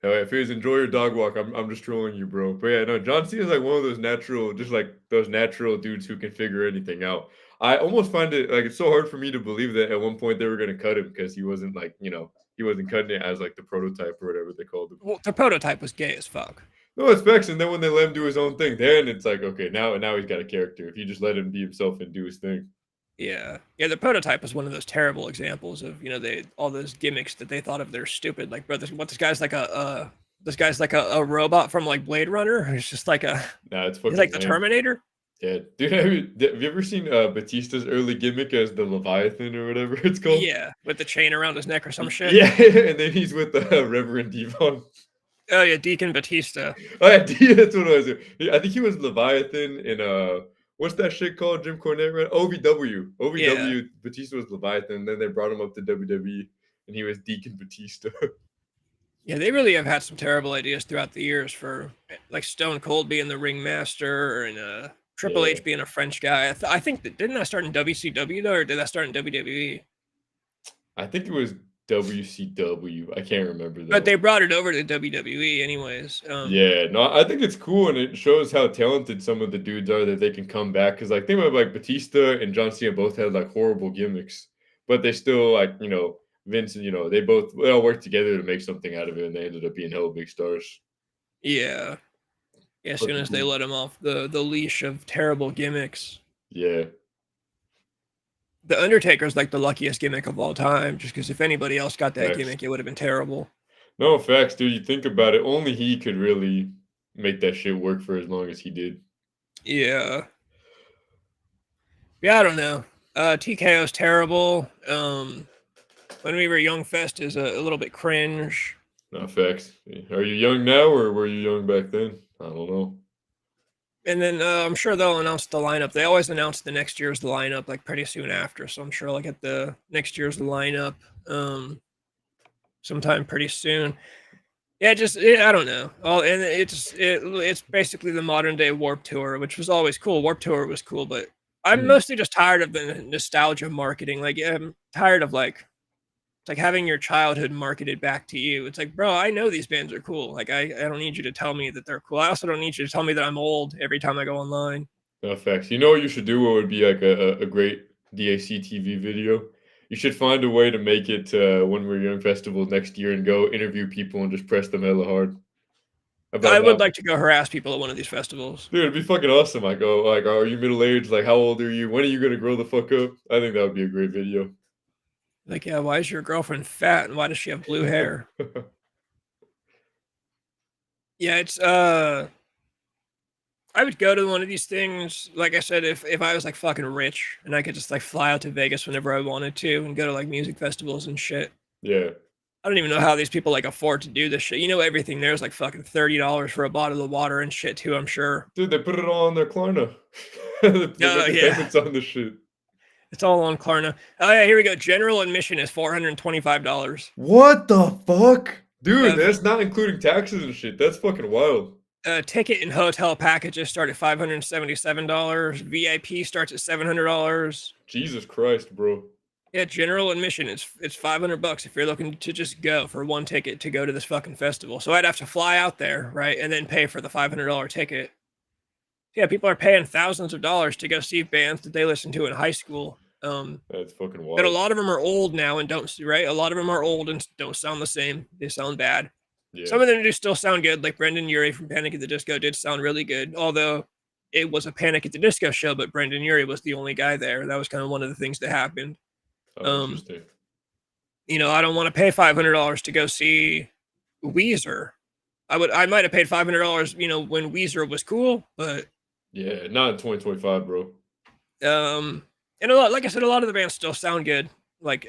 Oh, if it was enjoy your dog walk, I'm just trolling you, bro. But yeah, no, John Cena's like one of those natural, just like those natural dudes who can figure anything out. I almost find it like it's so hard for me to believe that at one point they were gonna cut him because he wasn't like, you know, he wasn't cutting it as like the prototype or whatever they called him. Well, the prototype was gay as fuck. No, it's facts. And then when they let him do his own thing, then it's like, okay, now he's got a character. If you just let him be himself and do his thing. Yeah, the prototype was one of those terrible examples of, you know, all those gimmicks that they thought of. They're stupid. Like, bro, this guy's like a robot from like Blade Runner. It's just like it's fucking he's like the Terminator. Yeah, dude, have you ever seen Batista's early gimmick as the Leviathan or whatever it's called? Yeah, with the chain around his neck or some shit. Yeah, and then he's with Reverend Devon. Oh yeah, Deacon Batista. Oh yeah, that's what it was. I think he was Leviathan in what's that shit called? Jim Cornette ran OVW. OVW. Yeah. Batista was Leviathan. And then they brought him up to WWE, and he was Deacon Batista. Yeah, they really have had some terrible ideas throughout the years for like Stone Cold being the ringmaster and Triple H being a French guy. I think didn't I start in WCW though, or did I start in WWE? I think it was WCW. I can't remember though. But they brought it over to WWE anyways. Yeah, no, I think it's cool and it shows how talented some of the dudes are that they can come back. Because like think about like Batista and John Cena both had like horrible gimmicks, but they still like, you know, Vince and, you know, they all worked together to make something out of it, and they ended up being hella big stars. Yeah. Yeah, as soon as they let him off the leash of terrible gimmicks. Yeah. The Undertaker's like the luckiest gimmick of all time, just because if anybody else got that gimmick, it would have been terrible. No, facts, dude. You think about it, only he could really make that shit work for as long as he did. Yeah. Yeah, I don't know. TKO's terrible. When we were young, Fest is a little bit cringe. No, facts. Are you young now, or were you young back then? I don't know. And then I'm sure they'll announce the lineup. They always announce the next year's lineup like pretty soon after. So I'm sure I'll get the next year's lineup sometime pretty soon. Yeah, I don't know. And it's basically the modern day Warped Tour, which was always cool. Warped Tour was cool, but I'm mostly just tired of the nostalgia marketing. Like I'm tired of like having your childhood marketed back to you. It's like, bro, I know these bands are cool. Like, I don't need you to tell me that they're cool. I also don't need you to tell me that I'm old every time I go online. No, facts. You know what you should do? What would be like a great DAC TV video? You should find a way to make it When We're Young Festival next year and go interview people and just press them hella hard. I would like to go harass people at one of these festivals. Dude, it'd be fucking awesome. Like, are you middle-aged? Like, how old are you? When are you going to grow the fuck up? I think that would be a great video. Like, yeah, why is your girlfriend fat and why does she have blue hair? Yeah, it's I would go to one of these things. Like I said, if I was like fucking rich and I could just like fly out to Vegas whenever I wanted to and go to like music festivals and shit. Yeah. I don't even know how these people like afford to do this shit. You know, everything there's like fucking $30 for a bottle of water and shit too, I'm sure. Dude, they put it all on their Klarna. Payments on the shit. It's all on Klarna. Oh yeah, here we go. General admission is $425. What the fuck? Dude, that's not including taxes and shit. That's fucking wild. Ticket and hotel packages start at $577. VIP starts at $700. Jesus Christ, bro. Yeah, general admission it's $500 if you're looking to just go for one ticket to go to this fucking festival. So I'd have to fly out there, right, and then pay for the $500 ticket. Yeah, people are paying thousands of dollars to go see bands that they listened to in high school. That's fucking wild. But a lot of them are old now and don't, right? A lot of them are old and don't sound the same. They sound bad. Yeah. Some of them do still sound good. Like Brendan Urie from Panic at the Disco did sound really good. Although it was a Panic at the Disco show, but Brendan Urie was the only guy there. That was kind of one of the things that happened. Oh, interesting. You know, I don't want to pay $500 to go see Weezer. I might have paid $500, you know, when Weezer was cool, but yeah, not in 2025, bro. And a lot, like I said, a lot of the bands still sound good. Like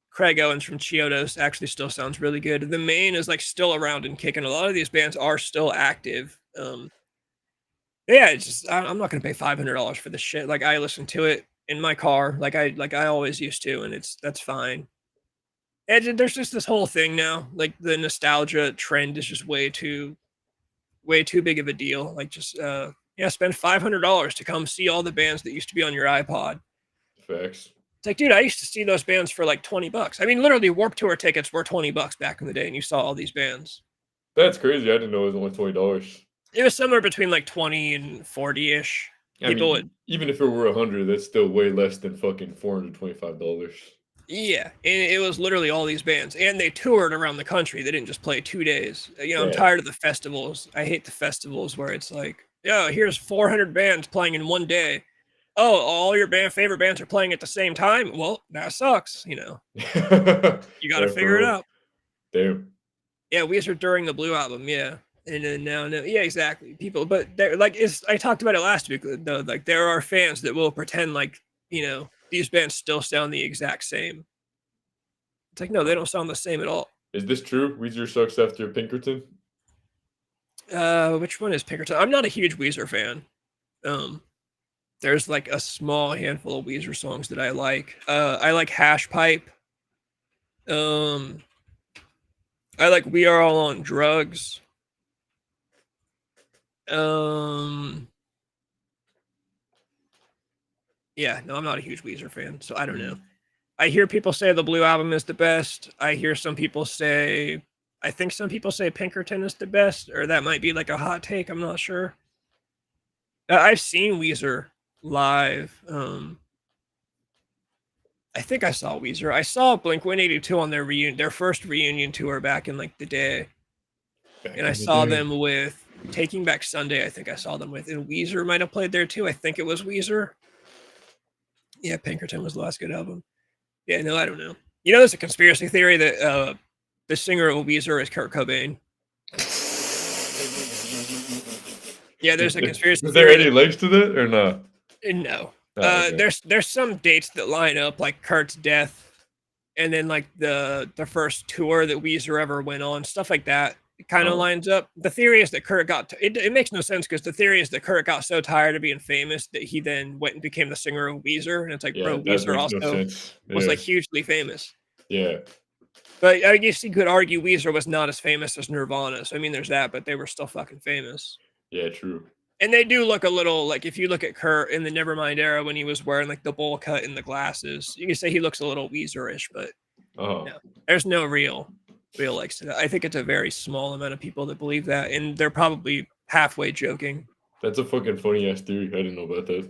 Craig Owens from Chiodos actually still sounds really good. The Main is like still around and kicking. A lot of these bands are still active. Yeah, it's just I'm not gonna pay $500 for this shit. Like I listen to it in my car, like I always used to, and that's fine. And there's just this whole thing now, like the nostalgia trend is just way too big of a deal. Like just yeah, spend $500 to come see all the bands that used to be on your iPod. Facts. It's like, dude, I used to see those bands for like $20. I mean, literally, Warped Tour tickets were $20 back in the day, and you saw all these bands. That's crazy. I didn't know it was only $20. It was somewhere between like 20 and 40-ish. I mean, even if it were 100, that's still way less than fucking $425. Yeah, and it was literally all these bands, and they toured around the country. They didn't just play 2 days. You know, I'm Yeah. tired of the festivals. I hate the festivals where it's like, oh, here's 400 bands playing in one day. Oh, all your favorite bands are playing at the same time. Well, that sucks. You know, you got to figure it out. Damn. Yeah, Weezer during the Blue album. Yeah, and then now, yeah, exactly. People, but they're like, I talked about it last week. Though, like, there are fans that will pretend like, you know, these bands still sound the exact same. It's like, no, they don't sound the same at all. Is this true? Weezer sucks after Pinkerton? Which one is Pinkerton? I'm not a huge Weezer fan. There's like a small handful of Weezer songs that I like. I like Hash Pipe. I like We Are All on Drugs. Yeah, no, I'm not a huge Weezer fan, so I don't know. I hear people say the Blue album is the best. I hear some people say, I think some people say Pinkerton is the best, or that might be like a hot take. I'm not sure. I've seen Weezer live. I think I saw Weezer. I saw Blink-182 on their first reunion tour back in like the day. And I saw them with Taking Back Sunday, I think I saw them with. And Weezer might have played there too. I think it was Weezer. Yeah, Pinkerton was the last good album. Yeah, no, I don't know. You know, there's a conspiracy theory that the singer of Weezer is Kurt Cobain. Yeah, there's a conspiracy theory. Is there any that, legs to that or not? No. Oh, okay. There's some dates that line up, like Kurt's death, and then like the first tour that Weezer ever went on, stuff like that. It kind of lines up. The theory is that Kurt it makes no sense because the theory is that Kurt got so tired of being famous that he then went and became the singer of Weezer, and it's like, bro, Weezer also was like hugely famous. Yeah. But I guess you could argue Weezer was not as famous as Nirvana. So I mean, there's that, but they were still fucking famous. Yeah, true. And they do look a little like, if you look at Kurt in the Nevermind era when he was wearing like the bowl cut and the glasses, you can say he looks a little Weezer-ish, but no, there's no real likes to that. I think it's a very small amount of people that believe that, and they're probably halfway joking. That's a fucking funny ass theory. I didn't know about that.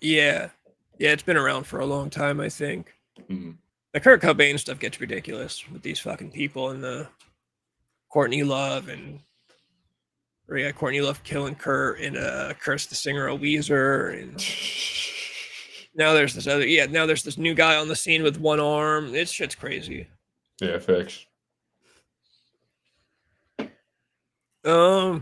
Yeah, it's been around for a long time, I think. The Kurt Cobain stuff gets ridiculous with these fucking people and the Courtney Love and Courtney Love killing Kurt and Kurt's the singer of Weezer, and now there's this new guy on the scene with one arm. It's shit's crazy. Yeah, facts. I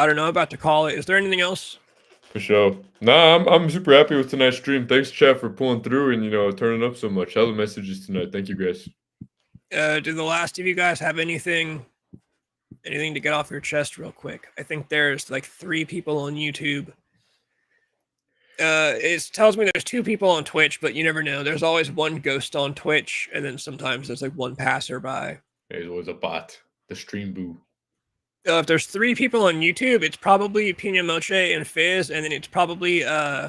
don't know. I'm about to call it. Is there anything else? For sure. Nah, I'm super happy with tonight's stream. Thanks, chat, for pulling through and turning up so much. Hella messages tonight. Thank you, guys. Do the last of you guys have anything to get off your chest real quick? I think there's like 3 people on YouTube. It tells me there's 2 people on Twitch, but you never know. There's always one ghost on Twitch, and then sometimes there's like one passerby. There's always a bot. The stream boo. If there's 3 people on YouTube, it's probably Pina Moche and Fizz, and then it's probably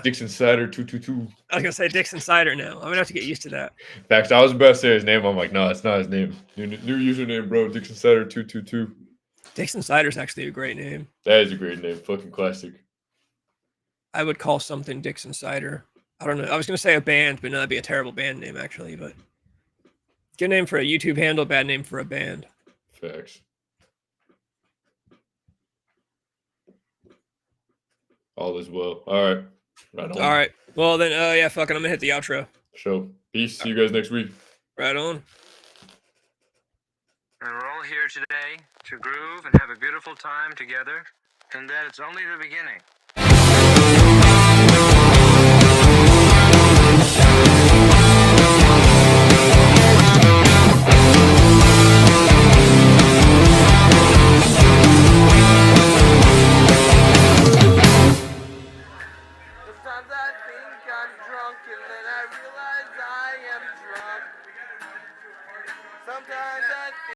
Dixon Cider 222. I was gonna say Dixon Cider now. I'm gonna have to get used to that. Facts. I was about to say his name. I'm like, no, it's not his name. New username, bro. Dixon Cider 222. Dixon Cider's actually a great name. That is a great name. Fucking classic. I would call something Dixon Cider. I don't know. I was gonna say a band, but no, that'd be a terrible band name actually. But good name for a YouTube handle, bad name for a band. Facts. All is well. All right. Right on. All right. Well then, yeah, fuck it. I'm gonna hit the outro. Show. Peace. See you guys next week. Right on. And we're all here today to groove and have a beautiful time together, and that it's only the beginning.